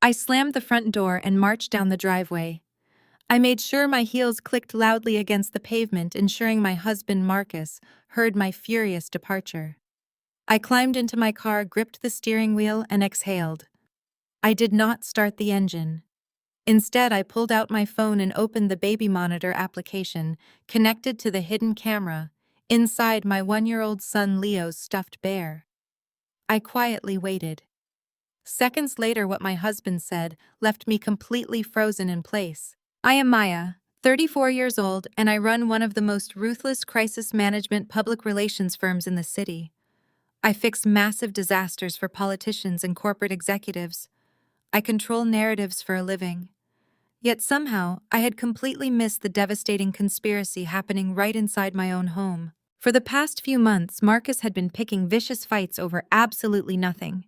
I slammed the front door and marched down the driveway. I made sure my heels clicked loudly against the pavement, ensuring my husband, Marcus, heard my furious departure. I climbed into my car, gripped the steering wheel, and exhaled. I did not start the engine. Instead, I pulled out my phone and opened the baby monitor application, connected to the hidden camera, inside my 1-year-old son Leo's stuffed bear. I quietly waited. Seconds later, what my husband said left me completely frozen in place. I am Maya, 34 years old, and I run one of the most ruthless crisis management public relations firms in the city. I fix massive disasters for politicians and corporate executives. I control narratives for a living. Yet somehow, I had completely missed the devastating conspiracy happening right inside my own home. For the past few months, Marcus had been picking vicious fights over absolutely nothing.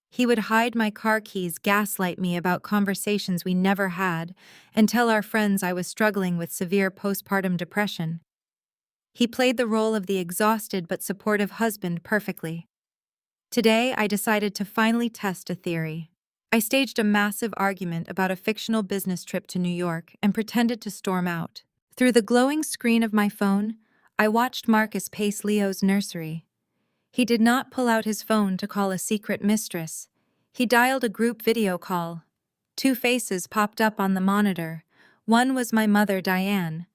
He would hide my car keys, gaslight me about conversations we never had, and tell our friends I was struggling with severe postpartum depression. He played the role of the exhausted but supportive husband perfectly. Today, I decided to finally test a theory. I staged a massive argument about a fictional business trip to New York and pretended to storm out. Through the glowing screen of my phone, I watched Marcus pace Leo's nursery. He did not pull out his phone to call a secret mistress. He dialed a group video call. 2 faces popped up on the monitor. One was my mother, Diane.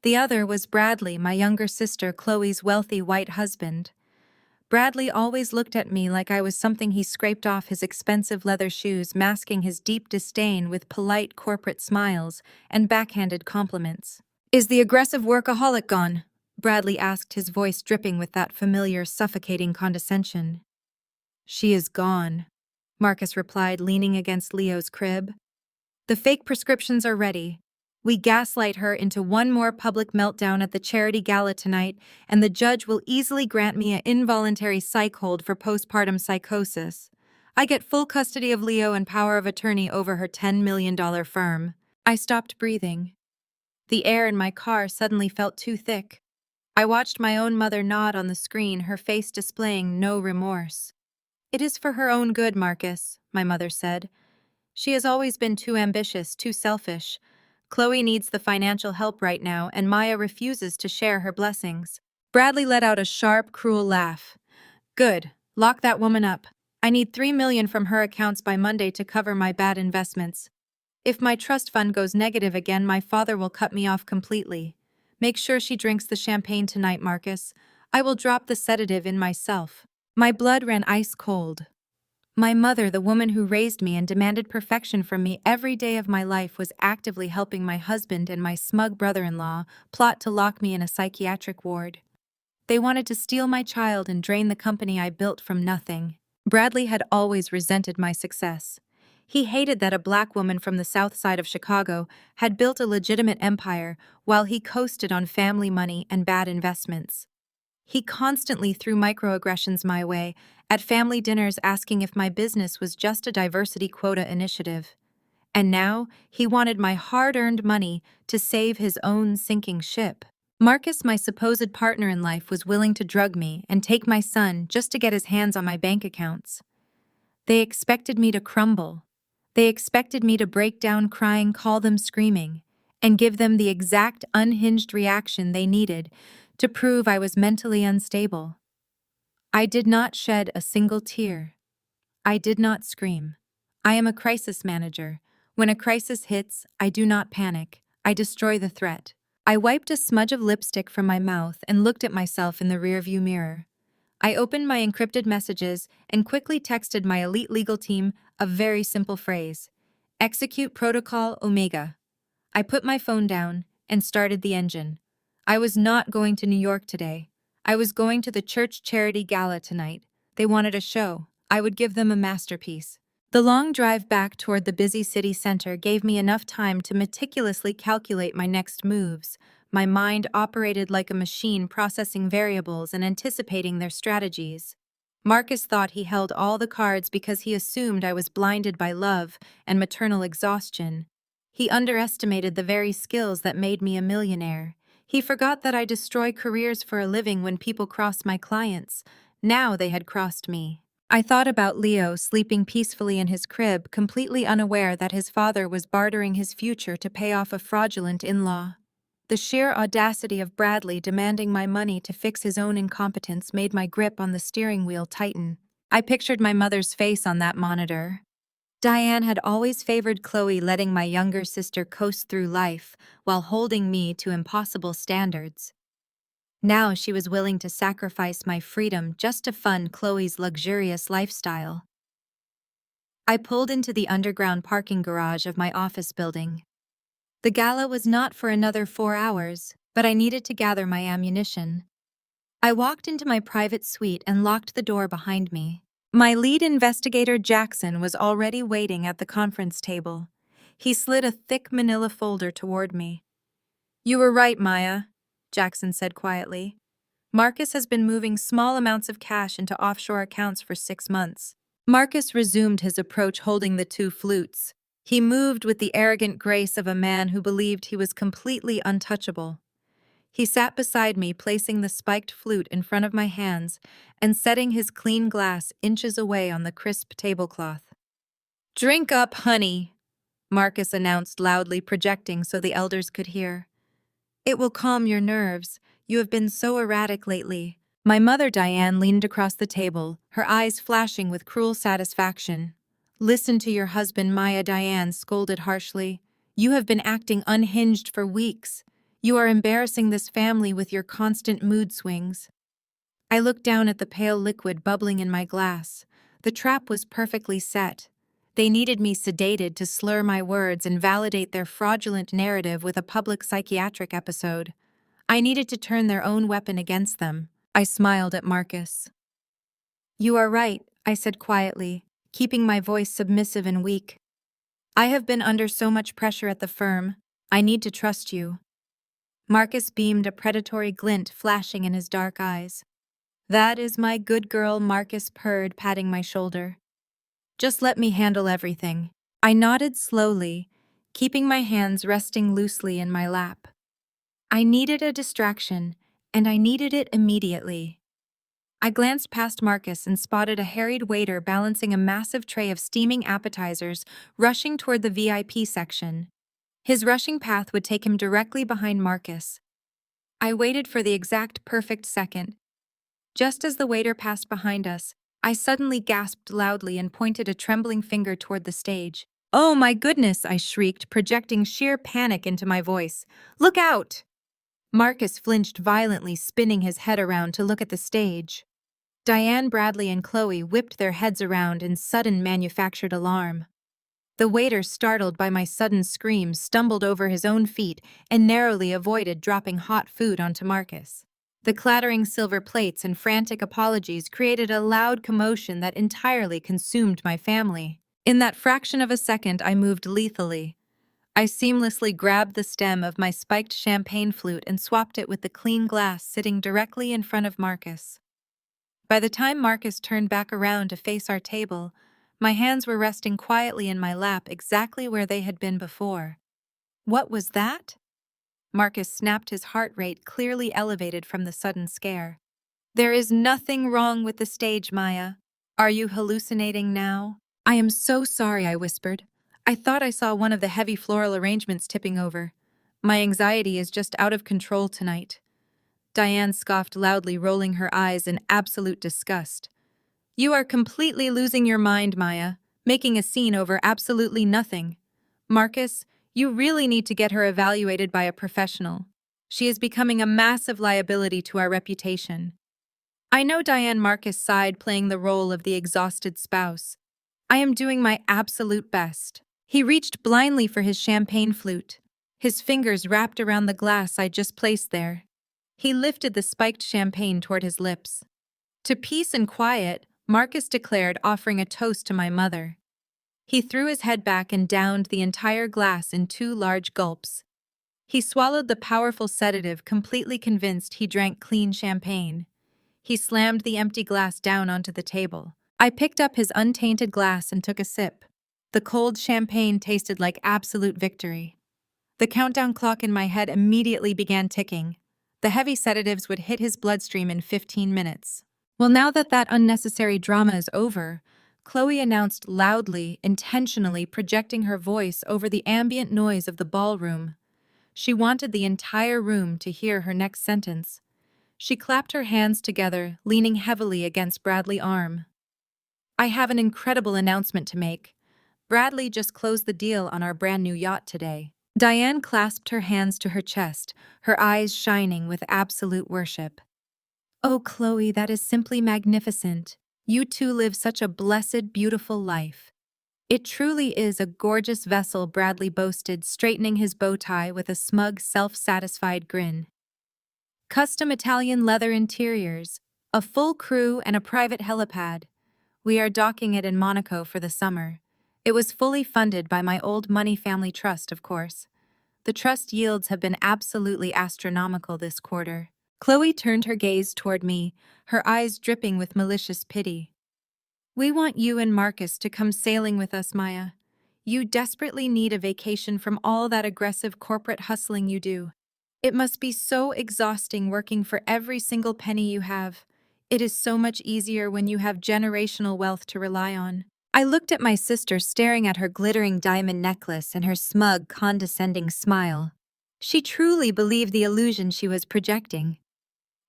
The other was Bradley, my younger sister, Chloe's wealthy white husband. Bradley always looked at me like I was something he scraped off his expensive leather shoes, masking his deep disdain with polite corporate smiles and backhanded compliments. "Is the aggressive workaholic gone?" Bradley asked, his voice dripping with that familiar, suffocating condescension. "She is gone," Marcus replied, leaning against Leo's crib. "The fake prescriptions are ready. We gaslight her into one more public meltdown at the charity gala tonight, and the judge will easily grant me an involuntary psych hold for postpartum psychosis. I get full custody of Leo and power of attorney over her $10 million firm." I stopped breathing. The air in my car suddenly felt too thick. I watched my own mother nod on the screen, her face displaying no remorse. "It is for her own good, Marcus," my mother said. "She has always been too ambitious, too selfish. Chloe needs the financial help right now, and Maya refuses to share her blessings." Bradley let out a sharp, cruel laugh. "Good. Lock that woman up. I need $3 million from her accounts by Monday to cover my bad investments. If my trust fund goes negative again, my father will cut me off completely. Make sure she drinks the champagne tonight, Marcus. I will drop the sedative in myself." My blood ran ice cold. My mother, the woman who raised me and demanded perfection from me every day of my life, was actively helping my husband and my smug brother-in-law plot to lock me in a psychiatric ward. They wanted to steal my child and drain the company I built from nothing. Bradley had always resented my success. He hated that a black woman from the south side of Chicago had built a legitimate empire while he coasted on family money and bad investments. He constantly threw microaggressions my way, at family dinners asking if my business was just a diversity quota initiative. And now, he wanted my hard-earned money to save his own sinking ship. Marcus, my supposed partner in life, was willing to drug me and take my son just to get his hands on my bank accounts. They expected me to crumble. They expected me to break down crying, call them screaming, and give them the exact unhinged reaction they needed to prove I was mentally unstable. I did not shed a single tear. I did not scream. I am a crisis manager. When a crisis hits, I do not panic. I destroy the threat. I wiped a smudge of lipstick from my mouth and looked at myself in the rearview mirror. I opened my encrypted messages and quickly texted my elite legal team a very simple phrase: "Execute Protocol Omega." I put my phone down and started the engine. I was not going to New York today. I was going to the church charity gala tonight. They wanted a show. I would give them a masterpiece. The long drive back toward the busy city center gave me enough time to meticulously calculate my next moves. My mind operated like a machine, processing variables and anticipating their strategies. Marcus thought he held all the cards because he assumed I was blinded by love and maternal exhaustion. He underestimated the very skills that made me a millionaire. He forgot that I destroy careers for a living when people cross my clients. Now they had crossed me. I thought about Leo sleeping peacefully in his crib, completely unaware that his father was bartering his future to pay off a fraudulent in-law. The sheer audacity of Bradley demanding my money to fix his own incompetence made my grip on the steering wheel tighten. I pictured my mother's face on that monitor. Diane had always favored Chloe letting my younger sister coast through life while holding me to impossible standards. Now she was willing to sacrifice my freedom just to fund Chloe's luxurious lifestyle. I pulled into the underground parking garage of my office building. The gala was not for another 4 hours, but I needed to gather my ammunition. I walked into my private suite and locked the door behind me. My lead investigator, Jackson, was already waiting at the conference table. He slid a thick manila folder toward me. "You were right, Maya," Jackson said quietly. "Marcus has been moving small amounts of cash into offshore accounts for 6 months." Marcus resumed his approach holding the 2 flutes. He moved with the arrogant grace of a man who believed he was completely untouchable. He sat beside me, placing the spiked flute in front of my hands and setting his clean glass inches away on the crisp tablecloth. "Drink up, honey," Marcus announced loudly, projecting so the elders could hear. "It will calm your nerves. You have been so erratic lately." My mother, Diane, leaned across the table, her eyes flashing with cruel satisfaction. "Listen to your husband," Maya, Diane scolded harshly. "You have been acting unhinged for weeks. You are embarrassing this family with your constant mood swings." I looked down at the pale liquid bubbling in my glass. The trap was perfectly set. They needed me sedated to slur my words and validate their fraudulent narrative with a public psychiatric episode. I needed to turn their own weapon against them. I smiled at Marcus. "You are right," I said quietly, keeping my voice submissive and weak. "I have been under so much pressure at the firm. I need to trust you." Marcus beamed, a predatory glint flashing in his dark eyes. "That is my good girl," Marcus purred, patting my shoulder. "Just let me handle everything." I nodded slowly, keeping my hands resting loosely in my lap. I needed a distraction, and I needed it immediately. I glanced past Marcus and spotted a harried waiter balancing a massive tray of steaming appetizers, rushing toward the VIP section. His rushing path would take him directly behind Marcus. I waited for the exact perfect second. Just as the waiter passed behind us, I suddenly gasped loudly and pointed a trembling finger toward the stage. "Oh my goodness!" I shrieked, projecting sheer panic into my voice. "Look out!" Marcus flinched violently, spinning his head around to look at the stage. Diane, Bradley, and Chloe whipped their heads around in sudden manufactured alarm. The waiter, startled by my sudden scream, stumbled over his own feet and narrowly avoided dropping hot food onto Marcus. The clattering silver plates and frantic apologies created a loud commotion that entirely consumed my family. In that fraction of a second, I moved lethally. I seamlessly grabbed the stem of my spiked champagne flute and swapped it with the clean glass sitting directly in front of Marcus. By the time Marcus turned back around to face our table, my hands were resting quietly in my lap, exactly where they had been before. "What was that?" Marcus snapped, his heart rate clearly elevated from the sudden scare. "There is nothing wrong with the stage, Maya. Are you hallucinating now?" "I am so sorry," I whispered. "I thought I saw one of the heavy floral arrangements tipping over. My anxiety is just out of control tonight." Diane scoffed loudly, rolling her eyes in absolute disgust. "You are completely losing your mind, Maya, making a scene over absolutely nothing. Marcus, you really need to get her evaluated by a professional. She is becoming a massive liability to our reputation." I know, Diane, Marcus sighed, playing the role of the exhausted spouse. "I am doing my absolute best." He reached blindly for his champagne flute, his fingers wrapped around the glass I just placed there. He lifted the spiked champagne toward his lips. "To peace and quiet," Marcus declared, offering a toast to my mother. He threw his head back and downed the entire glass in 2 large gulps. He swallowed the powerful sedative, completely convinced he drank clean champagne. He slammed the empty glass down onto the table. I picked up his untainted glass and took a sip. The cold champagne tasted like absolute victory. The countdown clock in my head immediately began ticking. The heavy sedatives would hit his bloodstream in 15 minutes. Well, now that unnecessary drama is over, Chloe announced loudly, intentionally projecting her voice over the ambient noise of the ballroom. She wanted the entire room to hear her next sentence. She clapped her hands together, leaning heavily against Bradley's arm. I have an incredible announcement to make. Bradley just closed the deal on our brand new yacht today. Diane clasped her hands to her chest, her eyes shining with absolute worship. Oh, Chloe, that is simply magnificent. You two live such a blessed, beautiful life. It truly is a gorgeous vessel, Bradley boasted, straightening his bow tie with a smug, self-satisfied grin. Custom Italian leather interiors, a full crew, and a private helipad. We are docking it in Monaco for the summer. It was fully funded by my old money family trust, of course. The trust yields have been absolutely astronomical this quarter. Chloe turned her gaze toward me, her eyes dripping with malicious pity. We want you and Marcus to come sailing with us, Maya. You desperately need a vacation from all that aggressive corporate hustling you do. It must be so exhausting working for every single penny you have. It is so much easier when you have generational wealth to rely on. I looked at my sister, staring at her glittering diamond necklace and her smug, condescending smile. She truly believed the illusion she was projecting.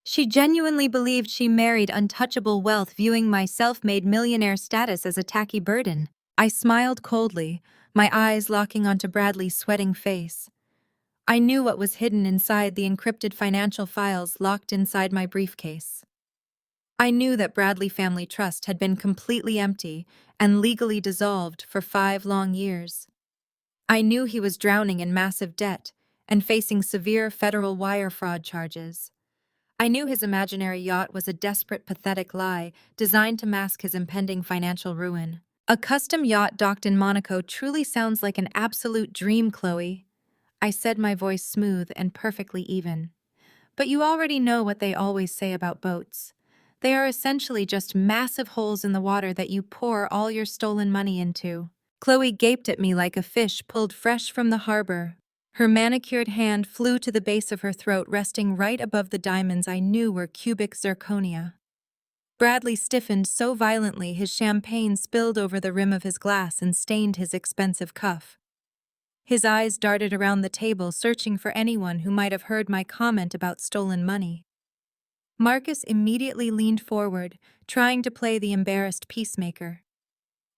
She genuinely believed she married untouchable wealth, viewing my self-made millionaire status as a tacky burden. I smiled coldly, my eyes locking onto Bradley's sweating face. I knew what was hidden inside the encrypted financial files locked inside my briefcase. I knew that Bradley Family Trust had been completely empty and legally dissolved for 5 long years. I knew he was drowning in massive debt and facing severe federal wire fraud charges. I knew his imaginary yacht was a desperate, pathetic lie designed to mask his impending financial ruin. A custom yacht docked in Monaco truly sounds like an absolute dream, Chloe. I said, my voice smooth and perfectly even. But you already know what they always say about boats. They are essentially just massive holes in the water that you pour all your stolen money into. Chloe gaped at me like a fish pulled fresh from the harbor. Her manicured hand flew to the base of her throat, resting right above the diamonds I knew were cubic zirconia. Bradley stiffened so violently his champagne spilled over the rim of his glass and stained his expensive cuff. His eyes darted around the table, searching for anyone who might have heard my comment about stolen money. Marcus immediately leaned forward, trying to play the embarrassed peacemaker.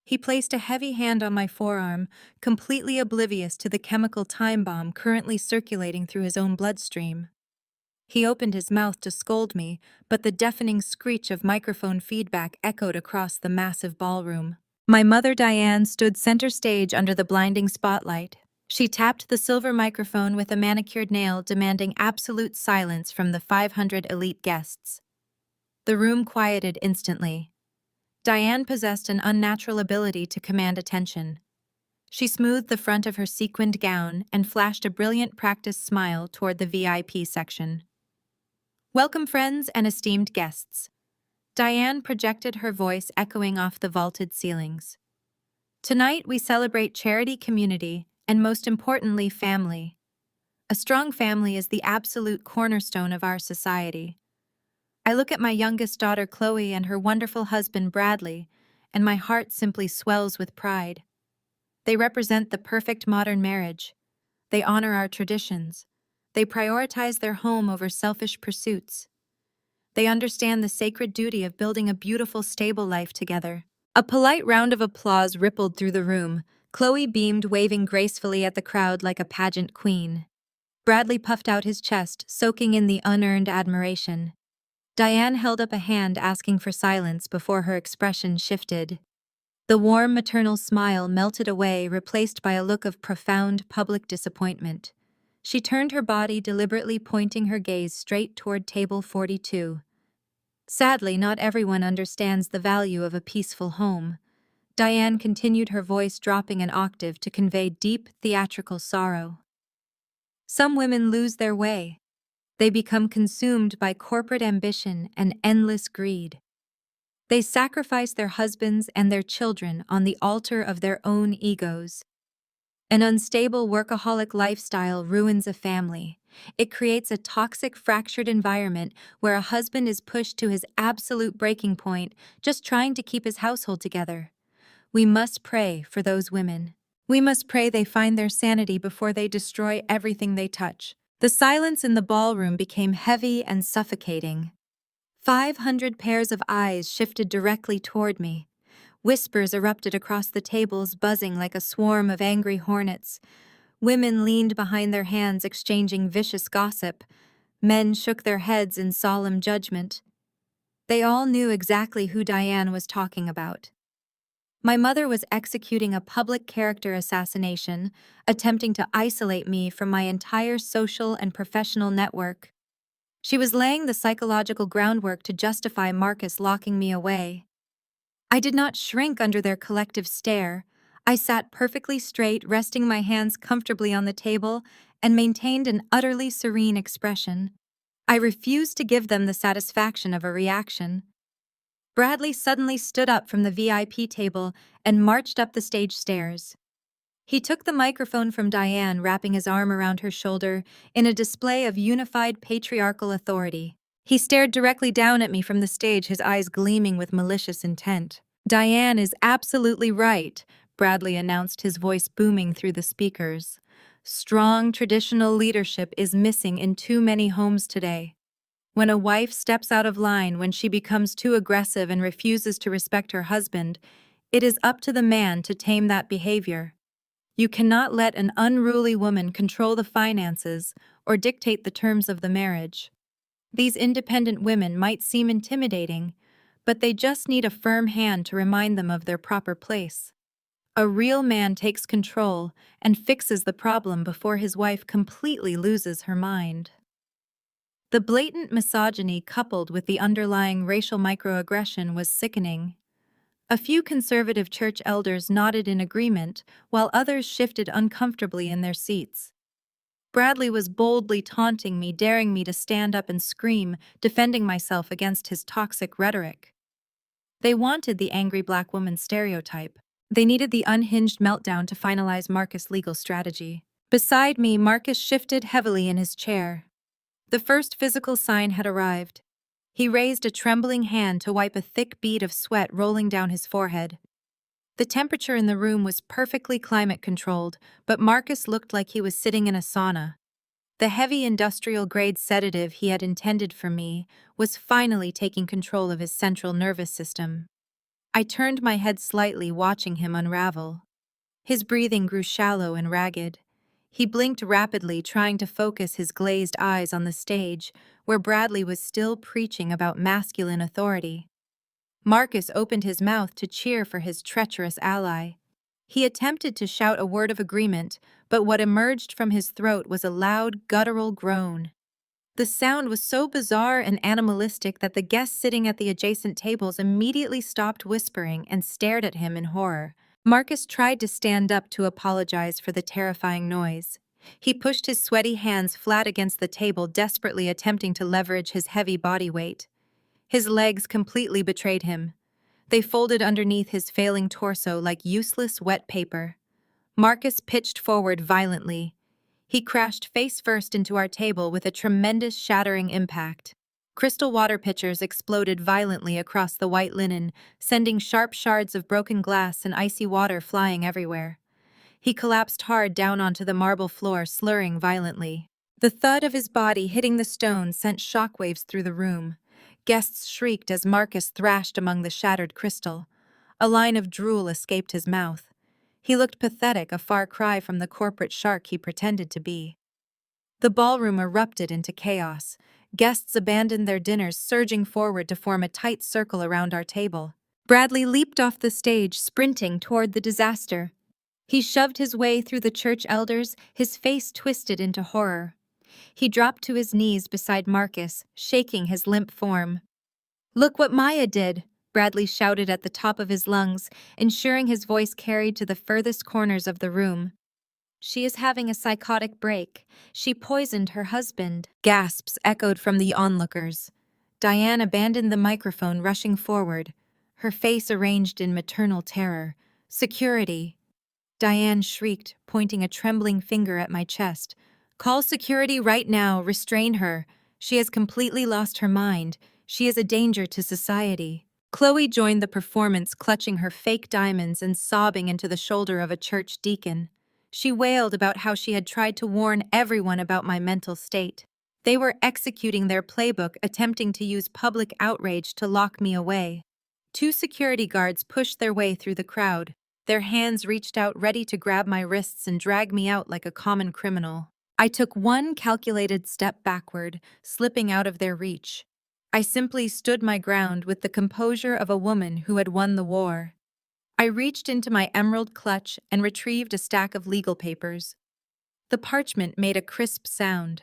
He placed a heavy hand on my forearm, completely oblivious to the chemical time bomb currently circulating through his own bloodstream. He opened his mouth to scold me, but the deafening screech of microphone feedback echoed across the massive ballroom. My mother Diane stood center stage under the blinding spotlight. She tapped the silver microphone with a manicured nail, demanding absolute silence from the 500 elite guests. The room quieted instantly. Diane possessed an unnatural ability to command attention. She smoothed the front of her sequined gown and flashed a brilliant practice smile toward the VIP section. Welcome, friends and esteemed guests. Diane projected her voice echoing off the vaulted ceilings. Tonight we celebrate charity, community, and most importantly, family. A strong family is the absolute cornerstone of our society. I look at my youngest daughter, Chloe, and her wonderful husband, Bradley, and my heart simply swells with pride. They represent the perfect modern marriage. They honor our traditions. They prioritize their home over selfish pursuits. They understand the sacred duty of building a beautiful, stable life together. A polite round of applause rippled through the room. Chloe beamed, waving gracefully at the crowd like a pageant queen. Bradley puffed out his chest, soaking in the unearned admiration. Diane held up a hand, asking for silence before her expression shifted. The warm maternal smile melted away, replaced by a look of profound public disappointment. She turned her body, deliberately pointing her gaze straight toward table 42. Sadly, not everyone understands the value of a peaceful home. Diane continued, her voice dropping an octave to convey deep, theatrical sorrow. Some women lose their way. They become consumed by corporate ambition and endless greed. They sacrifice their husbands and their children on the altar of their own egos. An unstable workaholic lifestyle ruins a family. It creates a toxic, fractured environment where a husband is pushed to his absolute breaking point just trying to keep his household together. We must pray for those women. We must pray they find their sanity before they destroy everything they touch. The silence in the ballroom became heavy and suffocating. 500 pairs of eyes shifted directly toward me. Whispers erupted across the tables, buzzing like a swarm of angry hornets. Women leaned behind their hands, exchanging vicious gossip. Men shook their heads in solemn judgment. They all knew exactly who Diane was talking about. My mother was executing a public character assassination, attempting to isolate me from my entire social and professional network. She was laying the psychological groundwork to justify Marcus locking me away. I did not shrink under their collective stare. I sat perfectly straight, resting my hands comfortably on the table, and maintained an utterly serene expression. I refused to give them the satisfaction of a reaction. Bradley suddenly stood up from the VIP table and marched up the stage stairs. He took the microphone from Diane, wrapping his arm around her shoulder in a display of unified patriarchal authority. He stared directly down at me from the stage, his eyes gleaming with malicious intent. "Diane is absolutely right," Bradley announced, his voice booming through the speakers. "Strong traditional leadership is missing in too many homes today. When a wife steps out of line, when she becomes too aggressive and refuses to respect her husband, it is up to the man to tame that behavior. You cannot let an unruly woman control the finances or dictate the terms of the marriage. These independent women might seem intimidating, but they just need a firm hand to remind them of their proper place. A real man takes control and fixes the problem before his wife completely loses her mind." The blatant misogyny coupled with the underlying racial microaggression was sickening. A few conservative church elders nodded in agreement, while others shifted uncomfortably in their seats. Bradley was boldly taunting me, daring me to stand up and scream, defending myself against his toxic rhetoric. They wanted the angry black woman stereotype. They needed the unhinged meltdown to finalize Marcus' legal strategy. Beside me, Marcus shifted heavily in his chair. The first physical sign had arrived. He raised a trembling hand to wipe a thick bead of sweat rolling down his forehead. The temperature in the room was perfectly climate-controlled, but Marcus looked like he was sitting in a sauna. The heavy industrial-grade sedative he had intended for me was finally taking control of his central nervous system. I turned my head slightly, watching him unravel. His breathing grew shallow and ragged. He blinked rapidly, trying to focus his glazed eyes on the stage, where Bradley was still preaching about masculine authority. Marcus opened his mouth to cheer for his treacherous ally. He attempted to shout a word of agreement, but what emerged from his throat was a loud, guttural groan. The sound was so bizarre and animalistic that the guests sitting at the adjacent tables immediately stopped whispering and stared at him in horror. Marcus tried to stand up to apologize for the terrifying noise. He pushed his sweaty hands flat against the table, desperately attempting to leverage his heavy body weight. His legs completely betrayed him. They folded underneath his failing torso like useless wet paper. Marcus pitched forward violently. He crashed face first into our table with a tremendous shattering impact. Crystal water pitchers exploded violently across the white linen, sending sharp shards of broken glass and icy water flying everywhere. He collapsed hard down onto the marble floor, slurring violently. The thud of his body hitting the stone sent shockwaves through the room. Guests shrieked as Marcus thrashed among the shattered crystal. A line of drool escaped his mouth. He looked pathetic, a far cry from the corporate shark he pretended to be. The ballroom erupted into chaos. Guests abandoned their dinners, surging forward to form a tight circle around our table. Bradley leaped off the stage, sprinting toward the disaster. He shoved his way through the church elders, his face twisted into horror. He dropped to his knees beside Marcus, shaking his limp form. "Look what Maya did!" Bradley shouted at the top of his lungs, ensuring his voice carried to the furthest corners of the room. "She is having a psychotic break. She poisoned her husband." Gasps echoed from the onlookers. Diane abandoned the microphone, rushing forward, her face arranged in maternal terror. "Security!" Diane shrieked, pointing a trembling finger at my chest. "Call security right now, restrain her. She has completely lost her mind. She is a danger to society." Chloe joined the performance, clutching her fake diamonds and sobbing into the shoulder of a church deacon. She wailed about how she had tried to warn everyone about my mental state. They were executing their playbook, attempting to use public outrage to lock me away. Two security guards pushed their way through the crowd. Their hands reached out, ready to grab my wrists and drag me out like a common criminal. I took one calculated step backward, slipping out of their reach. I simply stood my ground with the composure of a woman who had won the war. I reached into my emerald clutch and retrieved a stack of legal papers. The parchment made a crisp sound.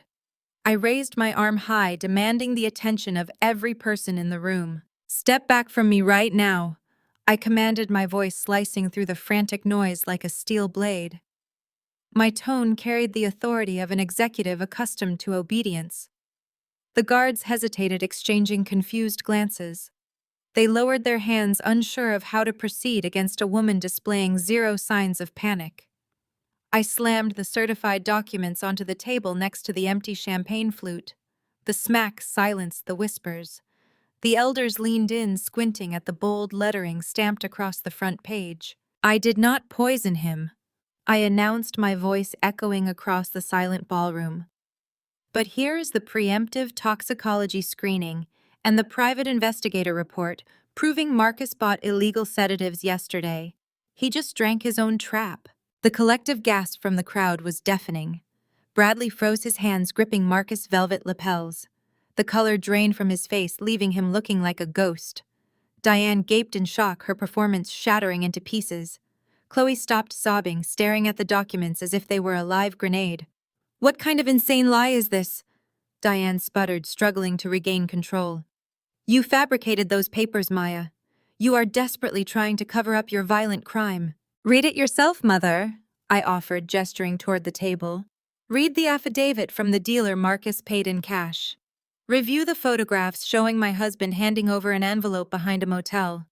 I raised my arm high, demanding the attention of every person in the room. "Step back from me right now," I commanded, my voice slicing through the frantic noise like a steel blade. My tone carried the authority of an executive accustomed to obedience. The guards hesitated, exchanging confused glances. They lowered their hands, unsure of how to proceed against a woman displaying zero signs of panic. I slammed the certified documents onto the table next to the empty champagne flute. The smack silenced the whispers. The elders leaned in, squinting at the bold lettering stamped across the front page. "I did not poison him," I announced, my voice echoing across the silent ballroom. "But here is the preemptive toxicology screening and the private investigator report proving Marcus bought illegal sedatives yesterday. He just drank his own trap." The collective gasp from the crowd was deafening. Bradley froze, his hands gripping Marcus' velvet lapels. The color drained from his face, leaving him looking like a ghost. Diane gaped in shock, her performance shattering into pieces. Chloe stopped sobbing, staring at the documents as if they were a live grenade. "What kind of insane lie is this?" Diane sputtered, struggling to regain control. "You fabricated those papers, Maya. You are desperately trying to cover up your violent crime." "Read it yourself, Mother," I offered, gesturing toward the table. "Read the affidavit from the dealer Marcus paid in cash. Review the photographs showing my husband handing over an envelope behind a motel.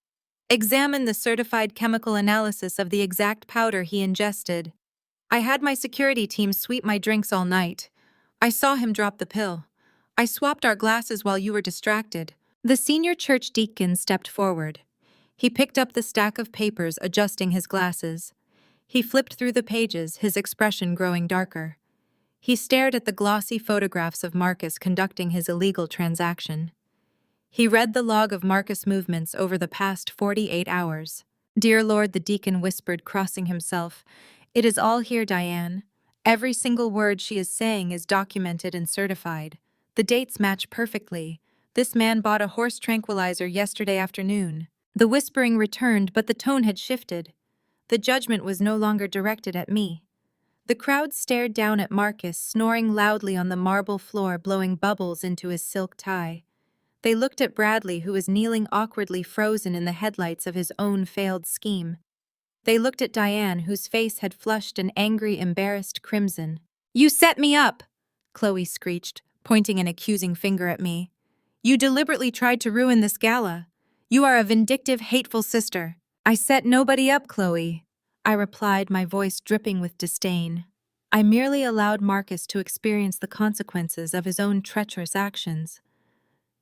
Examine the certified chemical analysis of the exact powder he ingested. I had my security team sweep my drinks all night. I saw him drop the pill. I swapped our glasses while you were distracted." The senior church deacon stepped forward. He picked up the stack of papers, adjusting his glasses. He flipped through the pages, his expression growing darker. He stared at the glossy photographs of Marcus conducting his illegal transaction. He read the log of Marcus' movements over the past 48 hours. "Dear Lord," the deacon whispered, crossing himself, "it is all here, Diane. Every single word she is saying is documented and certified. The dates match perfectly. This man bought a horse tranquilizer yesterday afternoon." The whispering returned, but the tone had shifted. The judgment was no longer directed at me. The crowd stared down at Marcus, snoring loudly on the marble floor, blowing bubbles into his silk tie. They looked at Bradley, who was kneeling awkwardly, frozen in the headlights of his own failed scheme. They looked at Diane, whose face had flushed an angry, embarrassed crimson. "You set me up!" Chloe screeched, pointing an accusing finger at me. "You deliberately tried to ruin this gala. You are a vindictive, hateful sister." "I set nobody up, Chloe," I replied, my voice dripping with disdain. "I merely allowed Marcus to experience the consequences of his own treacherous actions.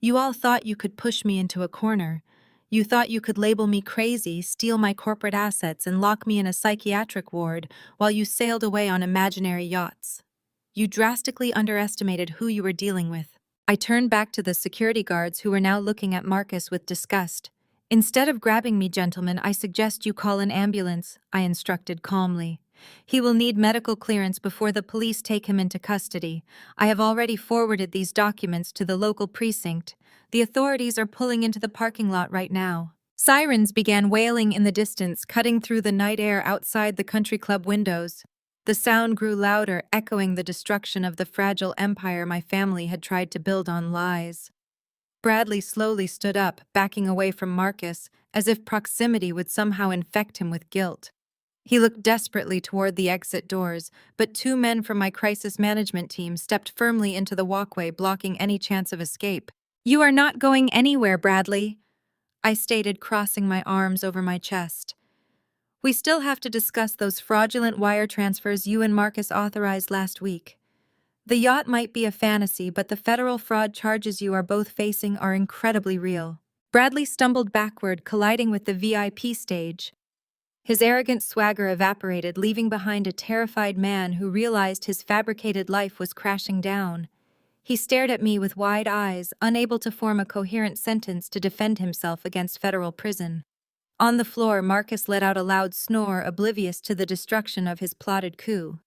You all thought you could push me into a corner. You thought you could label me crazy, steal my corporate assets, and lock me in a psychiatric ward while you sailed away on imaginary yachts. You drastically underestimated who you were dealing with." I turned back to the security guards, who were now looking at Marcus with disgust. "Instead of grabbing me, gentlemen, I suggest you call an ambulance," I instructed calmly. "He will need medical clearance before the police take him into custody. I have already forwarded these documents to the local precinct. The authorities are pulling into the parking lot right now." Sirens began wailing in the distance, cutting through the night air outside the country club windows. The sound grew louder, echoing the destruction of the fragile empire my family had tried to build on lies. Bradley slowly stood up, backing away from Marcus, as if proximity would somehow infect him with guilt. He looked desperately toward the exit doors, but two men from my crisis management team stepped firmly into the walkway, blocking any chance of escape. "You are not going anywhere, Bradley," I stated, crossing my arms over my chest. We still have to discuss those fraudulent wire transfers you and Marcus authorized last week. The yacht might be a fantasy, but the federal fraud charges you are both facing are incredibly real. Bradley stumbled backward, colliding with the VIP stage. His arrogant swagger evaporated, leaving behind a terrified man who realized his fabricated life was crashing down. He stared at me with wide eyes, unable to form a coherent sentence to defend himself against federal prison. On the floor, Marcus let out a loud snore, oblivious to the destruction of his plotted coup.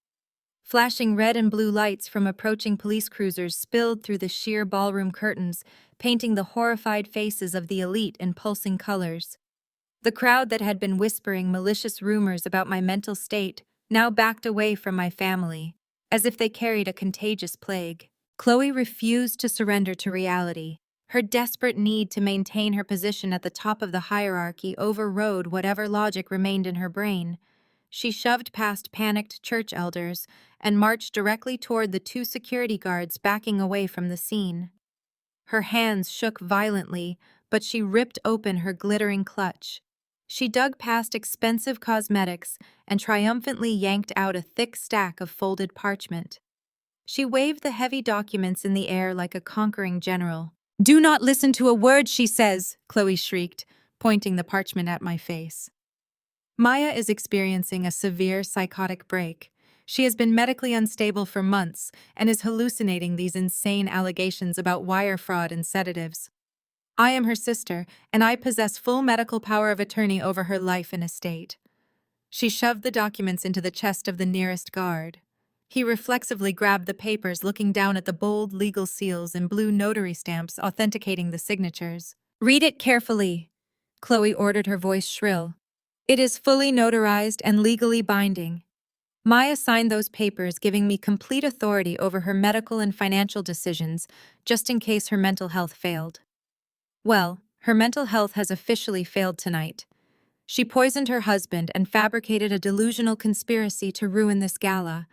Flashing red and blue lights from approaching police cruisers spilled through the sheer ballroom curtains, painting the horrified faces of the elite in pulsing colors. The crowd that had been whispering malicious rumors about my mental state now backed away from my family, as if they carried a contagious plague. Chloe refused to surrender to reality. Her desperate need to maintain her position at the top of the hierarchy overrode whatever logic remained in her brain. She shoved past panicked church elders and marched directly toward the two security guards backing away from the scene. Her hands shook violently, but she ripped open her glittering clutch. She dug past expensive cosmetics and triumphantly yanked out a thick stack of folded parchment. She waved the heavy documents in the air like a conquering general. "Do not listen to a word she says," Chloe shrieked, pointing the parchment at my face. Maya is experiencing a severe psychotic break. She has been medically unstable for months and is hallucinating these insane allegations about wire fraud and sedatives. I am her sister, and I possess full medical power of attorney over her life and estate. She shoved the documents into the chest of the nearest guard. He reflexively grabbed the papers, looking down at the bold legal seals and blue notary stamps authenticating the signatures. "Read it carefully," Chloe ordered, her voice shrill. "It is fully notarized and legally binding." Maya signed those papers, giving me complete authority over her medical and financial decisions, just in case her mental health failed. Well, her mental health has officially failed tonight. She poisoned her husband and fabricated a delusional conspiracy to ruin this gala.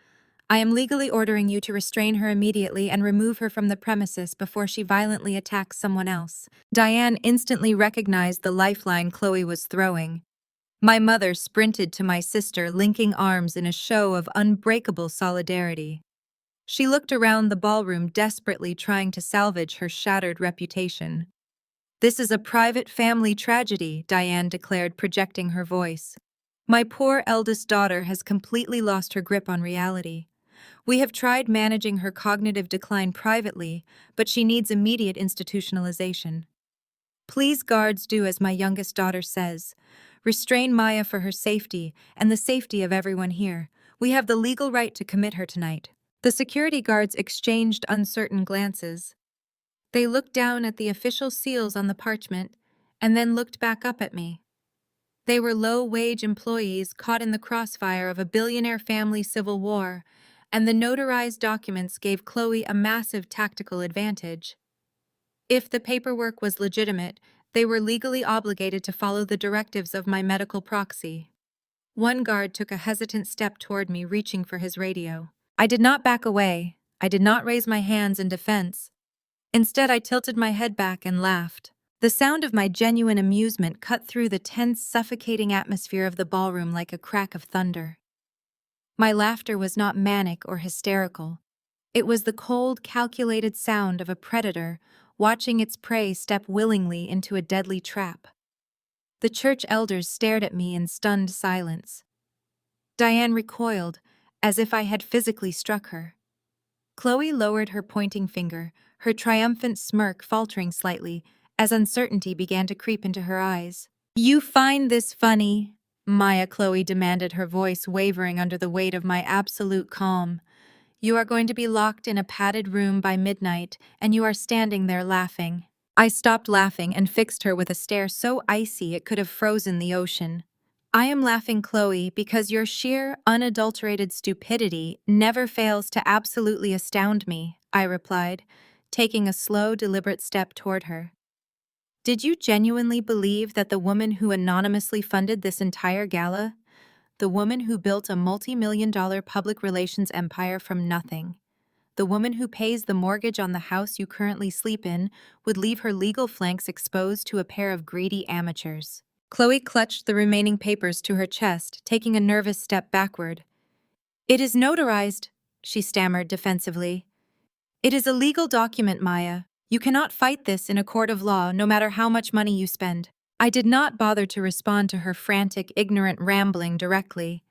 I am legally ordering you to restrain her immediately and remove her from the premises before she violently attacks someone else. Diane instantly recognized the lifeline Chloe was throwing. My mother sprinted to my sister, linking arms in a show of unbreakable solidarity. She looked around the ballroom, desperately trying to salvage her shattered reputation. "This is a private family tragedy," Diane declared, projecting her voice. "My poor eldest daughter has completely lost her grip on reality. We have tried managing her cognitive decline privately, but she needs immediate institutionalization. Please, guards, do as my youngest daughter says. Restrain Maya for her safety and the safety of everyone here. We have the legal right to commit her tonight." The security guards exchanged uncertain glances. They looked down at the official seals on the parchment and then looked back up at me. They were low-wage employees caught in the crossfire of a billionaire family civil war, and the notarized documents gave Chloe a massive tactical advantage. If the paperwork was legitimate, they were legally obligated to follow the directives of my medical proxy. One guard took a hesitant step toward me, reaching for his radio. I did not back away. I did not raise my hands in defense. Instead, I tilted my head back and laughed. The sound of my genuine amusement cut through the tense, suffocating atmosphere of the ballroom like a crack of thunder. My laughter was not manic or hysterical. It was the cold, calculated sound of a predator watching its prey step willingly into a deadly trap. The church elders stared at me in stunned silence. Diane recoiled, as if I had physically struck her. Chloe lowered her pointing finger, her triumphant smirk faltering slightly as uncertainty began to creep into her eyes. "You find this funny?" Chloe demanded, her voice wavering under the weight of my absolute calm. "You are going to be locked in a padded room by midnight, and you are standing there laughing." I stopped laughing and fixed her with a stare so icy it could have frozen the ocean. "I am laughing, Chloe, because your sheer, unadulterated stupidity never fails to absolutely astound me," I replied, taking a slow, deliberate step toward her. "Did you genuinely believe that the woman who anonymously funded this entire gala, the woman who built a multi-million-dollar public relations empire from nothing, the woman who pays the mortgage on the house you currently sleep in, would leave her legal flanks exposed to a pair of greedy amateurs? Chloe clutched the remaining papers to her chest, taking a nervous step backward. "It is notarized," she stammered defensively. "It is a legal document, Maya. You cannot fight this in a court of law, no matter how much money you spend." I did not bother to respond to her frantic, ignorant rambling directly.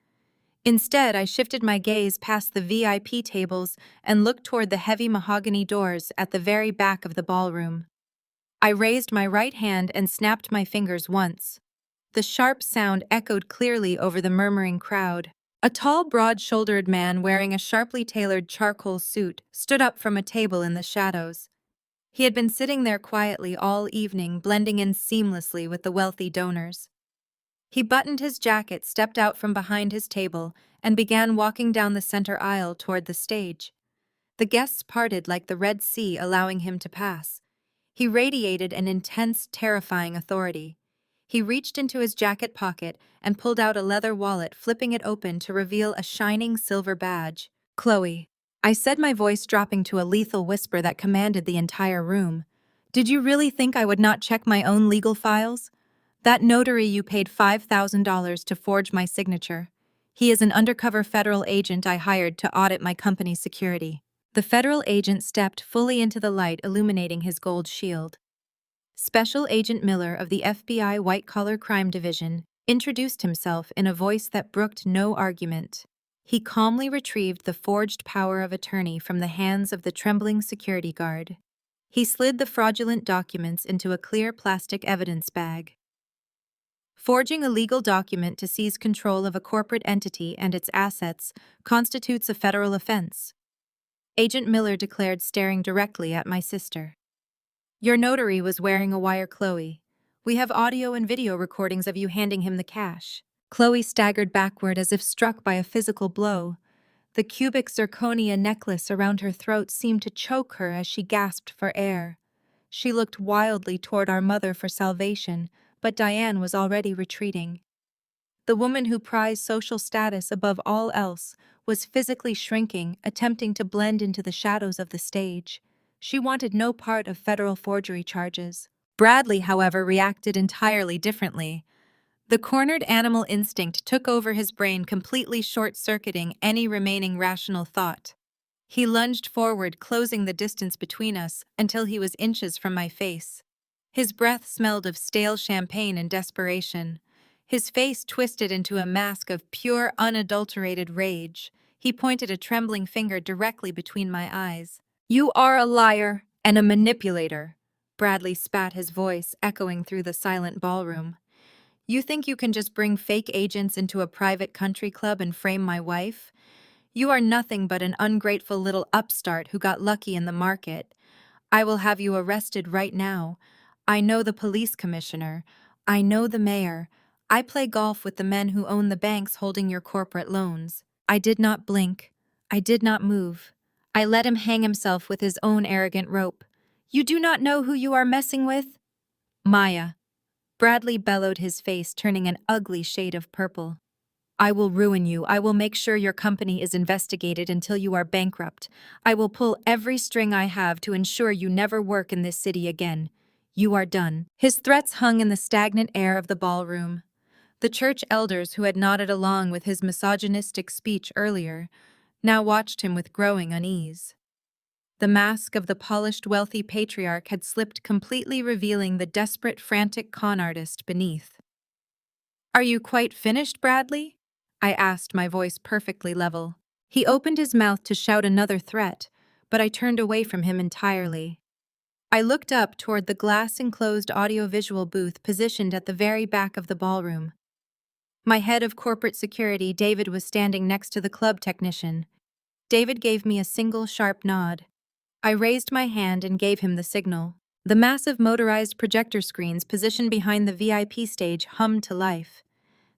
Instead, I shifted my gaze past the VIP tables and looked toward the heavy mahogany doors at the very back of the ballroom. I raised my right hand and snapped my fingers once. The sharp sound echoed clearly over the murmuring crowd. A tall, broad-shouldered man wearing a sharply tailored charcoal suit stood up from a table in the shadows. He had been sitting there quietly all evening, blending in seamlessly with the wealthy donors. He buttoned his jacket, stepped out from behind his table, and began walking down the center aisle toward the stage. The guests parted like the Red Sea, allowing him to pass. He radiated an intense, terrifying authority. He reached into his jacket pocket and pulled out a leather wallet, flipping it open to reveal a shining silver badge. "Chloe," I said, my voice dropping to a lethal whisper that commanded the entire room. "Did you really think I would not check my own legal files? That notary you paid $5,000 to forge my signature. He is an undercover federal agent I hired to audit my company's security." The federal agent stepped fully into the light, illuminating his gold shield. Special Agent Miller of the FBI White-Collar Crime Division introduced himself in a voice that brooked no argument. He calmly retrieved the forged power of attorney from the hands of the trembling security guard. He slid the fraudulent documents into a clear plastic evidence bag. Forging a legal document to seize control of a corporate entity and its assets constitutes a federal offense, Agent Miller declared, staring directly at my sister. "Your notary was wearing a wire, Chloe. We have audio and video recordings of you handing him the cash." Chloe staggered backward as if struck by a physical blow. The cubic zirconia necklace around her throat seemed to choke her as she gasped for air. She looked wildly toward our mother for salvation, but Diane was already retreating. The woman who prized social status above all else was physically shrinking, attempting to blend into the shadows of the stage. She wanted no part of federal forgery charges. Bradley, however, reacted entirely differently. The cornered animal instinct took over his brain, completely short-circuiting any remaining rational thought. He lunged forward, closing the distance between us until he was inches from my face. His breath smelled of stale champagne and desperation. His face twisted into a mask of pure, unadulterated rage. He pointed a trembling finger directly between my eyes. "You are a liar and a manipulator," Bradley spat, his voice echoing through the silent ballroom. "You think you can just bring fake agents into a private country club and frame my wife? You are nothing but an ungrateful little upstart who got lucky in the market. I will have you arrested right now. I know the police commissioner. I know the mayor. I play golf with the men who own the banks holding your corporate loans." I did not blink. I did not move. I let him hang himself with his own arrogant rope. "You do not know who you are messing with?" "Maya." Bradley bellowed, his face turning an ugly shade of purple. "I will ruin you. I will make sure your company is investigated until you are bankrupt. I will pull every string I have to ensure you never work in this city again. You are done." His threats hung in the stagnant air of the ballroom. The church elders who had nodded along with his misogynistic speech earlier now watched him with growing unease. The mask of the polished, wealthy patriarch had slipped, completely revealing the desperate, frantic con artist beneath. "Are you quite finished, Bradley?" I asked, my voice perfectly level. He opened his mouth to shout another threat, but I turned away from him entirely. I looked up toward the glass-enclosed audiovisual booth positioned at the very back of the ballroom. My head of corporate security, David, was standing next to the club technician. David gave me a single sharp nod. I raised my hand and gave him the signal. The massive motorized projector screens positioned behind the VIP stage hummed to life.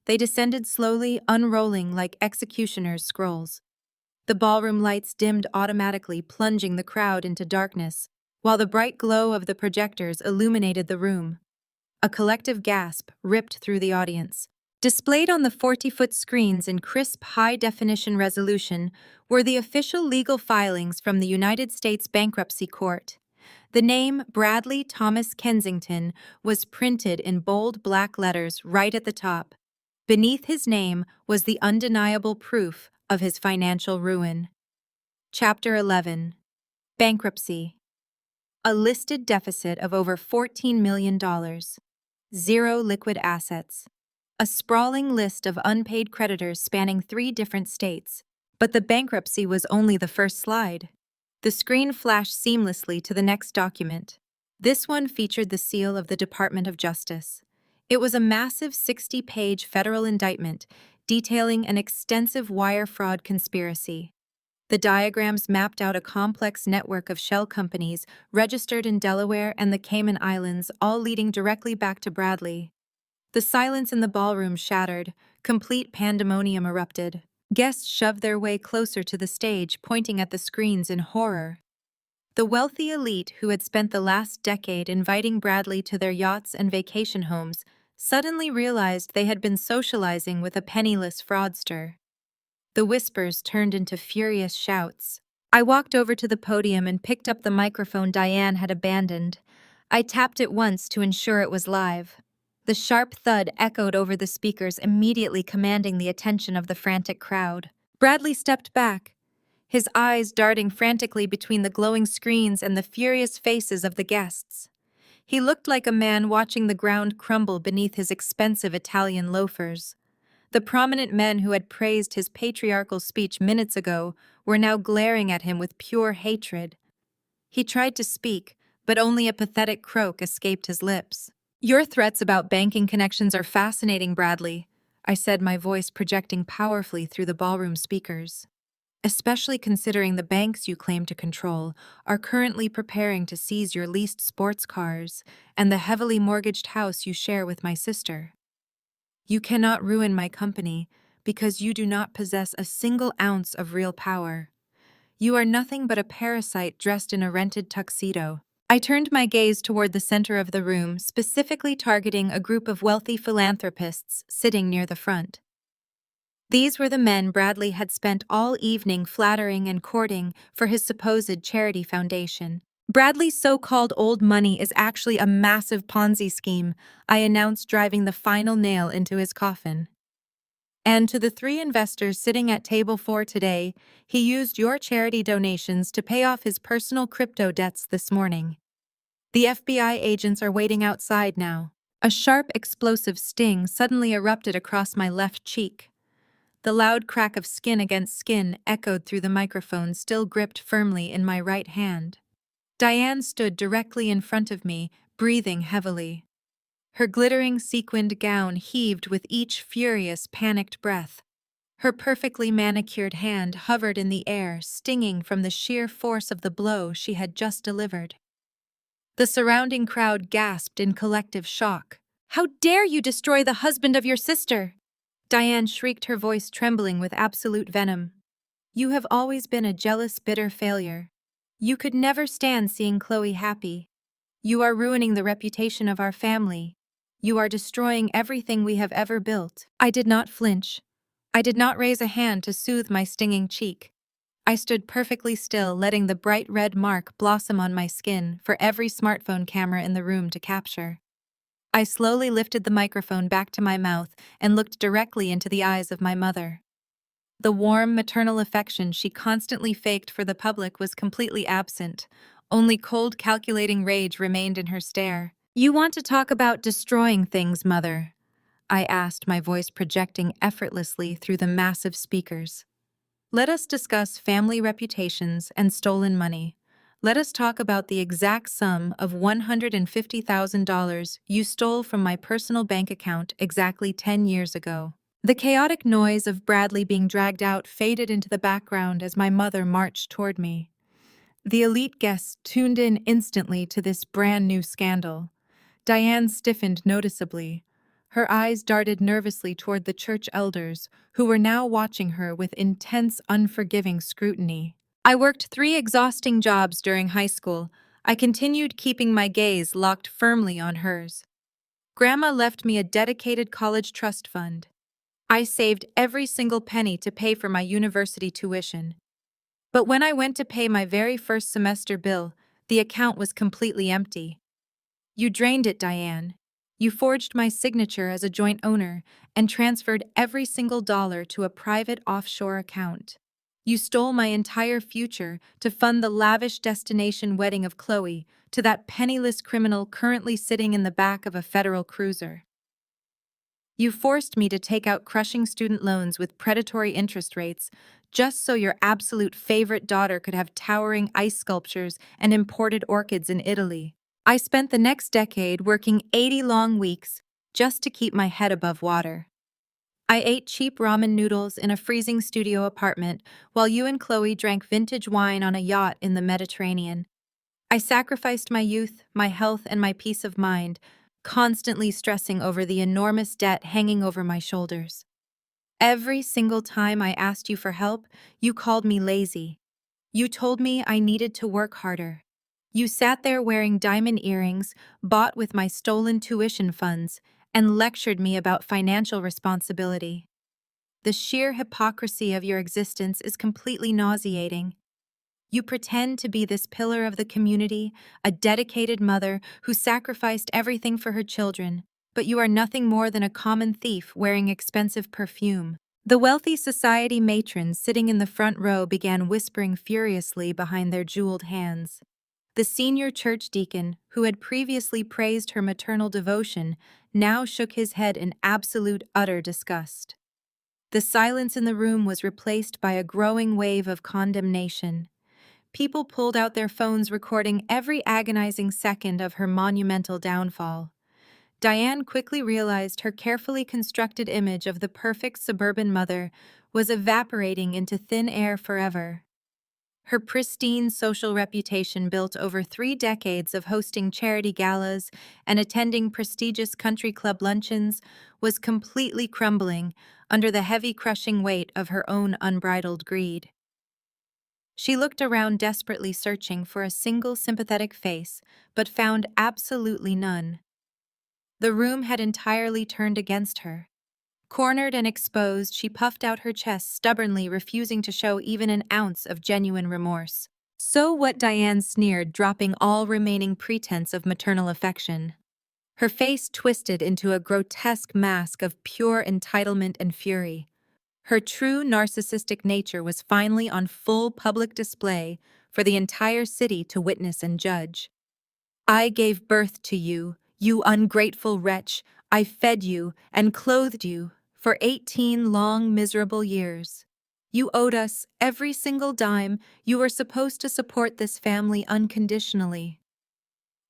They descended slowly, unrolling like executioner's scrolls. The ballroom lights dimmed automatically, plunging the crowd into darkness, while the bright glow of the projectors illuminated the room. A collective gasp ripped through the audience. Displayed on the 40-foot screens in crisp, high-definition resolution were the official legal filings from the United States Bankruptcy Court. The name Bradley Thomas Kensington was printed in bold black letters right at the top. Beneath his name was the undeniable proof of his financial ruin. Chapter 11. Bankruptcy. A listed deficit of over $14 million. Zero liquid assets. A sprawling list of unpaid creditors spanning 3 different states. But the bankruptcy was only the first slide. The screen flashed seamlessly to the next document. This one featured the seal of the Department of Justice. It was a massive 60-page federal indictment detailing an extensive wire fraud conspiracy. The diagrams mapped out a complex network of shell companies registered in Delaware and the Cayman Islands, all leading directly back to Bradley. The silence in the ballroom shattered. Complete pandemonium erupted. Guests shoved their way closer to the stage, pointing at the screens in horror. The wealthy elite who had spent the last decade inviting Bradley to their yachts and vacation homes suddenly realized they had been socializing with a penniless fraudster. The whispers turned into furious shouts. I walked over to the podium and picked up the microphone Diane had abandoned. I tapped it once to ensure it was live. The sharp thud echoed over the speakers, immediately commanding the attention of the frantic crowd. Bradley stepped back, his eyes darting frantically between the glowing screens and the furious faces of the guests. He looked like a man watching the ground crumble beneath his expensive Italian loafers. The prominent men who had praised his patriarchal speech minutes ago were now glaring at him with pure hatred. He tried to speak, but only a pathetic croak escaped his lips. "Your threats about banking connections are fascinating, Bradley," I said, my voice projecting powerfully through the ballroom speakers. "Especially considering the banks you claim to control are currently preparing to seize your leased sports cars and the heavily mortgaged house you share with my sister. You cannot ruin my company because you do not possess a single ounce of real power. You are nothing but a parasite dressed in a rented tuxedo." I turned my gaze toward the center of the room, specifically targeting a group of wealthy philanthropists sitting near the front. These were the men Bradley had spent all evening flattering and courting for his supposed charity foundation. "Bradley's so-called old money is actually a massive Ponzi scheme," I announced, driving the final nail into his coffin. "And to the 3 investors sitting at table 4 today, he used your charity donations to pay off his personal crypto debts this morning. The FBI agents are waiting outside now." A sharp, explosive sting suddenly erupted across my left cheek. The loud crack of skin against skin echoed through the microphone still gripped firmly in my right hand. Diane stood directly in front of me, breathing heavily. Her glittering sequined gown heaved with each furious, panicked breath. Her perfectly manicured hand hovered in the air, stinging from the sheer force of the blow she had just delivered. The surrounding crowd gasped in collective shock. "How dare you destroy the husband of your sister?" Diane shrieked, her voice trembling with absolute venom. "You have always been a jealous, bitter failure. You could never stand seeing Chloe happy. You are ruining the reputation of our family. You are destroying everything we have ever built." I did not flinch. I did not raise a hand to soothe my stinging cheek. I stood perfectly still, letting the bright red mark blossom on my skin for every smartphone camera in the room to capture. I slowly lifted the microphone back to my mouth and looked directly into the eyes of my mother. The warm, maternal affection she constantly faked for the public was completely absent. Only cold, calculating rage remained in her stare. "You want to talk about destroying things, Mother?" I asked, my voice projecting effortlessly through the massive speakers. "Let us discuss family reputations and stolen money. Let us talk about the exact sum of $150,000 you stole from my personal bank account exactly 10 years ago." The chaotic noise of Bradley being dragged out faded into the background as my mother marched toward me. The elite guests tuned in instantly to this brand new scandal. Diane stiffened noticeably. Her eyes darted nervously toward the church elders, who were now watching her with intense, unforgiving scrutiny. I worked 3 exhausting jobs during high school. I continued, keeping my gaze locked firmly on hers. Grandma left me a dedicated college trust fund. I saved every single penny to pay for my university tuition. But when I went to pay my very first semester bill, The account was completely empty. You drained it, Diane. You forged my signature as a joint owner and transferred every single dollar to a private offshore account. You stole my entire future to fund the lavish destination wedding of Chloe to that penniless criminal currently sitting in the back of a federal cruiser. You forced me to take out crushing student loans with predatory interest rates just so your absolute favorite daughter could have towering ice sculptures and imported orchids in Italy. I spent the next decade working 80 long weeks just to keep my head above water. I ate cheap ramen noodles in a freezing studio apartment while you and Chloe drank vintage wine on a yacht in the Mediterranean. I sacrificed my youth, my health, and my peace of mind, constantly stressing over the enormous debt hanging over my shoulders. Every single time I asked you for help, you called me lazy. You told me I needed to work harder. You sat there wearing diamond earrings, bought with my stolen tuition funds, and lectured me about financial responsibility. The sheer hypocrisy of your existence is completely nauseating. You pretend to be this pillar of the community, a dedicated mother who sacrificed everything for her children, but you are nothing more than a common thief wearing expensive perfume. The wealthy society matrons sitting in the front row began whispering furiously behind their jeweled hands. The senior church deacon, who had previously praised her maternal devotion, now shook his head in absolute utter disgust. The silence in the room was replaced by a growing wave of condemnation. People pulled out their phones recording every agonizing second of her monumental downfall. Diane quickly realized her carefully constructed image of the perfect suburban mother was evaporating into thin air forever. Her pristine social reputation, built over 3 decades of hosting charity galas and attending prestigious country club luncheons, was completely crumbling under the heavy, crushing weight of her own unbridled greed. She looked around, desperately searching for a single sympathetic face, but found absolutely none. The room had entirely turned against her. Cornered and exposed, she puffed out her chest, stubbornly refusing to show even an ounce of genuine remorse. "So what?" Diane sneered, dropping all remaining pretense of maternal affection. Her face twisted into a grotesque mask of pure entitlement and fury. Her true narcissistic nature was finally on full public display for the entire city to witness and judge. "I gave birth to you, you ungrateful wretch. I fed you and clothed you for 18 long, miserable years. You owed us every single dime. You were supposed to support this family unconditionally."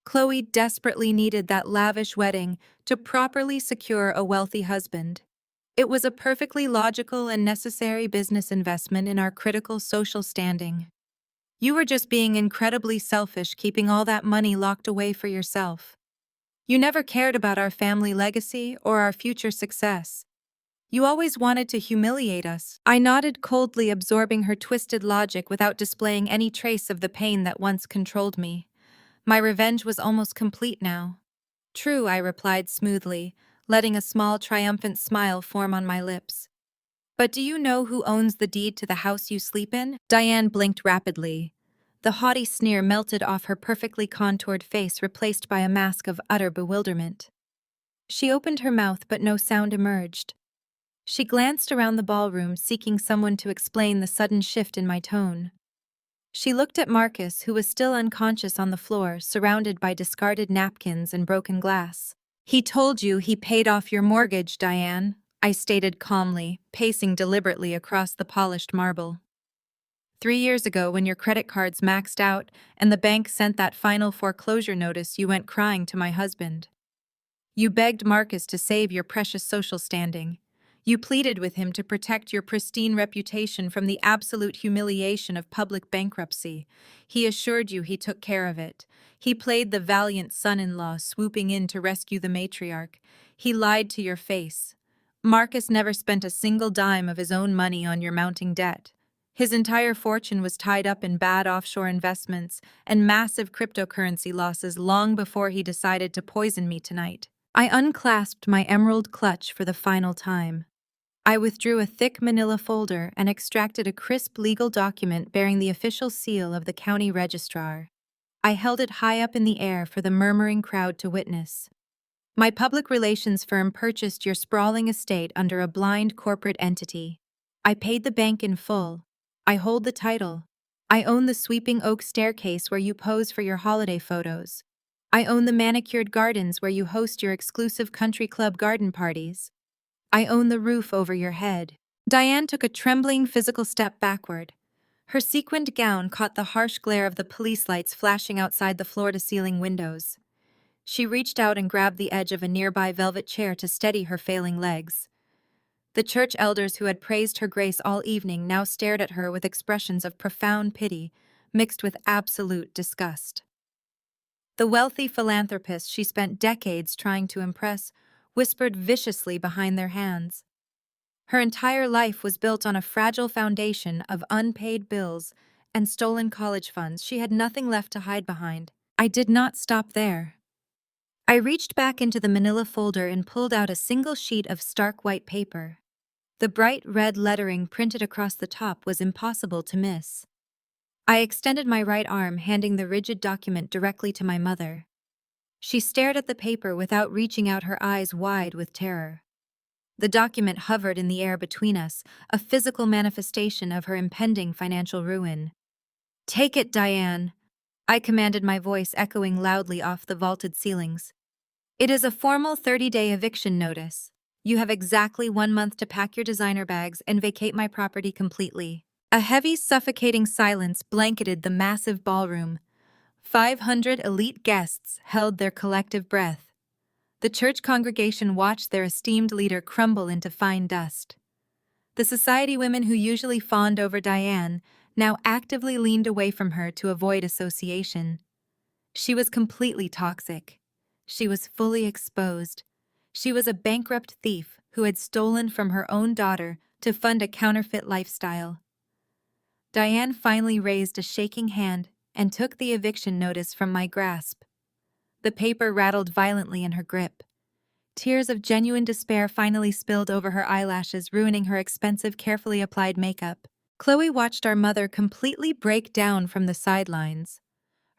Chloe desperately needed that lavish wedding to properly secure a wealthy husband. It was a perfectly logical and necessary business investment in our critical social standing. You were just being incredibly selfish, keeping all that money locked away for yourself. You never cared about our family legacy or our future success. You always wanted to humiliate us. I nodded coldly, absorbing her twisted logic without displaying any trace of the pain that once controlled me. My revenge was almost complete now. "True," I replied smoothly, letting a small triumphant smile form on my lips. "But do you know who owns the deed to the house you sleep in?" Diane blinked rapidly. The haughty sneer melted off her perfectly contoured face, replaced by a mask of utter bewilderment. She opened her mouth, but no sound emerged. She glanced around the ballroom, seeking someone to explain the sudden shift in my tone. She looked at Marcus, who was still unconscious on the floor, surrounded by discarded napkins and broken glass. "He told you he paid off your mortgage, Diane," I stated calmly, pacing deliberately across the polished marble. "3 years ago, when your credit cards maxed out and the bank sent that final foreclosure notice, you went crying to my husband. You begged Marcus to save your precious social standing. You pleaded with him to protect your pristine reputation from the absolute humiliation of public bankruptcy. He assured you he took care of it. He played the valiant son-in-law, swooping in to rescue the matriarch. He lied to your face. Marcus never spent a single dime of his own money on your mounting debt. His entire fortune was tied up in bad offshore investments and massive cryptocurrency losses long before he decided to poison me tonight." I unclasped my emerald clutch for the final time. I withdrew a thick manila folder and extracted a crisp legal document bearing the official seal of the county registrar. I held it high up in the air for the murmuring crowd to witness. My public relations firm purchased your sprawling estate under a blind corporate entity. I paid the bank in full. I hold the title. I own the sweeping oak staircase where you pose for your holiday photos. I own the manicured gardens where you host your exclusive country club garden parties. I own the roof over your head. Diane took a trembling physical step backward. Her sequined gown caught the harsh glare of the police lights flashing outside the floor-to-ceiling windows. She reached out and grabbed the edge of a nearby velvet chair to steady her failing legs. The church elders who had praised her grace all evening now stared at her with expressions of profound pity, mixed with absolute disgust. The wealthy philanthropist she spent decades trying to impress whispered viciously behind their hands. Her entire life was built on a fragile foundation of unpaid bills and stolen college funds. She had nothing left to hide behind. I did not stop there. I reached back into the manila folder and pulled out a single sheet of stark white paper. The bright red lettering printed across the top was impossible to miss. I extended my right arm, handing the rigid document directly to my mother. She stared at the paper without reaching out, her eyes wide with terror. The document hovered in the air between us, a physical manifestation of her impending financial ruin. "Take it, Diane," I commanded, my voice echoing loudly off the vaulted ceilings. "It is a formal 30-day eviction notice. You have exactly 1 month to pack your designer bags and vacate my property completely." A heavy, suffocating silence blanketed the massive ballroom. 500 elite guests held their collective breath. The church congregation watched their esteemed leader crumble into fine dust. The society women who usually fawned over Diane now actively leaned away from her to avoid association. She was completely toxic. She was fully exposed. She was a bankrupt thief who had stolen from her own daughter to fund a counterfeit lifestyle. Diane finally raised a shaking hand and took the eviction notice from my grasp. The paper rattled violently in her grip. Tears of genuine despair finally spilled over her eyelashes, ruining her expensive, carefully applied makeup. Chloe watched our mother completely break down from the sidelines.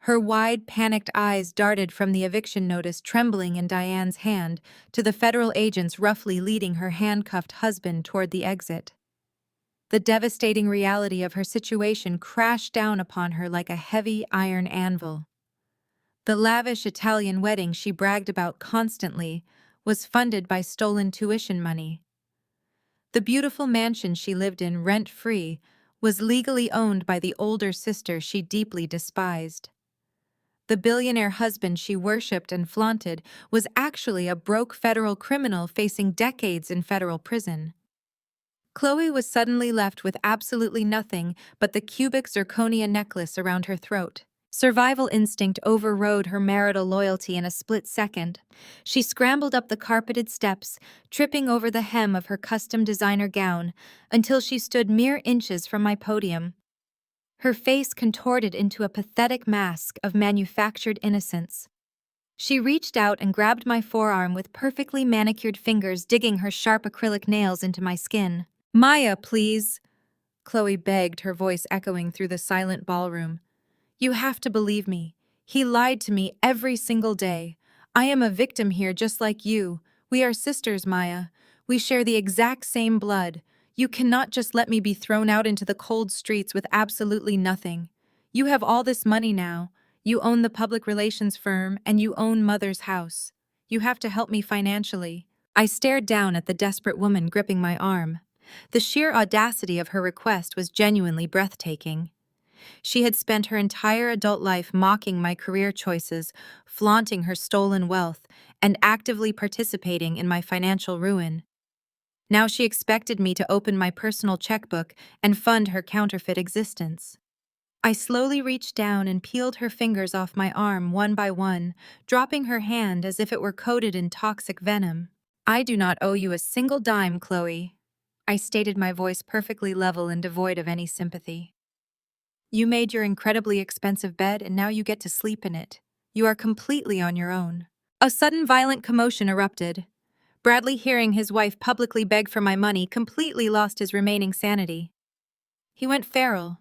Her wide, panicked eyes darted from the eviction notice trembling in Diane's hand to the federal agents roughly leading her handcuffed husband toward the exit. The devastating reality of her situation crashed down upon her like a heavy iron anvil. The lavish Italian wedding she bragged about constantly was funded by stolen tuition money. The beautiful mansion she lived in rent-free was legally owned by the older sister she deeply despised. The billionaire husband she worshipped and flaunted was actually a broke federal criminal facing decades in federal prison. Chloe was suddenly left with absolutely nothing but the cubic zirconia necklace around her throat. Survival instinct overrode her marital loyalty in a split second. She scrambled up the carpeted steps, tripping over the hem of her custom designer gown, until she stood mere inches from my podium. Her face contorted into a pathetic mask of manufactured innocence. She reached out and grabbed my forearm with perfectly manicured fingers, digging her sharp acrylic nails into my skin. "Maya, please," Chloe begged, her voice echoing through the silent ballroom. "You have to believe me. He lied to me every single day. I am a victim here just like you. We are sisters, Maya. We share the exact same blood. You cannot just let me be thrown out into the cold streets with absolutely nothing. You have all this money now. You own the public relations firm and you own Mother's house. You have to help me financially." I stared down at the desperate woman gripping my arm. The sheer audacity of her request was genuinely breathtaking. She had spent her entire adult life mocking my career choices, flaunting her stolen wealth, and actively participating in my financial ruin. Now she expected me to open my personal checkbook and fund her counterfeit existence. I slowly reached down and peeled her fingers off my arm one by one, dropping her hand as if it were coated in toxic venom. "I do not owe you a single dime, Chloe," I stated, my voice perfectly level and devoid of any sympathy. "You made your incredibly expensive bed and now you get to sleep in it. You are completely on your own." A sudden violent commotion erupted. Bradley, hearing his wife publicly beg for my money, completely lost his remaining sanity. He went feral.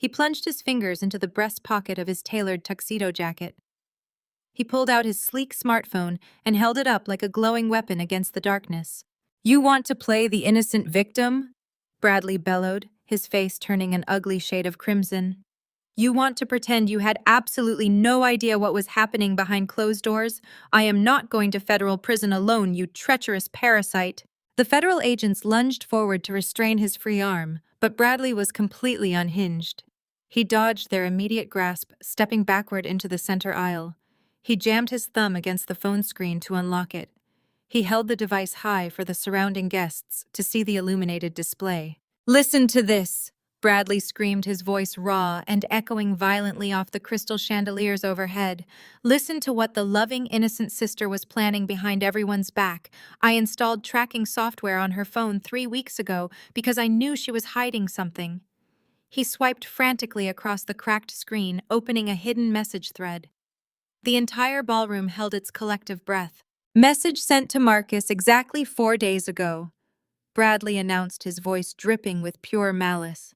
He plunged his fingers into the breast pocket of his tailored tuxedo jacket. He pulled out his sleek smartphone and held it up like a glowing weapon against the darkness. "You want to play the innocent victim?" Bradley bellowed, his face turning an ugly shade of crimson. "You want to pretend you had absolutely no idea what was happening behind closed doors? I am not going to federal prison alone, you treacherous parasite." The federal agents lunged forward to restrain his free arm, but Bradley was completely unhinged. He dodged their immediate grasp, stepping backward into the center aisle. He jammed his thumb against the phone screen to unlock it. He held the device high for the surrounding guests to see the illuminated display. "Listen to this!" Bradley screamed, his voice raw and echoing violently off the crystal chandeliers overhead. "Listen to what the loving, innocent sister was planning behind everyone's back. I installed tracking software on her phone 3 weeks ago because I knew she was hiding something." He swiped frantically across the cracked screen, opening a hidden message thread. The entire ballroom held its collective breath. "Message sent to Marcus exactly 4 days ago," Bradley announced, his voice dripping with pure malice.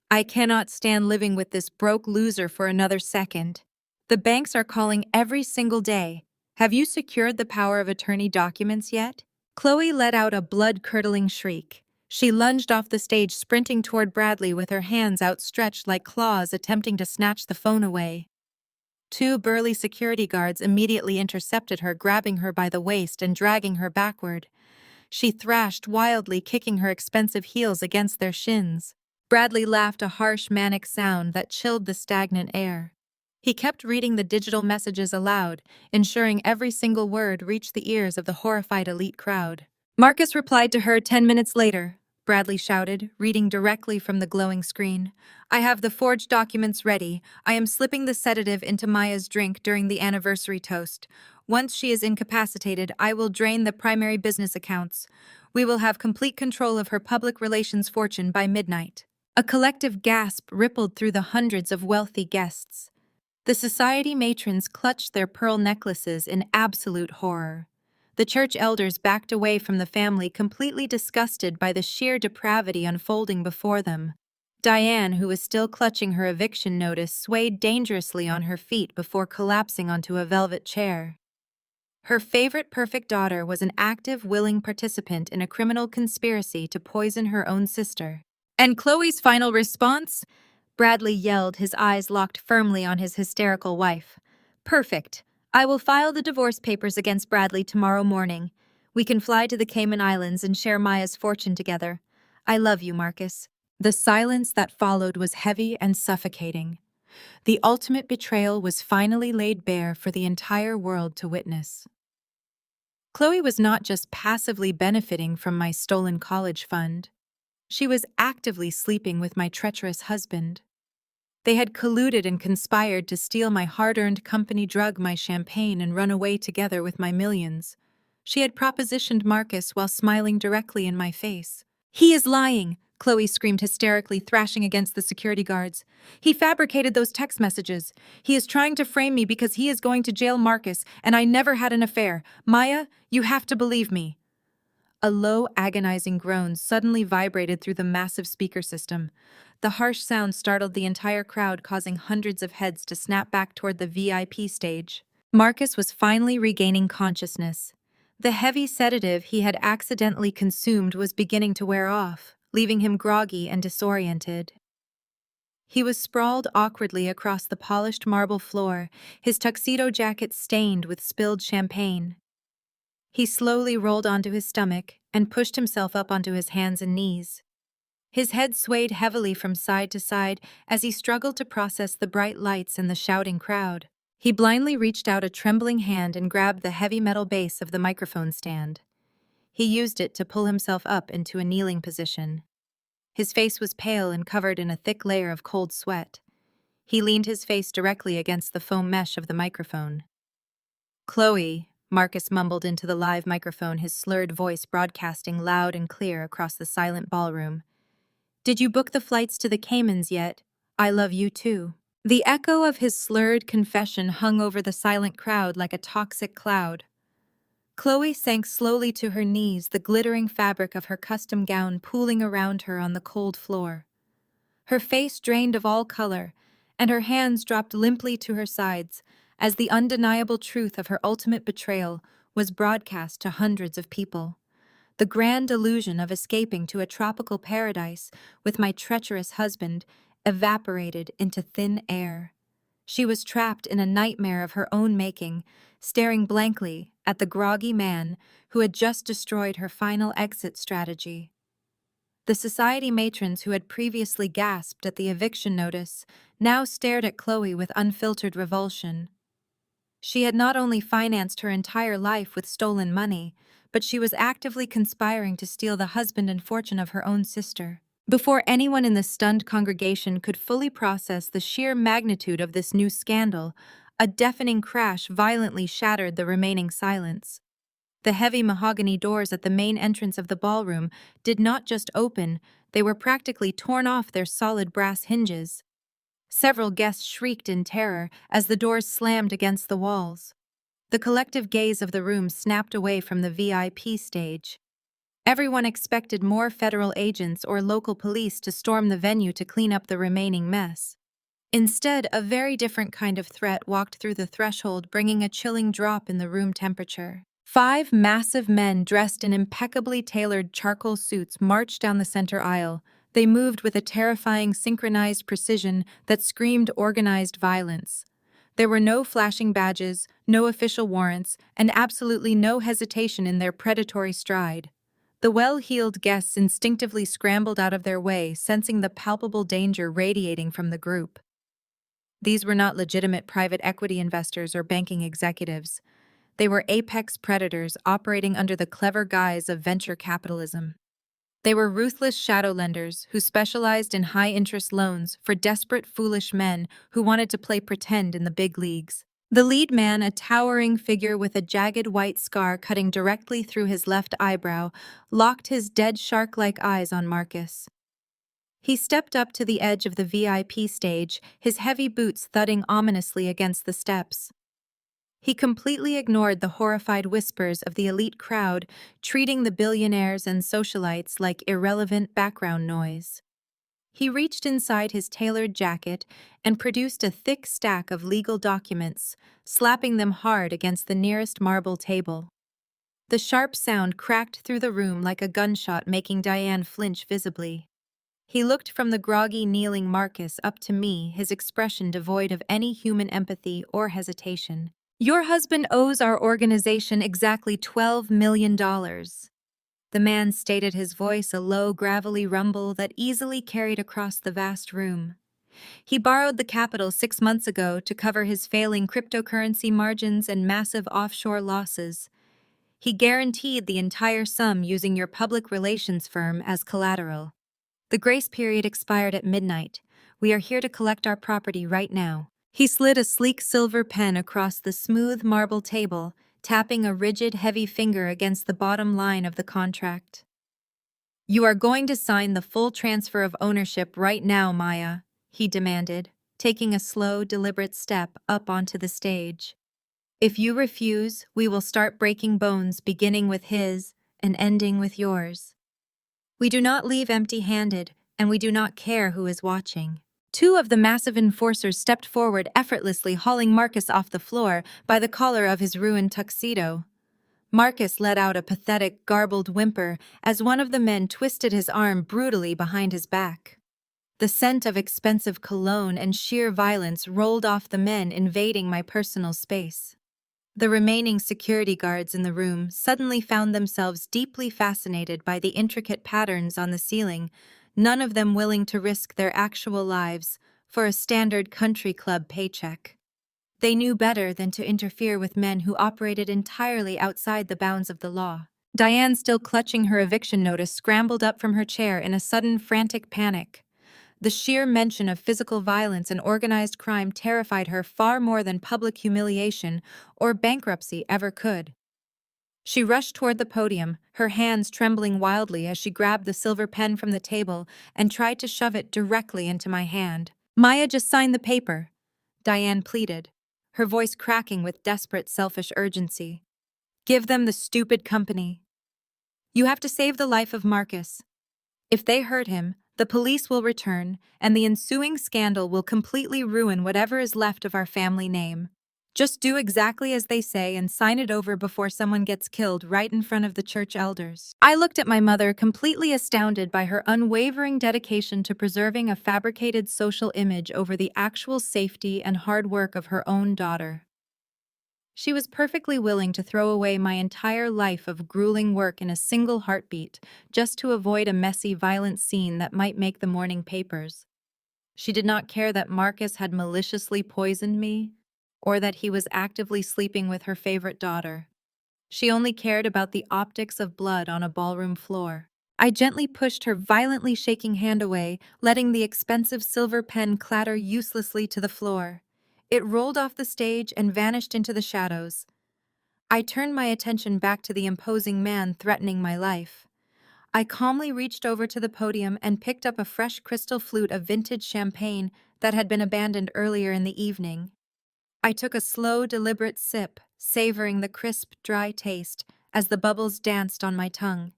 "I cannot stand living with this broke loser for another second. The banks are calling every single day. Have you secured the power of attorney documents yet?" Chloe let out a blood-curdling shriek. She lunged off the stage, sprinting toward Bradley with her hands outstretched like claws, attempting to snatch the phone away. 2 burly security guards immediately intercepted her, grabbing her by the waist and dragging her backward. She thrashed wildly, kicking her expensive heels against their shins. Bradley laughed, a harsh, manic sound that chilled the stagnant air. He kept reading the digital messages aloud, ensuring every single word reached the ears of the horrified elite crowd. "Marcus replied to her 10 minutes later," Bradley shouted, reading directly from the glowing screen. "I have the forged documents ready. I am slipping the sedative into Maya's drink during the anniversary toast. Once she is incapacitated, I will drain the primary business accounts. We will have complete control of her public relations fortune by midnight." A collective gasp rippled through the hundreds of wealthy guests. The society matrons clutched their pearl necklaces in absolute horror. The church elders backed away from the family, completely disgusted by the sheer depravity unfolding before them. Diane, who was still clutching her eviction notice, swayed dangerously on her feet before collapsing onto a velvet chair. Her favorite perfect daughter was an active, willing participant in a criminal conspiracy to poison her own sister. "And Chloe's final response?" Bradley yelled, his eyes locked firmly on his hysterical wife. "Perfect. I will file the divorce papers against Bradley tomorrow morning. We can fly to the Cayman Islands and share Maya's fortune together. I love you, Marcus." The silence that followed was heavy and suffocating. The ultimate betrayal was finally laid bare for the entire world to witness. Chloe was not just passively benefiting from my stolen college fund. She was actively sleeping with my treacherous husband. They had colluded and conspired to steal my hard-earned company drug, my champagne, and run away together with my millions. She had propositioned Marcus while smiling directly in my face. "He is lying," Chloe screamed hysterically, thrashing against the security guards. "He fabricated those text messages. He is trying to frame me because he is going to jail Marcus, and I never had an affair. Maya, you have to believe me." A low, agonizing groan suddenly vibrated through the massive speaker system. The harsh sound startled the entire crowd, causing hundreds of heads to snap back toward the VIP stage. Marcus was finally regaining consciousness. The heavy sedative he had accidentally consumed was beginning to wear off, leaving him groggy and disoriented. He was sprawled awkwardly across the polished marble floor, his tuxedo jacket stained with spilled champagne. He slowly rolled onto his stomach and pushed himself up onto his hands and knees. His head swayed heavily from side to side as he struggled to process the bright lights and the shouting crowd. He blindly reached out a trembling hand and grabbed the heavy metal base of the microphone stand. He used it to pull himself up into a kneeling position. His face was pale and covered in a thick layer of cold sweat. He leaned his face directly against the foam mesh of the microphone. "Chloe," Marcus mumbled into the live microphone, his slurred voice broadcasting loud and clear across the silent ballroom. "Did you book the flights to the Caymans yet? I love you too." The echo of his slurred confession hung over the silent crowd like a toxic cloud. Chloe sank slowly to her knees, the glittering fabric of her custom gown pooling around her on the cold floor. Her face drained of all color, and her hands dropped limply to her sides as the undeniable truth of her ultimate betrayal was broadcast to hundreds of people. The grand illusion of escaping to a tropical paradise with my treacherous husband evaporated into thin air. She was trapped in a nightmare of her own making, staring blankly at the groggy man who had just destroyed her final exit strategy. The society matrons who had previously gasped at the eviction notice now stared at Chloe with unfiltered revulsion. She had not only financed her entire life with stolen money, but she was actively conspiring to steal the husband and fortune of her own sister. Before anyone in the stunned congregation could fully process the sheer magnitude of this new scandal, a deafening crash violently shattered the remaining silence. The heavy mahogany doors at the main entrance of the ballroom did not just open, they were practically torn off their solid brass hinges. Several guests shrieked in terror as the doors slammed against the walls. The collective gaze of the room snapped away from the VIP stage. Everyone expected more federal agents or local police to storm the venue to clean up the remaining mess. Instead, a very different kind of threat walked through the threshold, bringing a chilling drop in the room temperature. 5 massive men dressed in impeccably tailored charcoal suits marched down the center aisle. They moved with a terrifying synchronized precision that screamed organized violence. There were no flashing badges, no official warrants, and absolutely no hesitation in their predatory stride. The well-heeled guests instinctively scrambled out of their way, sensing the palpable danger radiating from the group. These were not legitimate private equity investors or banking executives. They were apex predators operating under the clever guise of venture capitalism. They were ruthless shadow lenders who specialized in high-interest loans for desperate, foolish men who wanted to play pretend in the big leagues. The lead man, a towering figure with a jagged white scar cutting directly through his left eyebrow, locked his dead shark-like eyes on Marcus. He stepped up to the edge of the VIP stage, his heavy boots thudding ominously against the steps. He completely ignored the horrified whispers of the elite crowd, treating the billionaires and socialites like irrelevant background noise. He reached inside his tailored jacket and produced a thick stack of legal documents, slapping them hard against the nearest marble table. The sharp sound cracked through the room like a gunshot, making Diane flinch visibly. He looked from the groggy, kneeling Marcus up to me, his expression devoid of any human empathy or hesitation. "Your husband owes our organization exactly $12 million. The man stated, his voice a low, gravelly rumble that easily carried across the vast room. He borrowed the capital 6 months ago to cover his failing cryptocurrency margins and massive offshore losses. He guaranteed the entire sum using your public relations firm as collateral. The grace period expired at midnight. We are here to collect our property right now." He slid a sleek silver pen across the smooth marble table, tapping a rigid, heavy finger against the bottom line of the contract. "You are going to sign the full transfer of ownership right now, Maya," he demanded, taking a slow, deliberate step up onto the stage. "If you refuse, we will start breaking bones, beginning with his and ending with yours. We do not leave empty-handed, and we do not care who is watching." 2 of the massive enforcers stepped forward, effortlessly hauling Marcus off the floor by the collar of his ruined tuxedo. Marcus let out a pathetic, garbled whimper as one of the men twisted his arm brutally behind his back. The scent of expensive cologne and sheer violence rolled off the men invading my personal space. The remaining security guards in the room suddenly found themselves deeply fascinated by the intricate patterns on the ceiling, none of them willing to risk their actual lives for a standard country club paycheck. They knew better than to interfere with men who operated entirely outside the bounds of the law. Diane, still clutching her eviction notice, scrambled up from her chair in a sudden, frantic panic. The sheer mention of physical violence and organized crime terrified her far more than public humiliation or bankruptcy ever could. She rushed toward the podium, her hands trembling wildly as she grabbed the silver pen from the table and tried to shove it directly into my hand. "Maya, just sign the paper," Diane pleaded, her voice cracking with desperate, selfish urgency. "Give them the stupid company. You have to save the life of Marcus. If they hurt him, The police will return, and the ensuing scandal will completely ruin whatever is left of our family name. Just do exactly as they say and sign it over before someone gets killed right in front of the church elders. I looked at my mother, completely astounded by her unwavering dedication to preserving a fabricated social image over the actual safety and hard work of her own daughter. She was perfectly willing to throw away my entire life of grueling work in a single heartbeat, just to avoid a messy, violent scene that might make the morning papers. She did not care that Marcus had maliciously poisoned me, or that he was actively sleeping with her favorite daughter. She only cared about the optics of blood on a ballroom floor. I gently pushed her violently shaking hand away, letting the expensive silver pen clatter uselessly to the floor. It rolled off the stage and vanished into the shadows. I turned my attention back to the imposing man threatening my life. I calmly reached over to the podium and picked up a fresh crystal flute of vintage champagne that had been abandoned earlier in the evening. I took a slow, deliberate sip, savoring the crisp, dry taste as the bubbles danced on my tongue.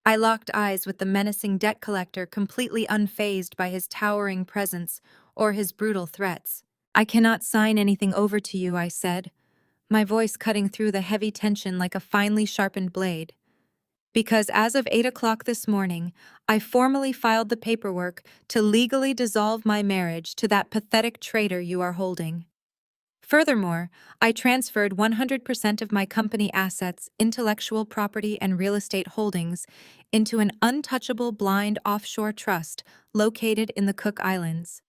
I locked eyes with the menacing debt collector, completely unfazed by his towering presence or his brutal threats. "I cannot sign anything over to you," I said, my voice cutting through the heavy tension like a finely sharpened blade. "Because as of 8 o'clock this morning, I formally filed the paperwork to legally dissolve my marriage to that pathetic traitor you are holding. Furthermore, I transferred 100% of my company assets, intellectual property, and real estate holdings into an untouchable blind offshore trust located in the Cook Islands.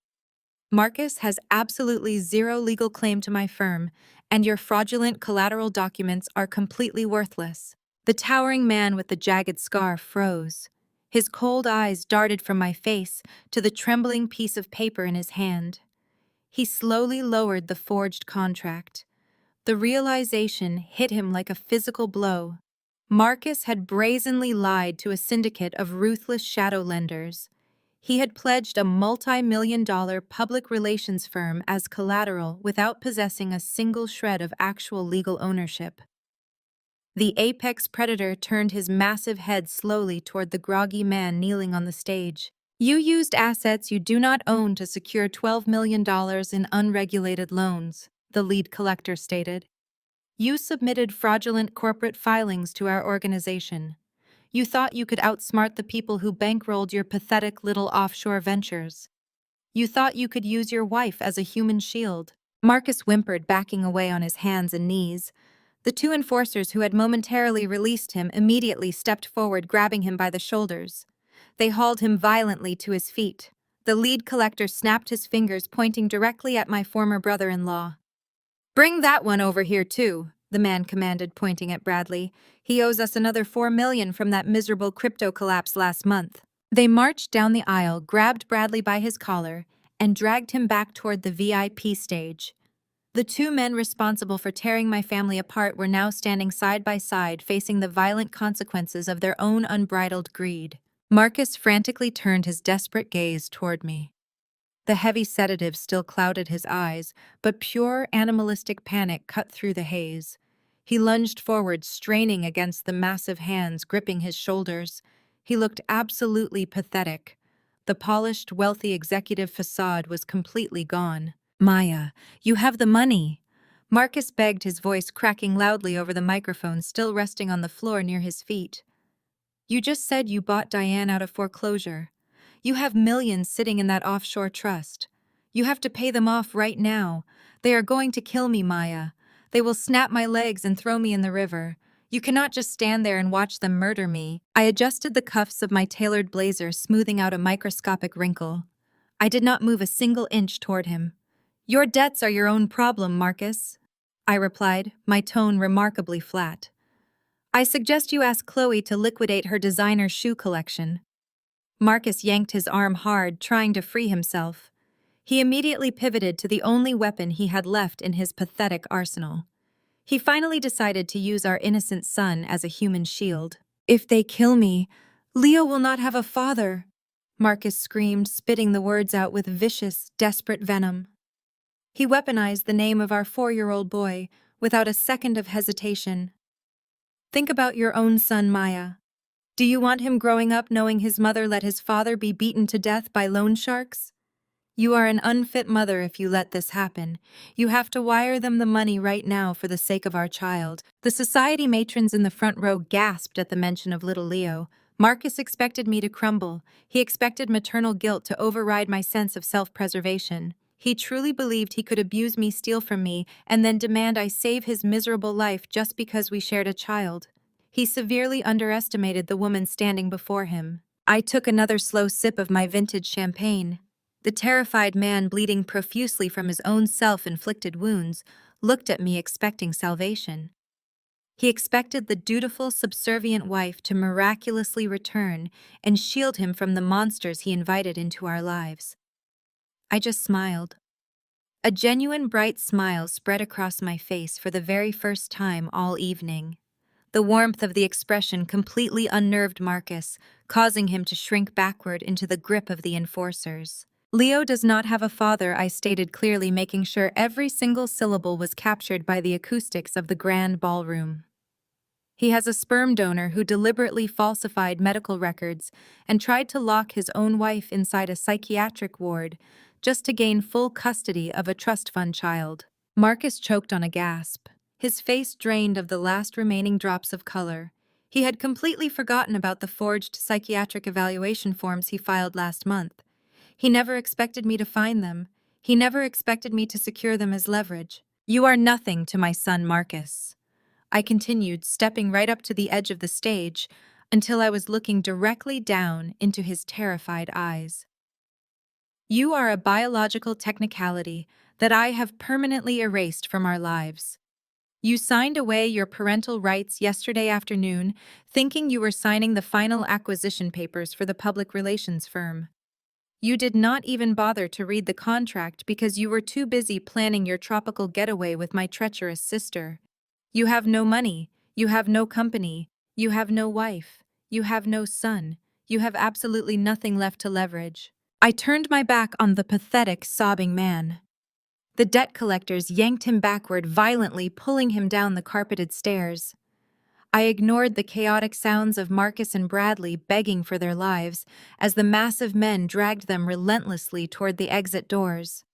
Marcus has absolutely zero legal claim to my firm, and your fraudulent collateral documents are completely worthless." The towering man with the jagged scar froze. His cold eyes darted from my face to the trembling piece of paper in his hand. He slowly lowered the forged contract. The realization hit him like a physical blow. Marcus had brazenly lied to a syndicate of ruthless shadow lenders. He had pledged a multi-million-dollar public relations firm as collateral without possessing a single shred of actual legal ownership. The apex predator turned his massive head slowly toward the groggy man kneeling on the stage. "You used assets you do not own to secure $12 million in unregulated loans," the lead collector stated. "You submitted fraudulent corporate filings to our organization. You thought you could outsmart the people who bankrolled your pathetic little offshore ventures. You thought you could use your wife as a human shield." Marcus whimpered, backing away on his hands and knees. The two enforcers who had momentarily released him immediately stepped forward, grabbing him by the shoulders. They hauled him violently to his feet. The lead collector snapped his fingers, pointing directly at my former brother-in-law. "Bring that one over here, too," the man commanded, pointing at Bradley. "He owes us another $4 million from that miserable crypto collapse last month." They marched down the aisle, grabbed Bradley by his collar, and dragged him back toward the VIP stage. The two men responsible for tearing my family apart were now standing side by side, facing the violent consequences of their own unbridled greed. Marcus frantically turned his desperate gaze toward me. The heavy sedative still clouded his eyes, but pure animalistic panic cut through the haze. He lunged forward, straining against the massive hands gripping his shoulders. He looked absolutely pathetic. The polished, wealthy executive facade was completely gone. "Maya, you have the money," Marcus begged, his voice cracking loudly over the microphone still resting on the floor near his feet. "You just said you bought Diane out of foreclosure. You have millions sitting in that offshore trust. You have to pay them off right now. They are going to kill me, Maya. They will snap my legs and throw me in the river. You cannot just stand there and watch them murder me." I adjusted the cuffs of my tailored blazer, smoothing out a microscopic wrinkle. I did not move a single inch toward him. "Your debts are your own problem, Marcus," I replied, my tone remarkably flat. "I suggest you ask Chloe to liquidate her designer shoe collection." Marcus yanked his arm hard, trying to free himself. He immediately pivoted to the only weapon he had left in his pathetic arsenal. He finally decided to use our innocent son as a human shield. "If they kill me, Leo will not have a father," Marcus screamed, spitting the words out with vicious, desperate venom. He weaponized the name of our 4-year-old boy without a second of hesitation. "Think about your own son, Maya. Do you want him growing up knowing his mother let his father be beaten to death by loan sharks? You are an unfit mother if you let this happen. You have to wire them the money right now for the sake of our child. The society matrons in the front row gasped at the mention of little Leo. Marcus expected me to crumble. He expected maternal guilt to override my sense of self-preservation. He truly believed he could abuse me, steal from me, and then demand I save his miserable life just because we shared a child. He severely underestimated the woman standing before him. I took another slow sip of my vintage champagne. The terrified man, bleeding profusely from his own self-inflicted wounds, looked at me expecting salvation. He expected the dutiful, subservient wife to miraculously return and shield him from the monsters he invited into our lives. I just smiled. A genuine bright smile spread across my face for the very first time all evening. The warmth of the expression completely unnerved Marcus, causing him to shrink backward into the grip of the enforcers. Leo does not have a father, I stated clearly, making sure every single syllable was captured by the acoustics of the grand ballroom. He has a sperm donor who deliberately falsified medical records and tried to lock his own wife inside a psychiatric ward just to gain full custody of a trust fund child. Marcus choked on a gasp. His face drained of the last remaining drops of color. He had completely forgotten about the forged psychiatric evaluation forms he filed last month. He never expected me to find them. He never expected me to secure them as leverage. You are nothing to my son, Marcus. I continued, stepping right up to the edge of the stage until I was looking directly down into his terrified eyes. You are a biological technicality that I have permanently erased from our lives. You signed away your parental rights yesterday afternoon, thinking you were signing the final acquisition papers for the public relations firm. You did not even bother to read the contract because you were too busy planning your tropical getaway with my treacherous sister. You have no money, you have no company, you have no wife, you have no son, you have absolutely nothing left to leverage. I turned my back on the pathetic, sobbing man. The debt collectors yanked him backward, violently pulling him down the carpeted stairs. I ignored the chaotic sounds of Marcus and Bradley begging for their lives as the massive men dragged them relentlessly toward the exit doors.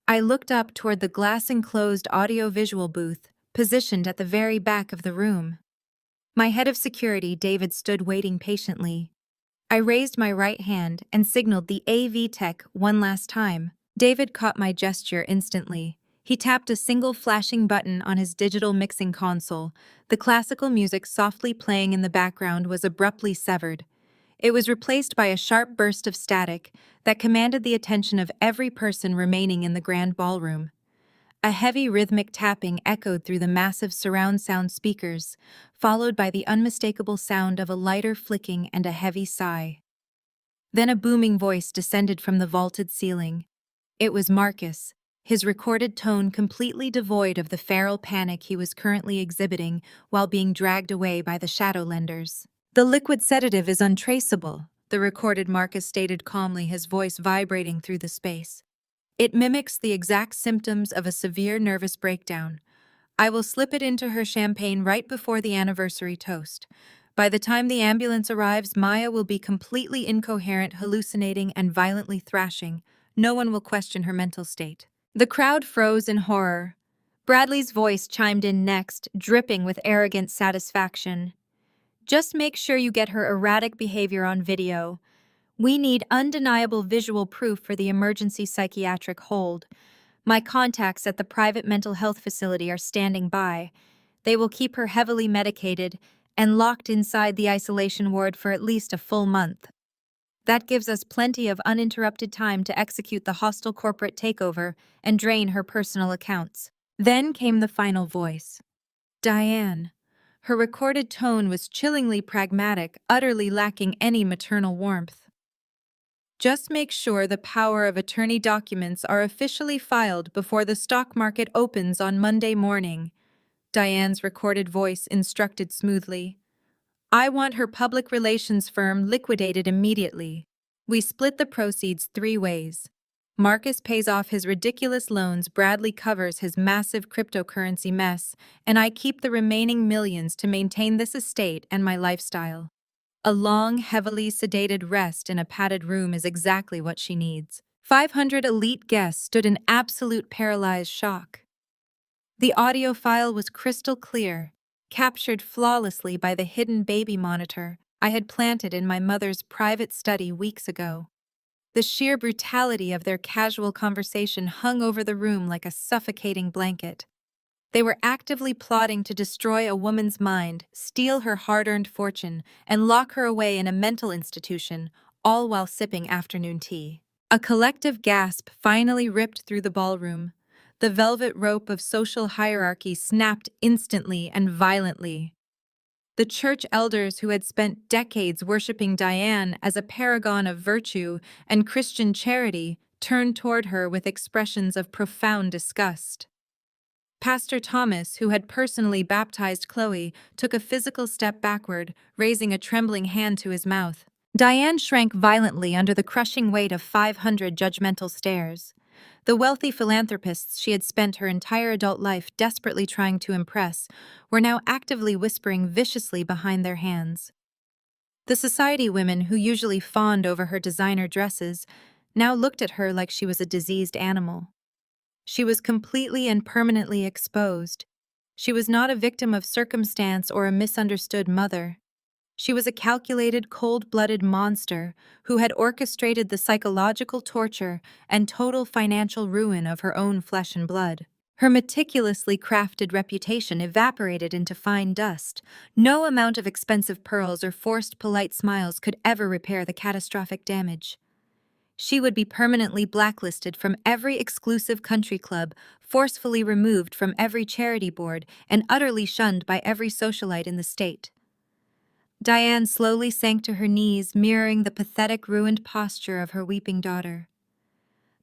I looked up toward the glass-enclosed audio-visual booth, positioned at the very back of the room. My head of security, David, stood waiting patiently. I raised my right hand and signaled the AV tech one last time. David caught my gesture instantly. He tapped a single flashing button on his digital mixing console. The classical music softly playing in the background was abruptly severed. It was replaced by a sharp burst of static that commanded the attention of every person remaining in the grand ballroom. A heavy rhythmic tapping echoed through the massive surround sound speakers, followed by the unmistakable sound of a lighter flicking and a heavy sigh. Then a booming voice descended from the vaulted ceiling. It was Marcus, his recorded tone completely devoid of the feral panic he was currently exhibiting while being dragged away by the Shadowlenders. The liquid sedative is untraceable, the recorded Marcus stated calmly, his voice vibrating through the space. It mimics the exact symptoms of a severe nervous breakdown. I will slip it into her champagne right before the anniversary toast. By the time the ambulance arrives, Maya will be completely incoherent, hallucinating, and violently thrashing. No one will question her mental state. The crowd froze in horror. Bradley's voice chimed in next, dripping with arrogant satisfaction. Just make sure you get her erratic behavior on video. We need undeniable visual proof for the emergency psychiatric hold. My contacts at the private mental health facility are standing by. They will keep her heavily medicated and locked inside the isolation ward for at least a full month. That gives us plenty of uninterrupted time to execute the hostile corporate takeover and drain her personal accounts. Then came the final voice. Diane. Her recorded tone was chillingly pragmatic, utterly lacking any maternal warmth. Just make sure the power of attorney documents are officially filed before the stock market opens on Monday morning, Diane's recorded voice instructed smoothly. I want her public relations firm liquidated immediately. We split the proceeds 3 ways. Marcus pays off his ridiculous loans, Bradley covers his massive cryptocurrency mess, and I keep the remaining millions to maintain this estate and my lifestyle. A long, heavily sedated rest in a padded room is exactly what she needs. 500 elite guests stood in absolute paralyzed shock. The audio file was crystal clear, captured flawlessly by the hidden baby monitor I had planted in my mother's private study weeks ago. The sheer brutality of their casual conversation hung over the room like a suffocating blanket. They were actively plotting to destroy a woman's mind, steal her hard-earned fortune, and lock her away in a mental institution, all while sipping afternoon tea. A collective gasp finally ripped through the ballroom. The velvet rope of social hierarchy snapped instantly and violently. The church elders who had spent decades worshiping Diane as a paragon of virtue and Christian charity turned toward her with expressions of profound disgust. Pastor Thomas, who had personally baptized Chloe, took a physical step backward, raising a trembling hand to his mouth. Diane shrank violently under the crushing weight of 500 judgmental stares. The wealthy philanthropists she had spent her entire adult life desperately trying to impress were now actively whispering viciously behind their hands. The society women who usually fawned over her designer dresses now looked at her like she was a diseased animal. She was completely and permanently exposed. She was not a victim of circumstance or a misunderstood mother. She was a calculated, cold-blooded monster who had orchestrated the psychological torture and total financial ruin of her own flesh and blood. Her meticulously crafted reputation evaporated into fine dust. No amount of expensive pearls or forced polite smiles could ever repair the catastrophic damage. She would be permanently blacklisted from every exclusive country club, forcefully removed from every charity board, and utterly shunned by every socialite in the state. Diane slowly sank to her knees, mirroring the pathetic, ruined posture of her weeping daughter.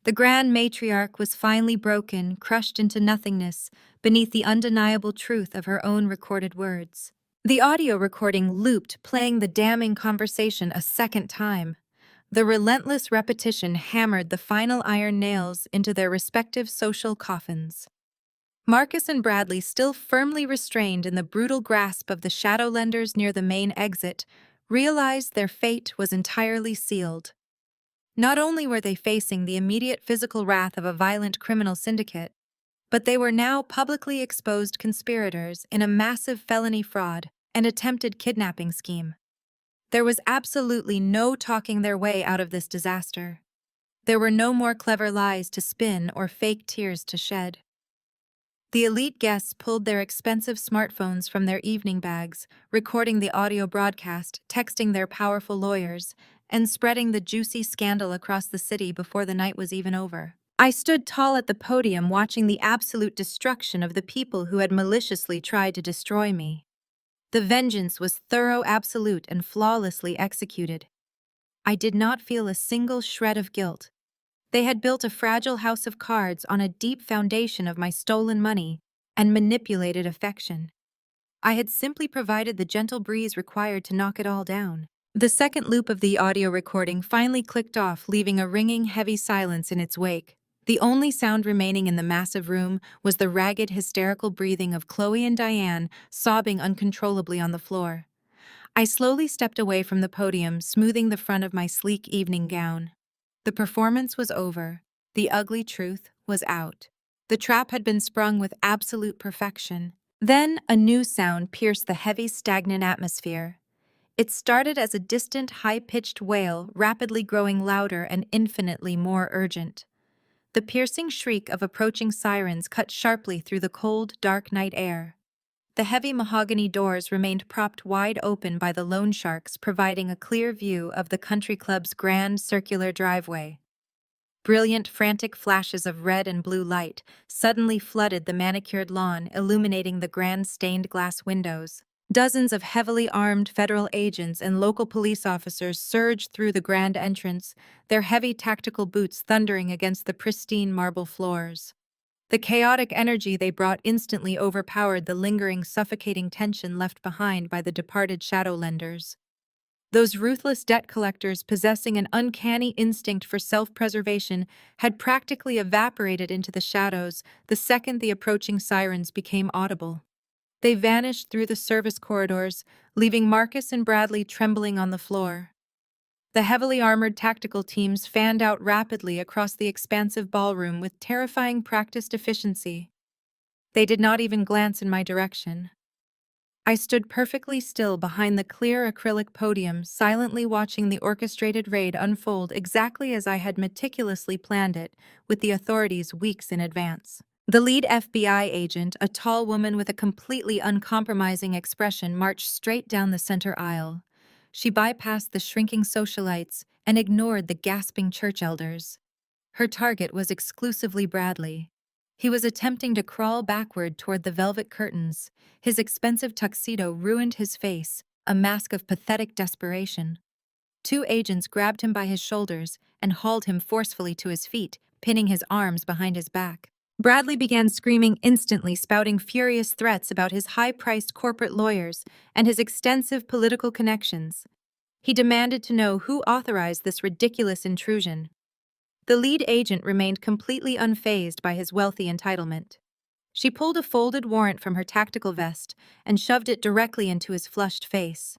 The grand matriarch was finally broken, crushed into nothingness, beneath the undeniable truth of her own recorded words. The audio recording looped, playing the damning conversation a second time. The relentless repetition hammered the final iron nails into their respective social coffins. Marcus and Bradley, still firmly restrained in the brutal grasp of the shadowlenders near the main exit, realized their fate was entirely sealed. Not only were they facing the immediate physical wrath of a violent criminal syndicate, but they were now publicly exposed conspirators in a massive felony fraud and attempted kidnapping scheme. There was absolutely no talking their way out of this disaster. There were no more clever lies to spin or fake tears to shed. The elite guests pulled their expensive smartphones from their evening bags, recording the audio broadcast, texting their powerful lawyers, and spreading the juicy scandal across the city before the night was even over. I stood tall at the podium watching the absolute destruction of the people who had maliciously tried to destroy me. The vengeance was thorough, absolute, and flawlessly executed. I did not feel a single shred of guilt. They had built a fragile house of cards on a deep foundation of my stolen money and manipulated affection. I had simply provided the gentle breeze required to knock it all down. The second loop of the audio recording finally clicked off, leaving a ringing, heavy silence in its wake. The only sound remaining in the massive room was the ragged, hysterical breathing of Chloe and Diane, sobbing uncontrollably on the floor. I slowly stepped away from the podium, smoothing the front of my sleek evening gown. The performance was over. The ugly truth was out. The trap had been sprung with absolute perfection. Then a new sound pierced the heavy, stagnant atmosphere. It started as a distant, high-pitched wail, rapidly growing louder and infinitely more urgent. The piercing shriek of approaching sirens cut sharply through the cold, dark night air. The heavy mahogany doors remained propped wide open by the loan sharks, providing a clear view of the country club's grand circular driveway. Brilliant, frantic flashes of red and blue light suddenly flooded the manicured lawn, illuminating the grand stained glass windows. Dozens of heavily armed federal agents and local police officers surged through the grand entrance, their heavy tactical boots thundering against the pristine marble floors. The chaotic energy they brought instantly overpowered the lingering, suffocating tension left behind by the departed shadowlenders. Those ruthless debt collectors, possessing an uncanny instinct for self-preservation, had practically evaporated into the shadows the second the approaching sirens became audible. They vanished through the service corridors, leaving Marcus and Bradley trembling on the floor. The heavily armored tactical teams fanned out rapidly across the expansive ballroom with terrifying practiced efficiency. They did not even glance in my direction. I stood perfectly still behind the clear acrylic podium, silently watching the orchestrated raid unfold exactly as I had meticulously planned it, with the authorities weeks in advance. The lead FBI agent, a tall woman with a completely uncompromising expression, marched straight down the center aisle. She bypassed the shrinking socialites and ignored the gasping church elders. Her target was exclusively Bradley. He was attempting to crawl backward toward the velvet curtains. His expensive tuxedo ruined his face, a mask of pathetic desperation. Two agents grabbed him by his shoulders and hauled him forcefully to his feet, pinning his arms behind his back. Bradley began screaming instantly, spouting furious threats about his high-priced corporate lawyers and his extensive political connections. He demanded to know who authorized this ridiculous intrusion. The lead agent remained completely unfazed by his wealthy entitlement. She pulled a folded warrant from her tactical vest and shoved it directly into his flushed face.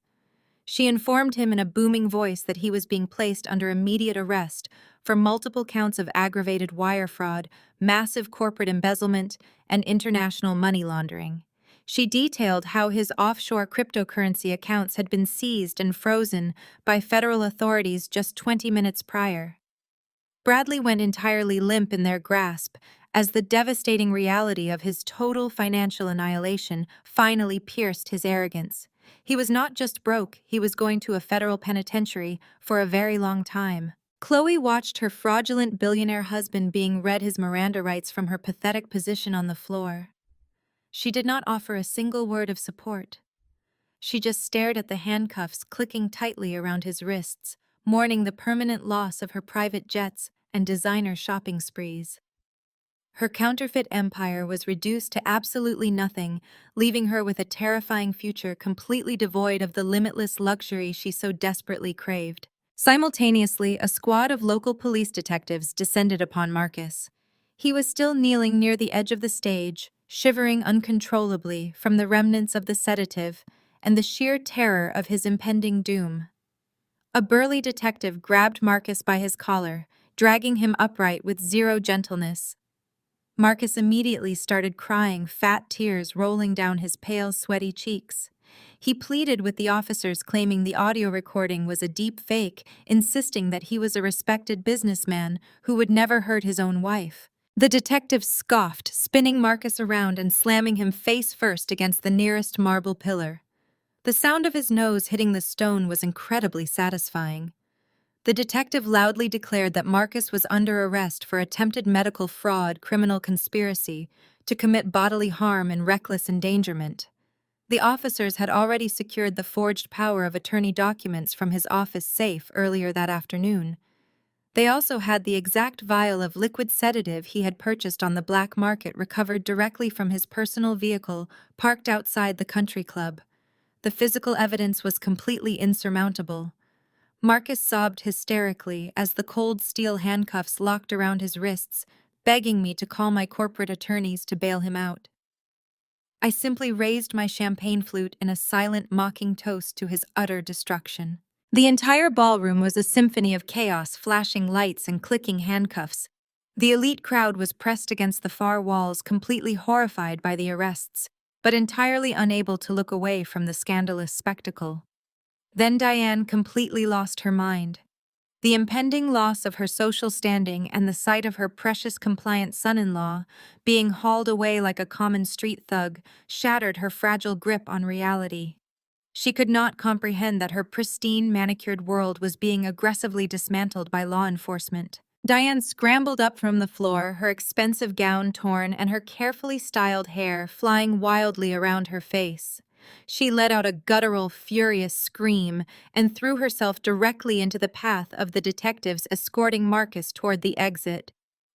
She informed him in a booming voice that he was being placed under immediate arrest for multiple counts of aggravated wire fraud, massive corporate embezzlement, and international money laundering. She detailed how his offshore cryptocurrency accounts had been seized and frozen by federal authorities just 20 minutes prior. Bradley went entirely limp in their grasp as the devastating reality of his total financial annihilation finally pierced his arrogance. He was not just broke, he was going to a federal penitentiary for a very long time. Chloe watched her fraudulent billionaire husband being read his Miranda rights from her pathetic position on the floor. She did not offer a single word of support. She just stared at the handcuffs clicking tightly around his wrists, mourning the permanent loss of her private jets and designer shopping sprees. Her counterfeit empire was reduced to absolutely nothing, leaving her with a terrifying future completely devoid of the limitless luxury she so desperately craved. Simultaneously, a squad of local police detectives descended upon Marcus. He was still kneeling near the edge of the stage, shivering uncontrollably from the remnants of the sedative and the sheer terror of his impending doom. A burly detective grabbed Marcus by his collar, dragging him upright with zero gentleness. Marcus immediately started crying, fat tears rolling down his pale, sweaty cheeks. He pleaded with the officers, claiming the audio recording was a deep fake, insisting that he was a respected businessman who would never hurt his own wife. The detective scoffed, spinning Marcus around and slamming him face first against the nearest marble pillar. The sound of his nose hitting the stone was incredibly satisfying. The detective loudly declared that Marcus was under arrest for attempted medical fraud, criminal conspiracy, to commit bodily harm and reckless endangerment. The officers had already secured the forged power of attorney documents from his office safe earlier that afternoon. They also had the exact vial of liquid sedative he had purchased on the black market recovered directly from his personal vehicle parked outside the country club. The physical evidence was completely insurmountable. Marcus sobbed hysterically as the cold steel handcuffs locked around his wrists, begging me to call my corporate attorneys to bail him out. I simply raised my champagne flute in a silent, mocking toast to his utter destruction. The entire ballroom was a symphony of chaos, flashing lights and clicking handcuffs. The elite crowd was pressed against the far walls, completely horrified by the arrests, but entirely unable to look away from the scandalous spectacle. Then Diane completely lost her mind. The impending loss of her social standing and the sight of her precious compliant son-in-law being hauled away like a common street thug shattered her fragile grip on reality. She could not comprehend that her pristine, manicured world was being aggressively dismantled by law enforcement. Diane scrambled up from the floor, her expensive gown torn and her carefully styled hair flying wildly around her face. She let out a guttural, furious scream and threw herself directly into the path of the detectives escorting Marcus toward the exit.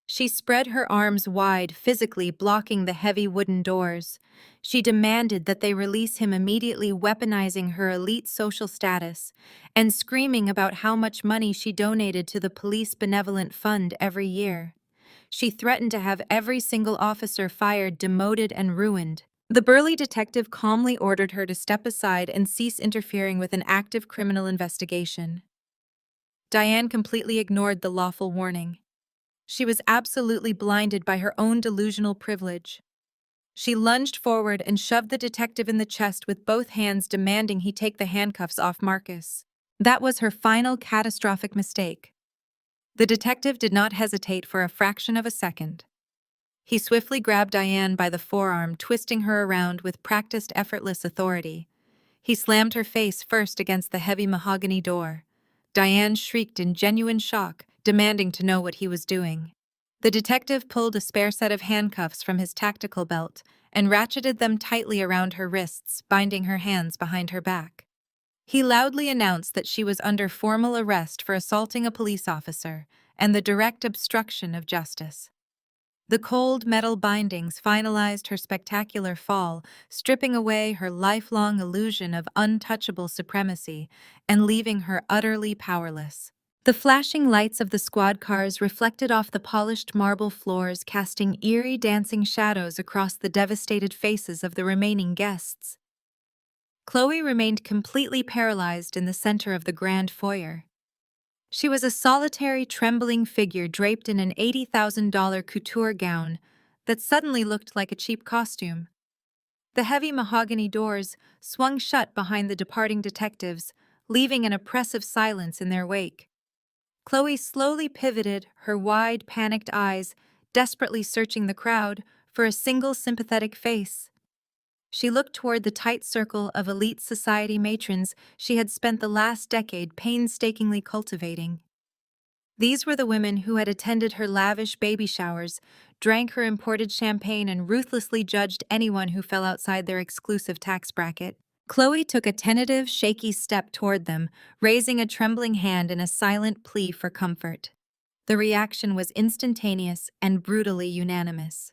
She spread her arms wide, physically blocking the heavy wooden doors. She demanded that they release him immediately, weaponizing her elite social status and screaming about how much money she donated to the police benevolent fund every year. She threatened to have every single officer fired, demoted, and ruined. The burly detective calmly ordered her to step aside and cease interfering with an active criminal investigation. Diane completely ignored the lawful warning. She was absolutely blinded by her own delusional privilege. She lunged forward and shoved the detective in the chest with both hands, demanding he take the handcuffs off Marcus. That was her final catastrophic mistake. The detective did not hesitate for a fraction of a second. He swiftly grabbed Diane by the forearm, twisting her around with practiced, effortless authority. He slammed her face first against the heavy mahogany door. Diane shrieked in genuine shock, demanding to know what he was doing. The detective pulled a spare set of handcuffs from his tactical belt and ratcheted them tightly around her wrists, binding her hands behind her back. He loudly announced that she was under formal arrest for assaulting a police officer and the direct obstruction of justice. The cold metal bindings finalized her spectacular fall, stripping away her lifelong illusion of untouchable supremacy and leaving her utterly powerless. The flashing lights of the squad cars reflected off the polished marble floors, casting eerie dancing shadows across the devastated faces of the remaining guests. Chloe remained completely paralyzed in the center of the grand foyer. She was a solitary, trembling figure draped in an $80,000 couture gown that suddenly looked like a cheap costume. The heavy mahogany doors swung shut behind the departing detectives, leaving an oppressive silence in their wake. Chloe slowly pivoted, her wide, panicked eyes desperately searching the crowd for a single sympathetic face. She looked toward the tight circle of elite society matrons she had spent the last decade painstakingly cultivating. These were the women who had attended her lavish baby showers, drank her imported champagne, and ruthlessly judged anyone who fell outside their exclusive tax bracket. Chloe took a tentative, shaky step toward them, raising a trembling hand in a silent plea for comfort. The reaction was instantaneous and brutally unanimous.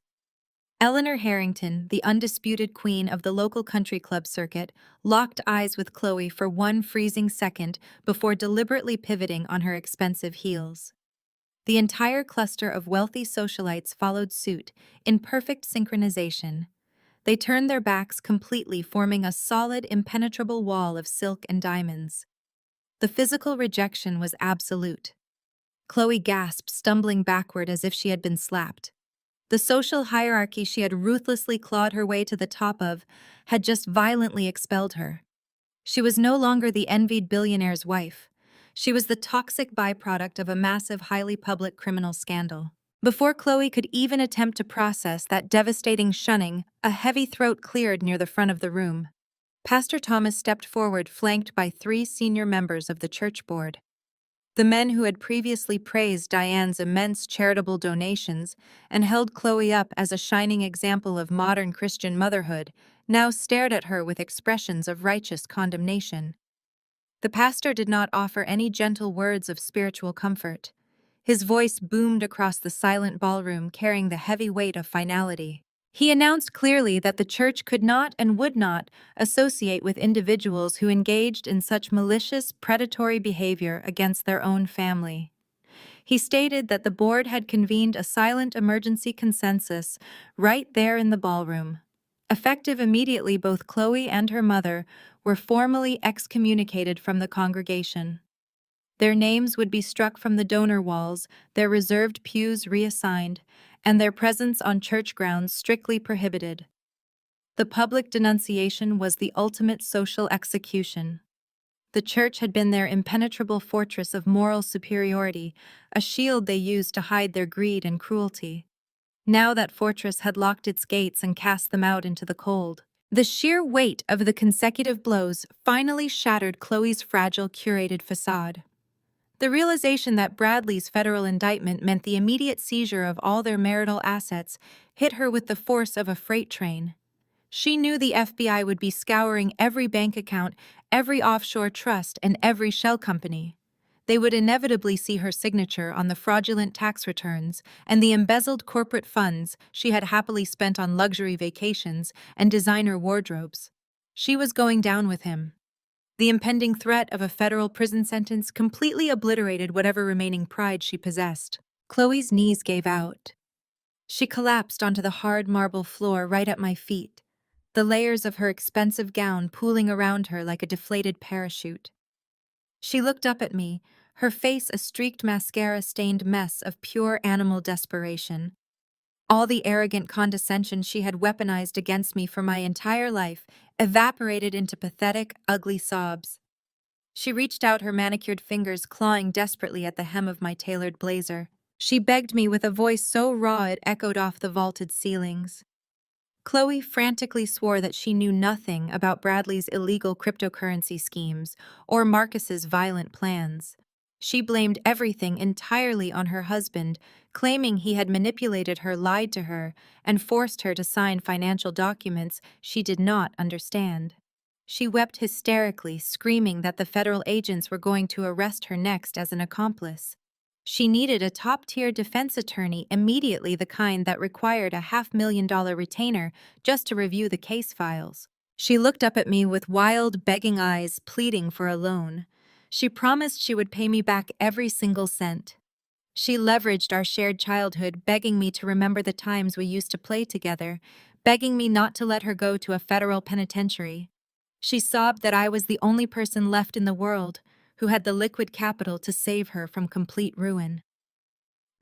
Eleanor Harrington, the undisputed queen of the local country club circuit, locked eyes with Chloe for one freezing second before deliberately pivoting on her expensive heels. The entire cluster of wealthy socialites followed suit, in perfect synchronization. They turned their backs completely, forming a solid, impenetrable wall of silk and diamonds. The physical rejection was absolute. Chloe gasped, stumbling backward as if she had been slapped. The social hierarchy she had ruthlessly clawed her way to the top of had just violently expelled her. She was no longer the envied billionaire's wife. She was the toxic byproduct of a massive, highly public criminal scandal. Before Chloe could even attempt to process that devastating shunning, a heavy throat cleared near the front of the room. Pastor Thomas stepped forward, flanked by 3 senior members of the church board. The men who had previously praised Diane's immense charitable donations and held Chloe up as a shining example of modern Christian motherhood now stared at her with expressions of righteous condemnation. The pastor did not offer any gentle words of spiritual comfort. His voice boomed across the silent ballroom, carrying the heavy weight of finality. He announced clearly that the church could not and would not associate with individuals who engaged in such malicious, predatory behavior against their own family. He stated that the board had convened a silent emergency consensus right there in the ballroom. Effective immediately, both Chloe and her mother were formally excommunicated from the congregation. Their names would be struck from the donor walls, their reserved pews reassigned, and their presence on church grounds strictly prohibited. The public denunciation was the ultimate social execution. The church had been their impenetrable fortress of moral superiority, a shield they used to hide their greed and cruelty. Now that fortress had locked its gates and cast them out into the cold. The sheer weight of the consecutive blows finally shattered Chloe's fragile, curated facade. The realization that Bradley's federal indictment meant the immediate seizure of all their marital assets hit her with the force of a freight train. She knew the FBI would be scouring every bank account, every offshore trust, and every shell company. They would inevitably see her signature on the fraudulent tax returns and the embezzled corporate funds she had happily spent on luxury vacations and designer wardrobes. She was going down with him. The impending threat of a federal prison sentence completely obliterated whatever remaining pride she possessed. Chloe's knees gave out. She collapsed onto the hard marble floor right at my feet. the layers of her expensive gown pooling around her like a deflated parachute. She looked up at me, her face a streaked mascara-stained mess of pure animal desperation. All the arrogant condescension she had weaponized against me for my entire life evaporated into pathetic, ugly sobs. She reached out her manicured fingers, clawing desperately at the hem of my tailored blazer. She begged me with a voice so raw it echoed off the vaulted ceilings. Chloe frantically swore that she knew nothing about Bradley's illegal cryptocurrency schemes or Marcus's violent plans. She blamed everything entirely on her husband, claiming he had manipulated her, lied to her, and forced her to sign financial documents she did not understand. She wept hysterically, screaming that the federal agents were going to arrest her next as an accomplice. She needed a top-tier defense attorney immediately, the kind that required a $500,000 retainer just to review the case files. She looked up at me with wild, begging eyes, pleading for a loan. She promised she would pay me back every single cent. She leveraged our shared childhood, begging me to remember the times we used to play together, begging me not to let her go to a federal penitentiary. She sobbed that I was the only person left in the world who had the liquid capital to save her from complete ruin.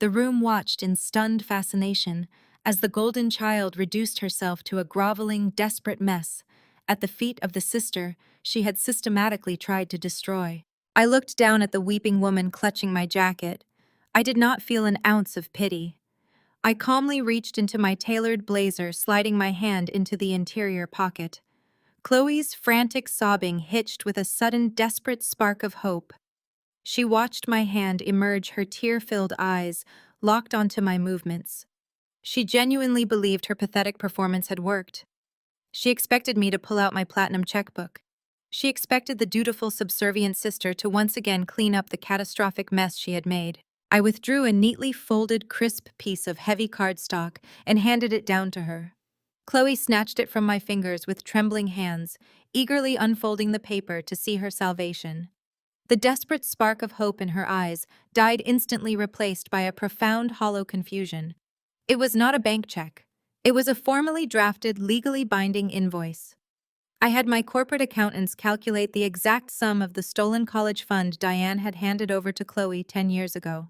The room watched in stunned fascination as the golden child reduced herself to a groveling, desperate mess at the feet of the sister she had systematically tried to destroy. I looked down at the weeping woman clutching my jacket. I did not feel an ounce of pity. I calmly reached into my tailored blazer, sliding my hand into the interior pocket. Chloe's frantic sobbing hitched with a sudden, desperate spark of hope. She watched my hand emerge, her tear-filled eyes locked onto my movements. She genuinely believed her pathetic performance had worked. She expected me to pull out my platinum checkbook. She expected the dutiful, subservient sister to once again clean up the catastrophic mess she had made. I withdrew a neatly folded, crisp piece of heavy cardstock and handed it down to her. Chloe snatched it from my fingers with trembling hands, eagerly unfolding the paper to see her salvation. The desperate spark of hope in her eyes died instantly, replaced by a profound, hollow confusion. It was not a bank check. It was a formally drafted, legally binding invoice. I had my corporate accountants calculate the exact sum of the stolen college fund Diane had handed over to Chloe 10 years ago.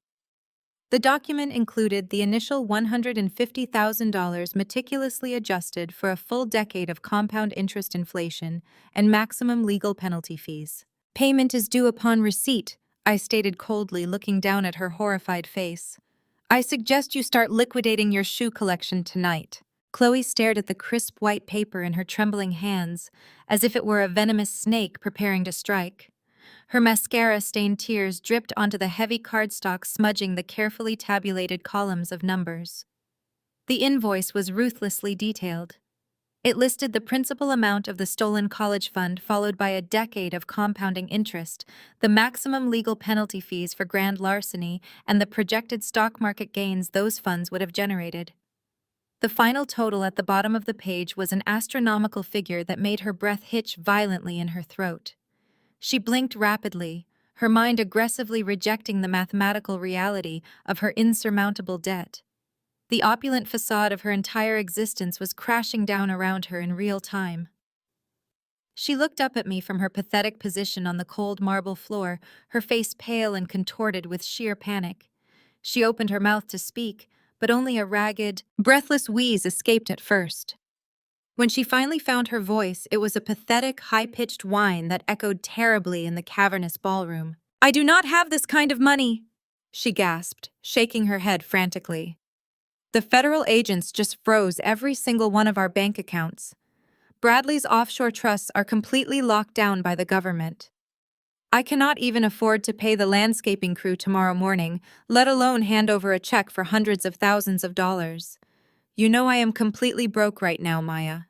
The document included the initial $150,000 meticulously adjusted for a full decade of compound interest inflation and maximum legal penalty fees. "Payment is due upon receipt," I stated coldly, looking down at her horrified face. "I suggest you start liquidating your shoe collection tonight." Chloe stared at the crisp white paper in her trembling hands, as if it were a venomous snake preparing to strike. Her mascara-stained tears dripped onto the heavy cardstock, smudging the carefully tabulated columns of numbers. The invoice was ruthlessly detailed. It listed the principal amount of the stolen college fund, followed by a decade of compounding interest, the maximum legal penalty fees for grand larceny, and the projected stock market gains those funds would have generated. The final total at the bottom of the page was an astronomical figure that made her breath hitch violently in her throat. She blinked rapidly, her mind aggressively rejecting the mathematical reality of her insurmountable debt. The opulent facade of her entire existence was crashing down around her in real time. She looked up at me from her pathetic position on the cold marble floor, her face pale and contorted with sheer panic. She opened her mouth to speak, but only a ragged, breathless wheeze escaped at first. When she finally found her voice, it was a pathetic, high-pitched whine that echoed terribly in the cavernous ballroom. "I do not have this kind of money," she gasped, shaking her head frantically. "The federal agents just froze every single one of our bank accounts. Bradley's offshore trusts are completely locked down by the government. I cannot even afford to pay the landscaping crew tomorrow morning, let alone hand over a check for hundreds of thousands of dollars. You know I am completely broke right now, Maya.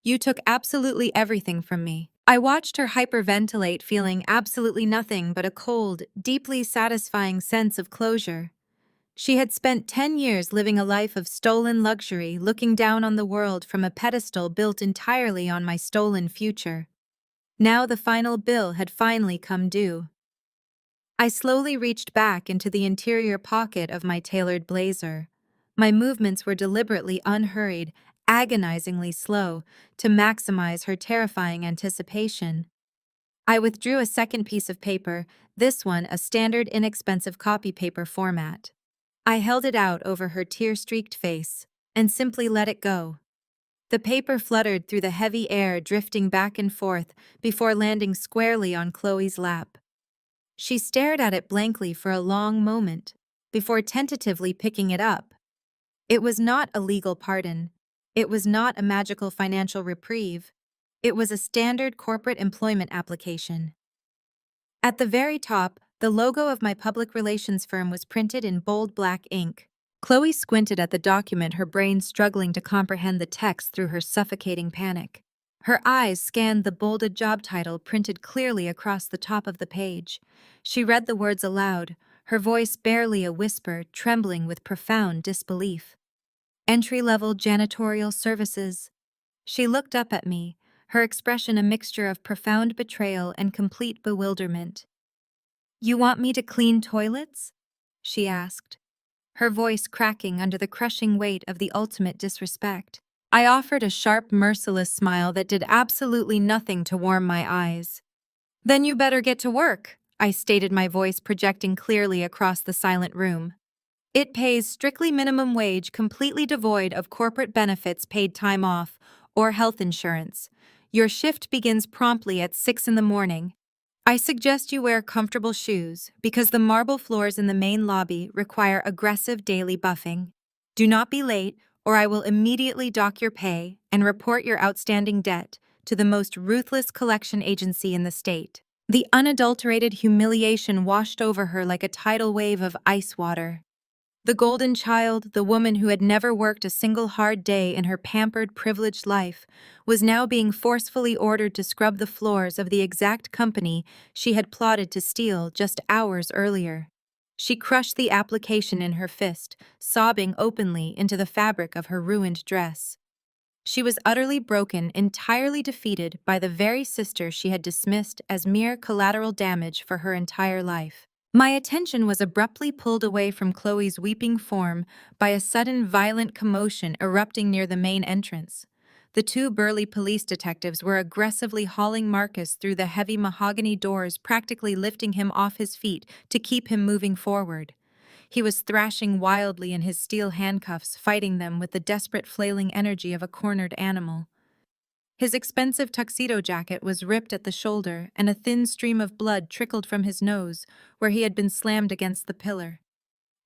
You took absolutely everything from me." I watched her hyperventilate, feeling absolutely nothing but a cold, deeply satisfying sense of closure. She had spent 10 years living a life of stolen luxury, looking down on the world from a pedestal built entirely on my stolen future. Now the final bill had finally come due. I slowly reached back into the interior pocket of my tailored blazer. My movements were deliberately unhurried, agonizingly slow, to maximize her terrifying anticipation. I withdrew a second piece of paper, this one a standard inexpensive copy paper format. I held it out over her tear-streaked face and simply let it go. The paper fluttered through the heavy air, drifting back and forth before landing squarely on Chloe's lap. She stared at it blankly for a long moment, before tentatively picking it up. It was not a legal pardon. It was not a magical financial reprieve. It was a standard corporate employment application. At the very top, the logo of my public relations firm was printed in bold black ink. Chloe squinted at the document, her brain struggling to comprehend the text through her suffocating panic. Her eyes scanned the bolded job title printed clearly across the top of the page. She read the words aloud, her voice barely a whisper, trembling with profound disbelief. Entry-level janitorial services. She looked up at me, her expression a mixture of profound betrayal and complete bewilderment. "You want me to clean toilets?" she asked, her voice cracking under the crushing weight of the ultimate disrespect. I offered a sharp, merciless smile that did absolutely nothing to warm my eyes. "Then you better get to work," I stated, my voice projecting clearly across the silent room. "It pays strictly minimum wage, completely devoid of corporate benefits, paid time off, or health insurance. Your shift begins promptly at 6 in the morning. I suggest you wear comfortable shoes because the marble floors in the main lobby require aggressive daily buffing. Do not be late, or I will immediately dock your pay and report your outstanding debt to the most ruthless collection agency in the state." The unadulterated humiliation washed over her like a tidal wave of ice water. The golden child, the woman who had never worked a single hard day in her pampered, privileged life, was now being forcefully ordered to scrub the floors of the exact company she had plotted to steal just hours earlier. She crushed the application in her fist, sobbing openly into the fabric of her ruined dress. She was utterly broken, entirely defeated by the very sister she had dismissed as mere collateral damage for her entire life. My attention was abruptly pulled away from Chloe's weeping form by a sudden violent commotion erupting near the main entrance. The two burly police detectives were aggressively hauling Marcus through the heavy mahogany doors, practically lifting him off his feet to keep him moving forward. He was thrashing wildly in his steel handcuffs, fighting them with the desperate flailing energy of a cornered animal. His expensive tuxedo jacket was ripped at the shoulder, and a thin stream of blood trickled from his nose, where he had been slammed against the pillar.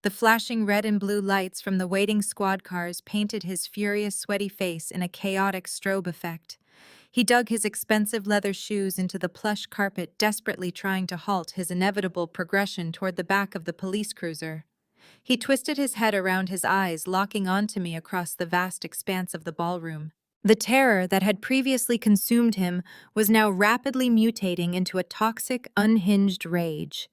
The flashing red and blue lights from the waiting squad cars painted his furious, sweaty face in a chaotic strobe effect. He dug his expensive leather shoes into the plush carpet, desperately trying to halt his inevitable progression toward the back of the police cruiser. He twisted his head around his eyes, locking onto me across the vast expanse of the ballroom. The terror that had previously consumed him was now rapidly mutating into a toxic, unhinged rage.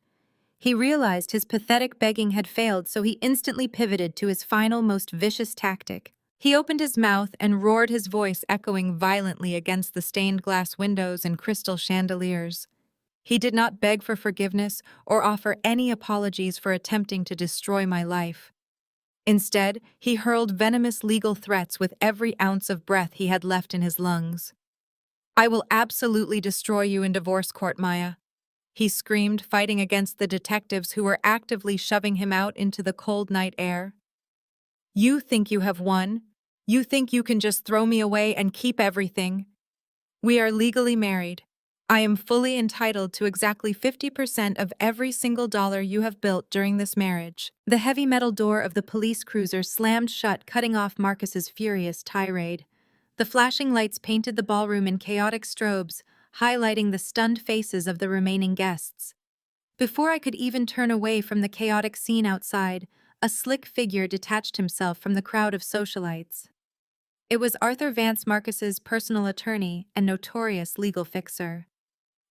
He realized his pathetic begging had failed, so he instantly pivoted to his final, most vicious tactic. He opened his mouth and roared, his voice echoing violently against the stained glass windows and crystal chandeliers. He did not beg for forgiveness or offer any apologies for attempting to destroy my life. Instead, he hurled venomous legal threats with every ounce of breath he had left in his lungs. "I will absolutely destroy you in divorce court, Maya," he screamed, fighting against the detectives who were actively shoving him out into the cold night air. "You think you have won? You think you can just throw me away and keep everything? We are legally married. I am fully entitled to exactly 50% of every single dollar you have built during this marriage." The heavy metal door of the police cruiser slammed shut, cutting off Marcus's furious tirade. The flashing lights painted the ballroom in chaotic strobes, highlighting the stunned faces of the remaining guests. Before I could even turn away from the chaotic scene outside, a slick figure detached himself from the crowd of socialites. It was Arthur Vance, Marcus's personal attorney and notorious legal fixer.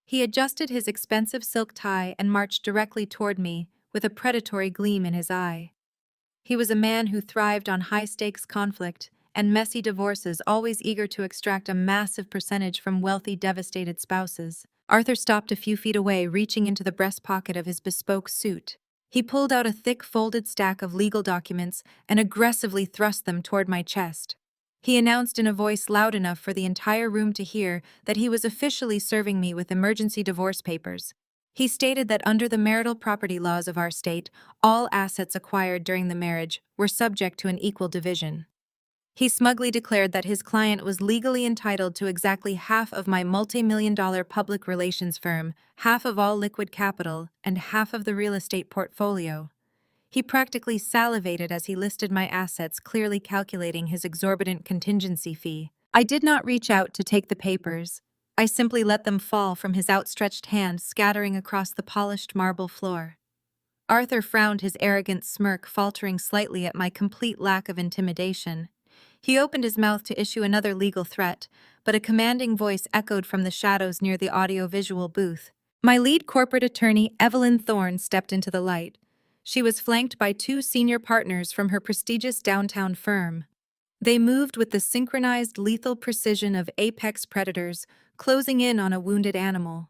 He adjusted his expensive silk tie and marched directly toward me, with a predatory gleam in his eye. He was a man who thrived on high-stakes conflict and messy divorces, always eager to extract a massive percentage from wealthy, devastated spouses. Arthur stopped a few feet away, reaching into the breast pocket of his bespoke suit. He pulled out a thick, folded stack of legal documents and aggressively thrust them toward my chest. He announced in a voice loud enough for the entire room to hear that he was officially serving me with emergency divorce papers. He stated that under the marital property laws of our state, all assets acquired during the marriage were subject to an equal division. He smugly declared that his client was legally entitled to exactly half of my multi-million-dollar public relations firm, half of all liquid capital, and half of the real estate portfolio. He practically salivated as he listed my assets, clearly calculating his exorbitant contingency fee. I did not reach out to take the papers. I simply let them fall from his outstretched hand, scattering across the polished marble floor. Arthur frowned, his arrogant smirk faltering slightly at my complete lack of intimidation. He opened his mouth to issue another legal threat, but a commanding voice echoed from the shadows near the audio-visual booth. My lead corporate attorney, Evelyn Thorne, stepped into the light. She was flanked by two senior partners from her prestigious downtown firm. They moved with the synchronized lethal precision of apex predators, closing in on a wounded animal.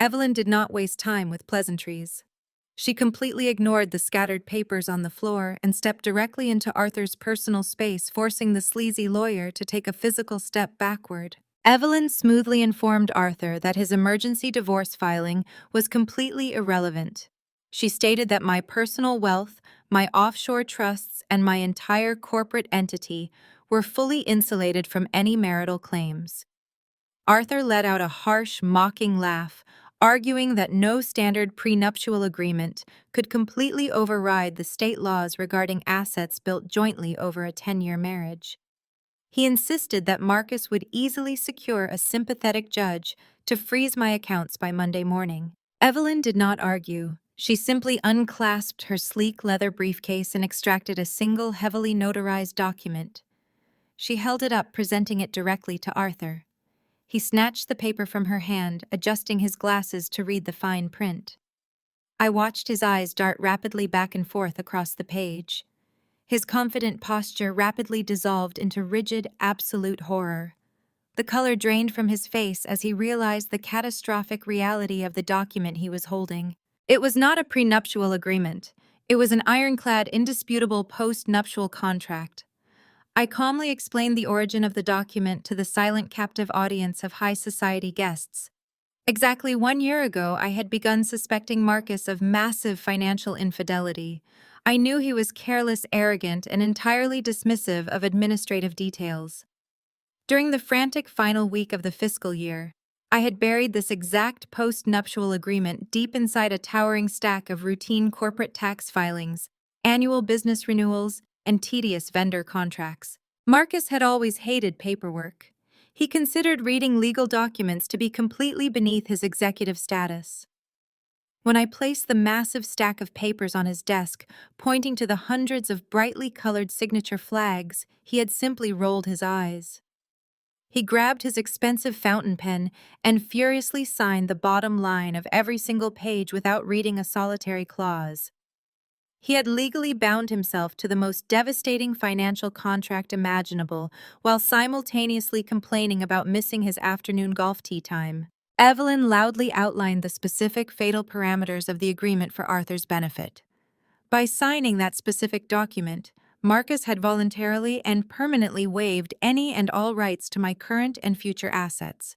Evelyn did not waste time with pleasantries. She completely ignored the scattered papers on the floor and stepped directly into Arthur's personal space, forcing the sleazy lawyer to take a physical step backward. Evelyn smoothly informed Arthur that his emergency divorce filing was completely irrelevant. She stated that my personal wealth, my offshore trusts, and my entire corporate entity were fully insulated from any marital claims. Arthur let out a harsh, mocking laugh, arguing that no standard prenuptial agreement could completely override the state laws regarding assets built jointly over a 10-year marriage. He insisted that Marcus would easily secure a sympathetic judge to freeze my accounts by Monday morning. Evelyn did not argue. She simply unclasped her sleek leather briefcase and extracted a single heavily notarized document. She held it up, presenting it directly to Arthur. He snatched the paper from her hand, adjusting his glasses to read the fine print. I watched his eyes dart rapidly back and forth across the page. His confident posture rapidly dissolved into rigid, absolute horror. The color drained from his face as he realized the catastrophic reality of the document he was holding. It was not a prenuptial agreement. It was an ironclad, indisputable post-nuptial contract. I calmly explained the origin of the document to the silent, captive audience of high society guests. Exactly 1 year ago, I had begun suspecting Marcus of massive financial infidelity. I knew he was careless, arrogant, and entirely dismissive of administrative details. During the frantic final week of the fiscal year, I had buried this exact post-nuptial agreement deep inside a towering stack of routine corporate tax filings, annual business renewals, and tedious vendor contracts. Marcus had always hated paperwork. He considered reading legal documents to be completely beneath his executive status. When I placed the massive stack of papers on his desk, pointing to the hundreds of brightly colored signature flags, he had simply rolled his eyes. He grabbed his expensive fountain pen and furiously signed the bottom line of every single page without reading a solitary clause. He had legally bound himself to the most devastating financial contract imaginable while simultaneously complaining about missing his afternoon golf tee time. Evelyn loudly outlined the specific fatal parameters of the agreement for Arthur's benefit. By signing that specific document, Marcus had voluntarily and permanently waived any and all rights to my current and future assets.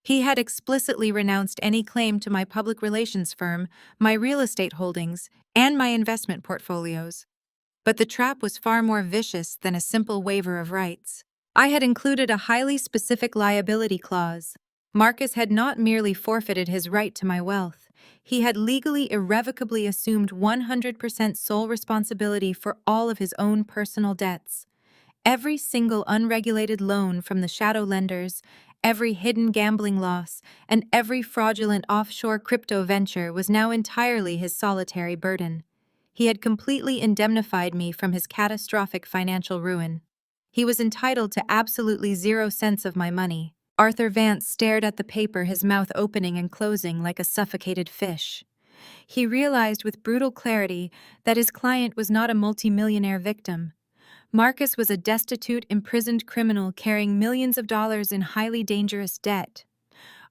He had explicitly renounced any claim to my public relations firm, my real estate holdings, and my investment portfolios. But the trap was far more vicious than a simple waiver of rights. I had included a highly specific liability clause. Marcus had not merely forfeited his right to my wealth. He had legally irrevocably assumed 100% sole responsibility for all of his own personal debts. Every single unregulated loan from the shadow lenders, every hidden gambling loss, and every fraudulent offshore crypto venture was now entirely his solitary burden. He had completely indemnified me from his catastrophic financial ruin. He was entitled to absolutely 0 cents of my money. Arthur Vance stared at the paper, his mouth opening and closing like a suffocated fish. He realized with brutal clarity that his client was not a multimillionaire victim. Marcus was a destitute, imprisoned criminal carrying millions of dollars in highly dangerous debt.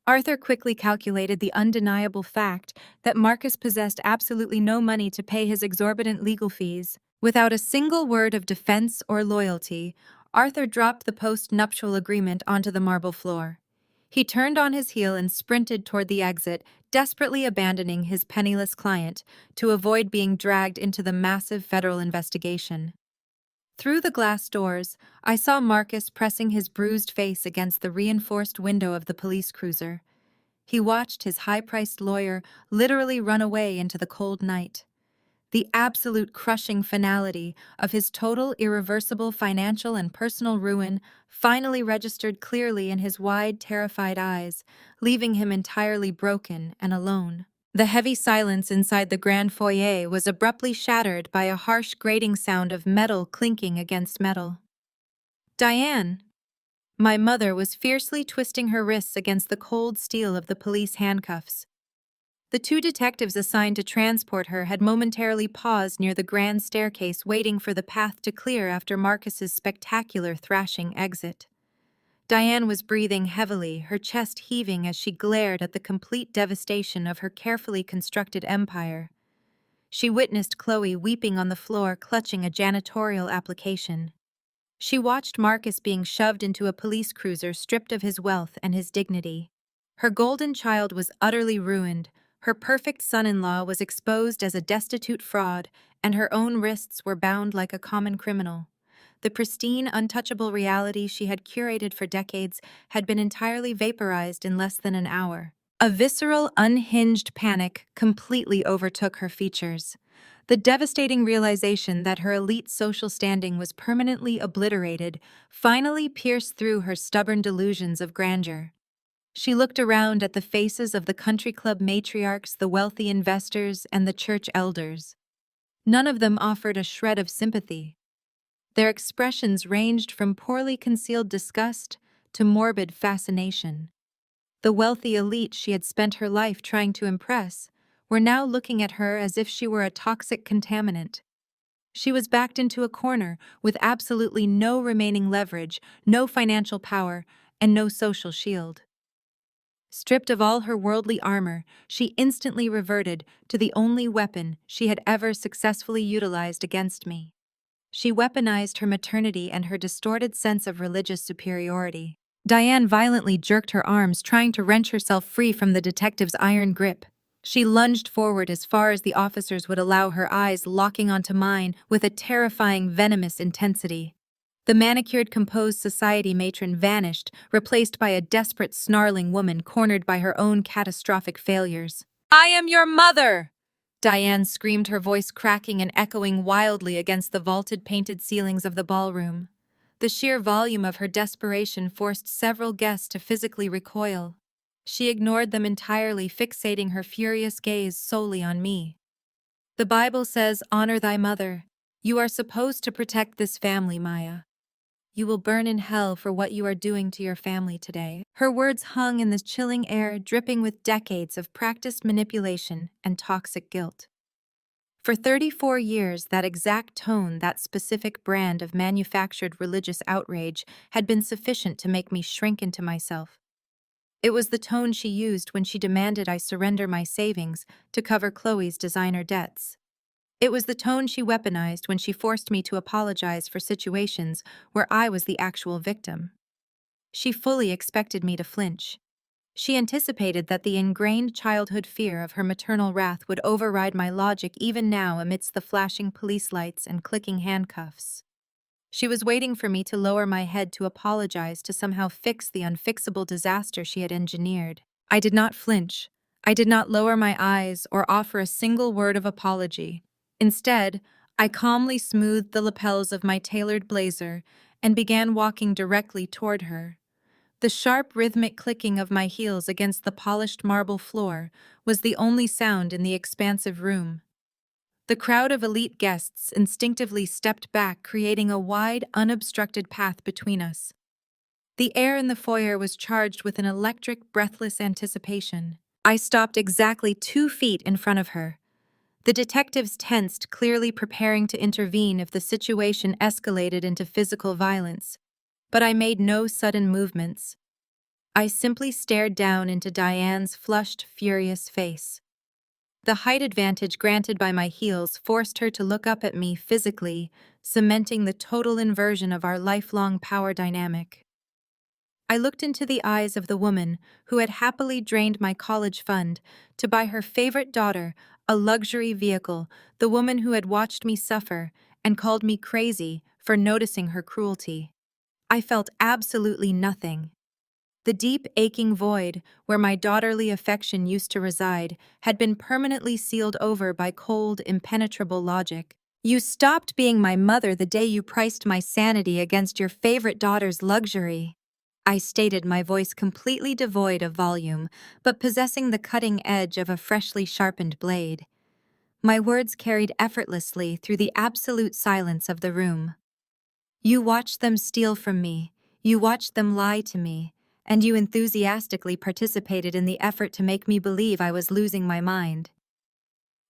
Arthur quickly calculated the undeniable fact that Marcus possessed absolutely no money to pay his exorbitant legal fees. Without a single word of defense or loyalty, Arthur dropped the post-nuptial agreement onto the marble floor. He turned on his heel and sprinted toward the exit, desperately abandoning his penniless client to avoid being dragged into the massive federal investigation. Through the glass doors, I saw Marcus pressing his bruised face against the reinforced window of the police cruiser. He watched his high-priced lawyer literally run away into the cold night. The absolute crushing finality of his total irreversible financial and personal ruin finally registered clearly in his wide, terrified eyes, leaving him entirely broken and alone. The heavy silence inside the grand foyer was abruptly shattered by a harsh grating sound of metal clinking against metal. "Diane!" My mother was fiercely twisting her wrists against the cold steel of the police handcuffs. The two detectives assigned to transport her had momentarily paused near the grand staircase, waiting for the path to clear after Marcus's spectacular thrashing exit. Diane was breathing heavily, her chest heaving as she glared at the complete devastation of her carefully constructed empire. She witnessed Chloe weeping on the floor, clutching a janitorial application. She watched Marcus being shoved into a police cruiser, stripped of his wealth and his dignity. Her golden child was utterly ruined, her perfect son-in-law was exposed as a destitute fraud, and her own wrists were bound like a common criminal. The pristine, untouchable reality she had curated for decades had been entirely vaporized in less than an hour. A visceral, unhinged panic completely overtook her features. The devastating realization that her elite social standing was permanently obliterated finally pierced through her stubborn delusions of grandeur. She looked around at the faces of the country club matriarchs, the wealthy investors, and the church elders. None of them offered a shred of sympathy. Their expressions ranged from poorly concealed disgust to morbid fascination. The wealthy elite she had spent her life trying to impress were now looking at her as if she were a toxic contaminant. She was backed into a corner with absolutely no remaining leverage, no financial power, and no social shield. Stripped of all her worldly armor, she instantly reverted to the only weapon she had ever successfully utilized against me. She weaponized her maternity and her distorted sense of religious superiority. Diane violently jerked her arms, trying to wrench herself free from the detective's iron grip. She lunged forward as far as the officers would allow, her eyes locking onto mine with a terrifying, venomous intensity. The manicured, composed society matron vanished, replaced by a desperate, snarling woman cornered by her own catastrophic failures. "I am your mother!" Diane screamed, her voice cracking and echoing wildly against the vaulted, painted ceilings of the ballroom. The sheer volume of her desperation forced several guests to physically recoil. She ignored them entirely, fixating her furious gaze solely on me. "The Bible says, 'Honor thy mother.' You are supposed to protect this family, Maya. You will burn in hell for what you are doing to your family today." Her words hung in the chilling air, dripping with decades of practiced manipulation and toxic guilt. For 34 years, that exact tone, that specific brand of manufactured religious outrage, had been sufficient to make me shrink into myself. It was the tone she used when she demanded I surrender my savings to cover Chloe's designer debts. It was the tone she weaponized when she forced me to apologize for situations where I was the actual victim. She fully expected me to flinch. She anticipated that the ingrained childhood fear of her maternal wrath would override my logic even now amidst the flashing police lights and clicking handcuffs. She was waiting for me to lower my head to apologize, to somehow fix the unfixable disaster she had engineered. I did not flinch. I did not lower my eyes or offer a single word of apology. Instead, I calmly smoothed the lapels of my tailored blazer and began walking directly toward her. The sharp, rhythmic clicking of my heels against the polished marble floor was the only sound in the expansive room. The crowd of elite guests instinctively stepped back, creating a wide, unobstructed path between us. The air in the foyer was charged with an electric, breathless anticipation. I stopped exactly 2 feet in front of her. The detectives tensed, clearly preparing to intervene if the situation escalated into physical violence. But I made no sudden movements. I simply stared down into Diane's flushed, furious face. The height advantage granted by my heels forced her to look up at me physically, cementing the total inversion of our lifelong power dynamic. I looked into the eyes of the woman who had happily drained my college fund to buy her favorite daughter a luxury vehicle, the woman who had watched me suffer and called me crazy for noticing her cruelty. I felt absolutely nothing. The deep, aching void where my daughterly affection used to reside had been permanently sealed over by cold, impenetrable logic. You stopped being my mother the day you priced my sanity against your favorite daughter's luxury. I stated, my voice completely devoid of volume, but possessing the cutting edge of a freshly sharpened blade. My words carried effortlessly through the absolute silence of the room. You watched them steal from me, you watched them lie to me, and you enthusiastically participated in the effort to make me believe I was losing my mind.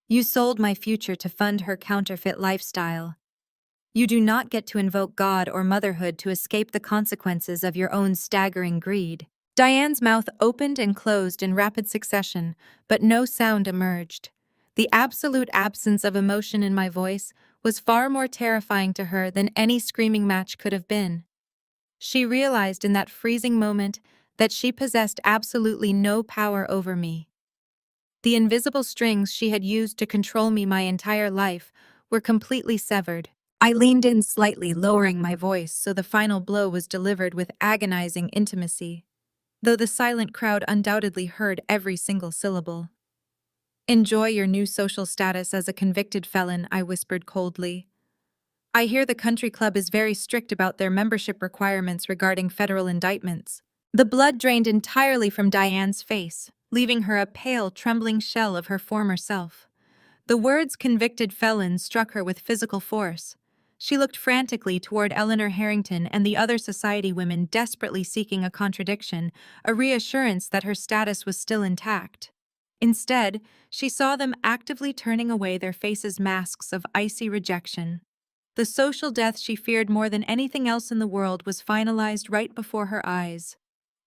You sold my future to fund her counterfeit lifestyle. You do not get to invoke God or motherhood to escape the consequences of your own staggering greed. Diane's mouth opened and closed in rapid succession, but no sound emerged. The absolute absence of emotion in my voice was far more terrifying to her than any screaming match could have been. She realized in that freezing moment that she possessed absolutely no power over me. The invisible strings she had used to control me my entire life were completely severed. I leaned in slightly, lowering my voice so the final blow was delivered with agonizing intimacy, though the silent crowd undoubtedly heard every single syllable. "Enjoy your new social status as a convicted felon," I whispered coldly. "I hear the country club is very strict about their membership requirements regarding federal indictments." The blood drained entirely from Diane's face, leaving her a pale, trembling shell of her former self. The words "convicted felon" struck her with physical force. She looked frantically toward Eleanor Harrington and the other society women, desperately seeking a contradiction, a reassurance that her status was still intact. Instead, she saw them actively turning away, their faces masks of icy rejection. The social death she feared more than anything else in the world was finalized right before her eyes.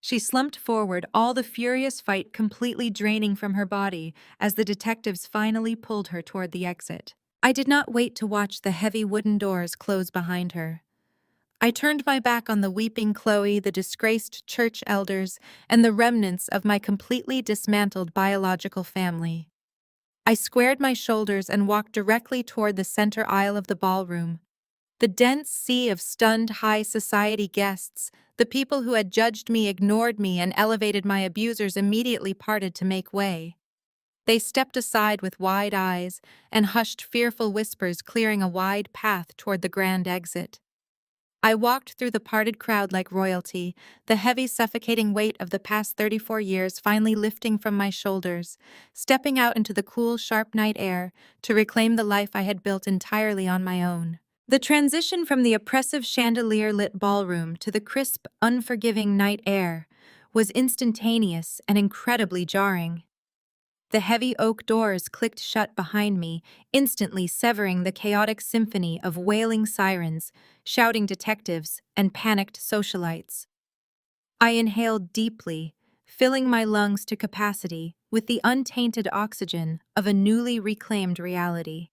She slumped forward, all the furious fight completely draining from her body as the detectives finally pulled her toward the exit. I did not wait to watch the heavy wooden doors close behind her. I turned my back on the weeping Chloe, the disgraced church elders, and the remnants of my completely dismantled biological family. I squared my shoulders and walked directly toward the center aisle of the ballroom. The dense sea of stunned high society guests, the people who had judged me, ignored me, and elevated my abusers, immediately parted to make way. They stepped aside with wide eyes and hushed fearful whispers, clearing a wide path toward the grand exit. I walked through the parted crowd like royalty, the heavy, suffocating weight of the past 34 years finally lifting from my shoulders, stepping out into the cool, sharp night air to reclaim the life I had built entirely on my own. The transition from the oppressive chandelier-lit ballroom to the crisp, unforgiving night air was instantaneous and incredibly jarring. The heavy oak doors clicked shut behind me, instantly severing the chaotic symphony of wailing sirens, shouting detectives, and panicked socialites. I inhaled deeply, filling my lungs to capacity with the untainted oxygen of a newly reclaimed reality.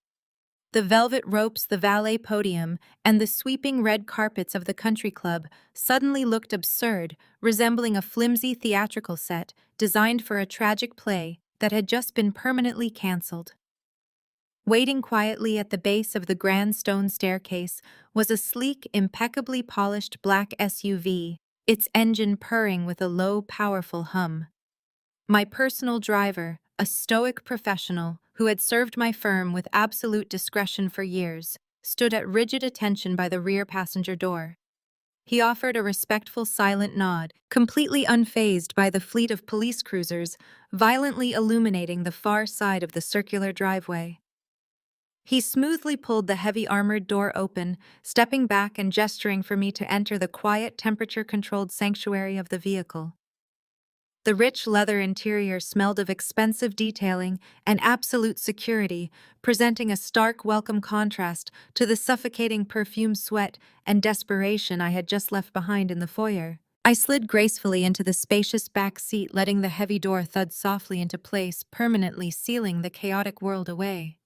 The velvet ropes, the valet podium, and the sweeping red carpets of the country club suddenly looked absurd, resembling a flimsy theatrical set designed for a tragic play that had just been permanently cancelled. Waiting quietly at the base of the grand stone staircase was a sleek, impeccably polished black SUV, its engine purring with a low, powerful hum. My personal driver, a stoic professional who had served my firm with absolute discretion for years, stood at rigid attention by the rear passenger door. He offered a respectful, silent nod, completely unfazed by the fleet of police cruisers violently illuminating the far side of the circular driveway. He smoothly pulled the heavy armored door open, stepping back and gesturing for me to enter the quiet, temperature-controlled sanctuary of the vehicle. The rich leather interior smelled of expensive detailing and absolute security, presenting a stark, welcome contrast to the suffocating perfume, sweat, and desperation I had just left behind in the foyer. I slid gracefully into the spacious back seat, letting the heavy door thud softly into place, permanently sealing the chaotic world away.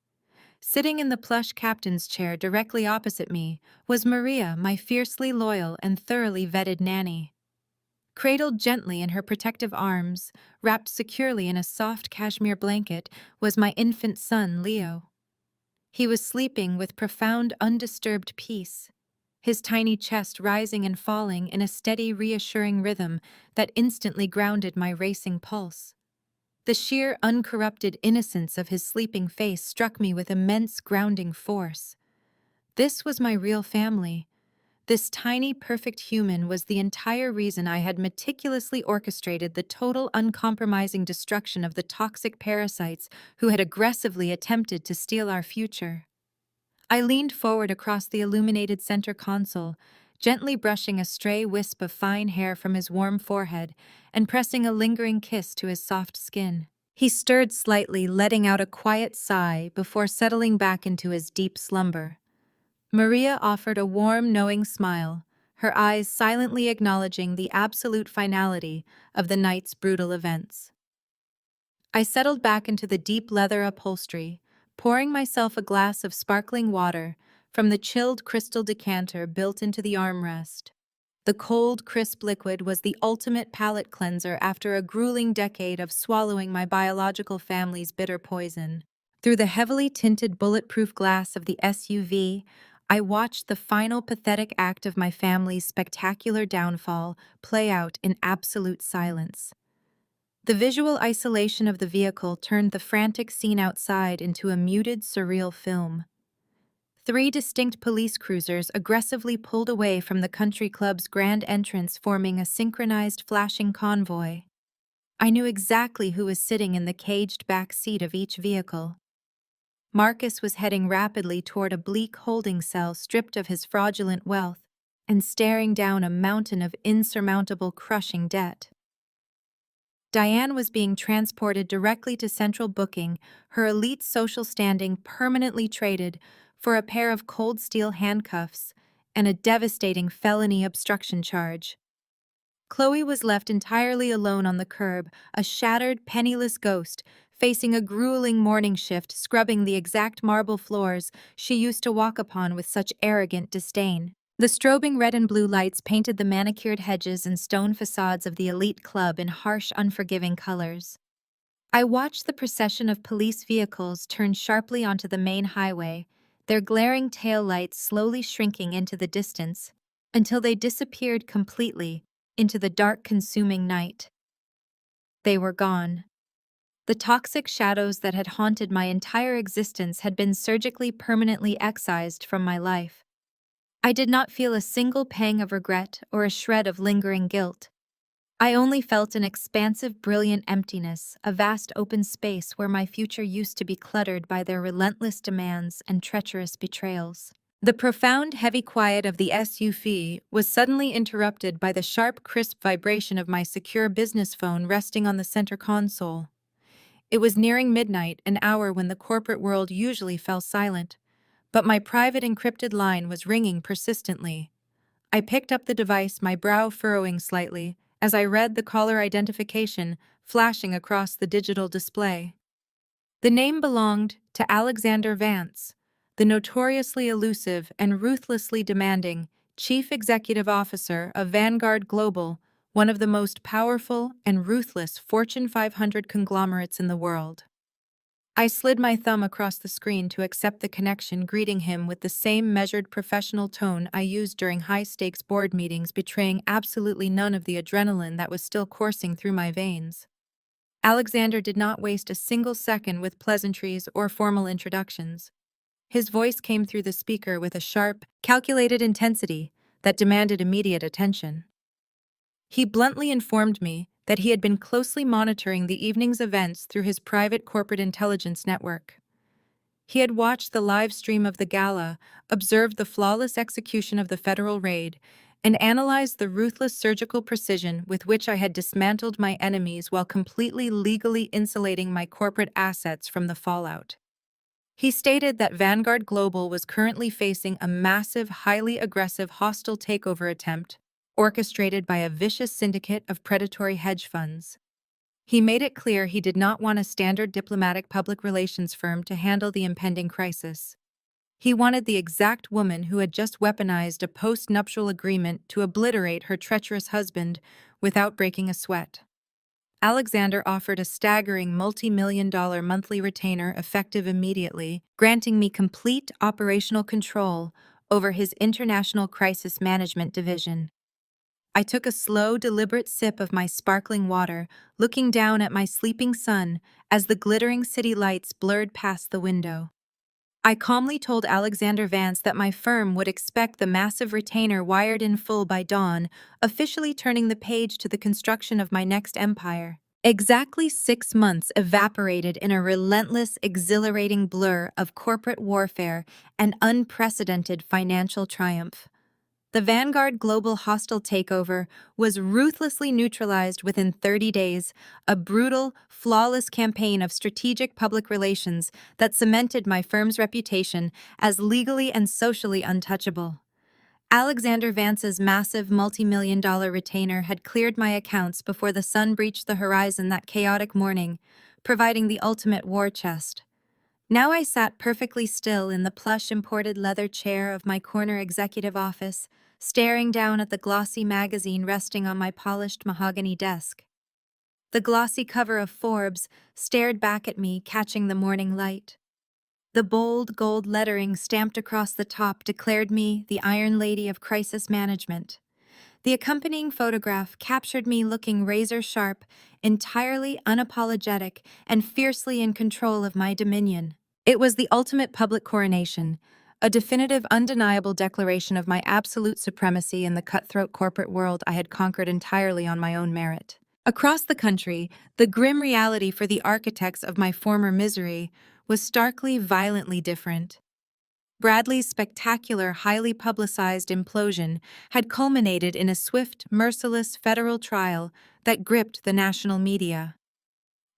Sitting in the plush captain's chair directly opposite me was Maria, my fiercely loyal and thoroughly vetted nanny. Cradled gently in her protective arms, wrapped securely in a soft cashmere blanket, was my infant son, Leo. He was sleeping with profound, undisturbed peace, his tiny chest rising and falling in a steady, reassuring rhythm that instantly grounded my racing pulse. The sheer, uncorrupted innocence of his sleeping face struck me with immense grounding force. This was my real family. This tiny, perfect human was the entire reason I had meticulously orchestrated the total, uncompromising destruction of the toxic parasites who had aggressively attempted to steal our future. I leaned forward across the illuminated center console, gently brushing a stray wisp of fine hair from his warm forehead and pressing a lingering kiss to his soft skin. He stirred slightly, letting out a quiet sigh before settling back into his deep slumber. Maria offered a warm, knowing smile, her eyes silently acknowledging the absolute finality of the night's brutal events. I settled back into the deep leather upholstery, pouring myself a glass of sparkling water from the chilled crystal decanter built into the armrest. The cold, crisp liquid was the ultimate palate cleanser after a grueling decade of swallowing my biological family's bitter poison. Through the heavily tinted bulletproof glass of the SUV, I watched the final pathetic act of my family's spectacular downfall play out in absolute silence. The visual isolation of the vehicle turned the frantic scene outside into a muted, surreal film. Three distinct police cruisers aggressively pulled away from the country club's grand entrance, forming a synchronized flashing convoy. I knew exactly who was sitting in the caged back seat of each vehicle. Marcus was heading rapidly toward a bleak holding cell stripped of his fraudulent wealth and staring down a mountain of insurmountable, crushing debt. Diane was being transported directly to central booking, her elite social standing permanently traded for a pair of cold steel handcuffs and a devastating felony obstruction charge. Chloe was left entirely alone on the curb, a shattered, penniless ghost, facing a grueling morning shift scrubbing the exact marble floors she used to walk upon with such arrogant disdain. The strobing red and blue lights painted the manicured hedges and stone facades of the elite club in harsh, unforgiving colors. I watched the procession of police vehicles turn sharply onto the main highway, their glaring taillights slowly shrinking into the distance, until they disappeared completely into the dark, consuming night. They were gone. The toxic shadows that had haunted my entire existence had been surgically permanently excised from my life. I did not feel a single pang of regret or a shred of lingering guilt. I only felt an expansive, brilliant emptiness, a vast open space where my future used to be cluttered by their relentless demands and treacherous betrayals. The profound, heavy quiet of the SUV was suddenly interrupted by the sharp, crisp vibration of my secure business phone resting on the center console. It was nearing midnight, an hour when the corporate world usually fell silent, but my private encrypted line was ringing persistently. I picked up the device, my brow furrowing slightly, as I read the caller identification flashing across the digital display. The name belonged to Alexander Vance, the notoriously elusive and ruthlessly demanding Chief Executive Officer of Vanguard Global, one of the most powerful and ruthless Fortune 500 conglomerates in the world. I slid my thumb across the screen to accept the connection, greeting him with the same measured professional tone I used during high-stakes board meetings, betraying absolutely none of the adrenaline that was still coursing through my veins. Alexander did not waste a single second with pleasantries or formal introductions. His voice came through the speaker with a sharp, calculated intensity that demanded immediate attention. He bluntly informed me that he had been closely monitoring the evening's events through his private corporate intelligence network. He had watched the live stream of the gala, observed the flawless execution of the federal raid, and analyzed the ruthless surgical precision with which I had dismantled my enemies while completely legally insulating my corporate assets from the fallout. He stated that Vanguard Global was currently facing a massive, highly aggressive hostile takeover attempt orchestrated by a vicious syndicate of predatory hedge funds. He made it clear he did not want a standard diplomatic public relations firm to handle the impending crisis. He wanted the exact woman who had just weaponized a post-nuptial agreement to obliterate her treacherous husband without breaking a sweat. Alexander offered a staggering multi-million-dollar monthly retainer effective immediately, granting me complete operational control over his international crisis management division. I took a slow, deliberate sip of my sparkling water, looking down at my sleeping son as the glittering city lights blurred past the window. I calmly told Alexander Vance that my firm would expect the massive retainer wired in full by dawn, officially turning the page to the construction of my next empire. Exactly 6 months evaporated in a relentless, exhilarating blur of corporate warfare and unprecedented financial triumph. The Vanguard Global hostile takeover was ruthlessly neutralized within 30 days, a brutal, flawless campaign of strategic public relations that cemented my firm's reputation as legally and socially untouchable. Alexander Vance's massive multi-million-dollar retainer had cleared my accounts before the sun breached the horizon that chaotic morning, providing the ultimate war chest. Now I sat perfectly still in the plush imported leather chair of my corner executive office, staring down at the glossy magazine resting on my polished mahogany desk. The glossy cover of Forbes stared back at me, catching the morning light. The bold gold lettering stamped across the top declared me the Iron Lady of Crisis Management. The accompanying photograph captured me looking razor-sharp, entirely unapologetic, and fiercely in control of my dominion. It was the ultimate public coronation, a definitive, undeniable declaration of my absolute supremacy in the cutthroat corporate world I had conquered entirely on my own merit. Across the country, the grim reality for the architects of my former misery was starkly, violently different. Bradley's spectacular, highly publicized implosion had culminated in a swift, merciless federal trial that gripped the national media.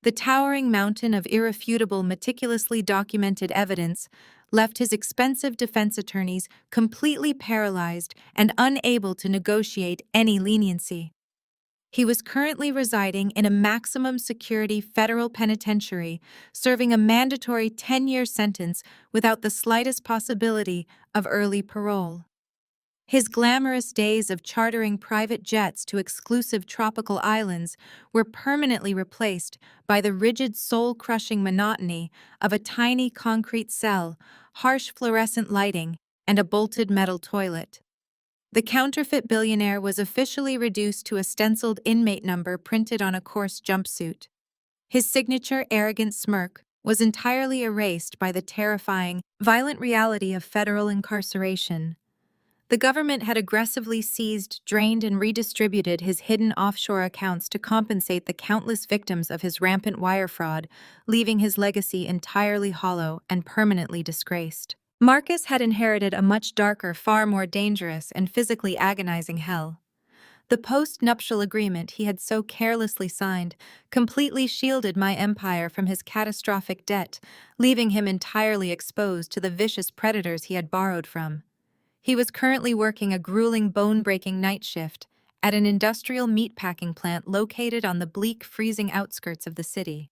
The towering mountain of irrefutable, meticulously documented evidence left his expensive defense attorneys completely paralyzed and unable to negotiate any leniency. He was currently residing in a maximum security federal penitentiary, serving a mandatory 10-year sentence without the slightest possibility of early parole. His glamorous days of chartering private jets to exclusive tropical islands were permanently replaced by the rigid, soul-crushing monotony of a tiny concrete cell, harsh fluorescent lighting, and a bolted metal toilet. The counterfeit billionaire was officially reduced to a stenciled inmate number printed on a coarse jumpsuit. His signature arrogant smirk was entirely erased by the terrifying, violent reality of federal incarceration. The government had aggressively seized, drained, and redistributed his hidden offshore accounts to compensate the countless victims of his rampant wire fraud, leaving his legacy entirely hollow and permanently disgraced. Marcus had inherited a much darker, far more dangerous, and physically agonizing hell. The post-nuptial agreement he had so carelessly signed completely shielded my empire from his catastrophic debt, leaving him entirely exposed to the vicious predators he had borrowed from. He was currently working a grueling, bone-breaking night shift at an industrial meatpacking plant located on the bleak, freezing outskirts of the city.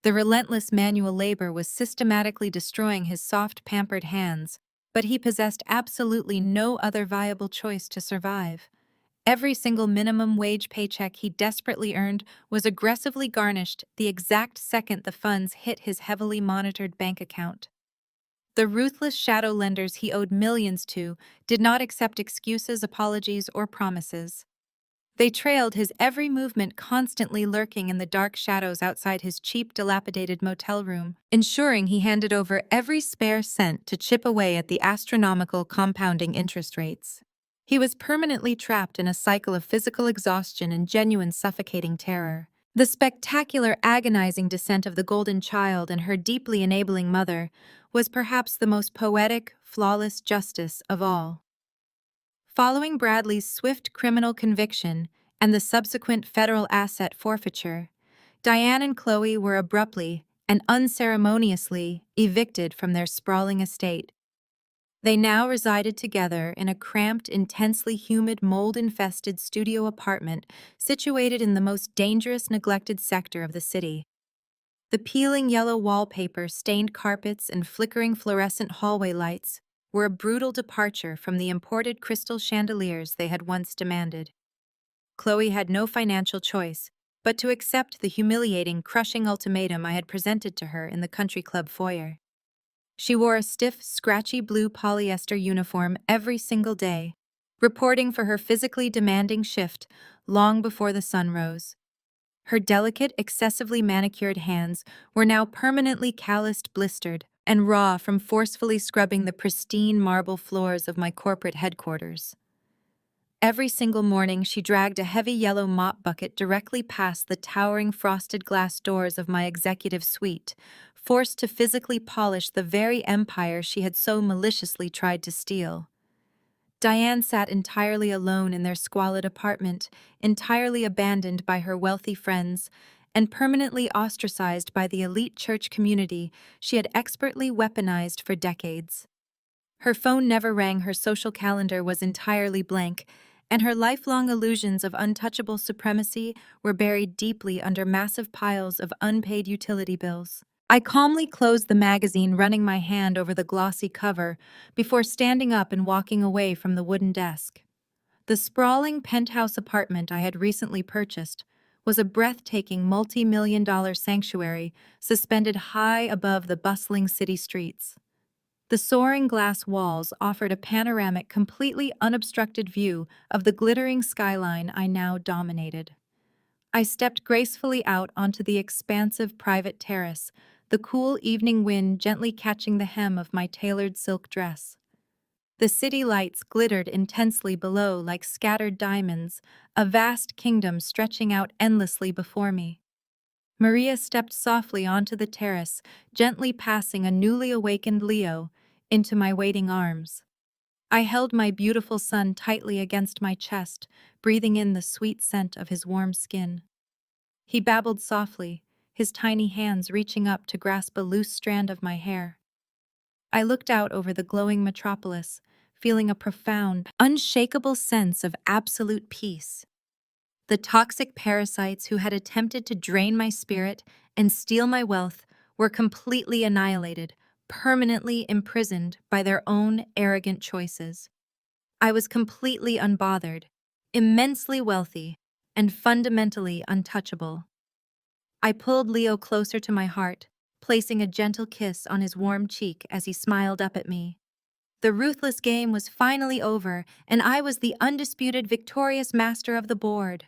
The relentless manual labor was systematically destroying his soft, pampered hands, but he possessed absolutely no other viable choice to survive. Every single minimum wage paycheck he desperately earned was aggressively garnished the exact second the funds hit his heavily monitored bank account. The ruthless shadow lenders he owed millions to did not accept excuses, apologies, or promises. They trailed his every movement, constantly lurking in the dark shadows outside his cheap, dilapidated motel room, ensuring he handed over every spare cent to chip away at the astronomical compounding interest rates. He was permanently trapped in a cycle of physical exhaustion and genuine suffocating terror. The spectacular, agonizing descent of the Golden Child and her deeply enabling mother was perhaps the most poetic, flawless justice of all. Following Bradley's swift criminal conviction and the subsequent federal asset forfeiture, Diane and Chloe were abruptly and unceremoniously evicted from their sprawling estate. They now resided together in a cramped, intensely humid, mold-infested studio apartment situated in the most dangerous, neglected sector of the city. The peeling yellow wallpaper, stained carpets, and flickering fluorescent hallway lights were a brutal departure from the imported crystal chandeliers they had once demanded. Chloe had no financial choice but to accept the humiliating, crushing ultimatum I had presented to her in the country club foyer. She wore a stiff, scratchy blue polyester uniform every single day, reporting for her physically demanding shift long before the sun rose. Her delicate, excessively manicured hands were now permanently calloused, blistered, and raw from forcefully scrubbing the pristine marble floors of my corporate headquarters. Every single morning, she dragged a heavy yellow mop bucket directly past the towering frosted glass doors of my executive suite, forced to physically polish the very empire she had so maliciously tried to steal. Diane sat entirely alone in their squalid apartment, entirely abandoned by her wealthy friends, and permanently ostracized by the elite church community she had expertly weaponized for decades. Her phone never rang, her social calendar was entirely blank, and her lifelong illusions of untouchable supremacy were buried deeply under massive piles of unpaid utility bills. I calmly closed the magazine, running my hand over the glossy cover before standing up and walking away from the wooden desk. The sprawling penthouse apartment I had recently purchased was a breathtaking multi-million-dollar sanctuary suspended high above the bustling city streets. The soaring glass walls offered a panoramic, completely unobstructed view of the glittering skyline I now dominated. I stepped gracefully out onto the expansive private terrace, the cool evening wind gently catching the hem of my tailored silk dress. The city lights glittered intensely below like scattered diamonds, a vast kingdom stretching out endlessly before me. Maria stepped softly onto the terrace, gently passing a newly awakened Leo into my waiting arms. I held my beautiful son tightly against my chest, breathing in the sweet scent of his warm skin. He babbled softly, his tiny hands reaching up to grasp a loose strand of my hair. I looked out over the glowing metropolis, feeling a profound, unshakable sense of absolute peace. The toxic parasites who had attempted to drain my spirit and steal my wealth were completely annihilated, permanently imprisoned by their own arrogant choices. I was completely unbothered, immensely wealthy, and fundamentally untouchable. I pulled Leo closer to my heart, placing a gentle kiss on his warm cheek as he smiled up at me. The ruthless game was finally over, and I was the undisputed victorious master of the board.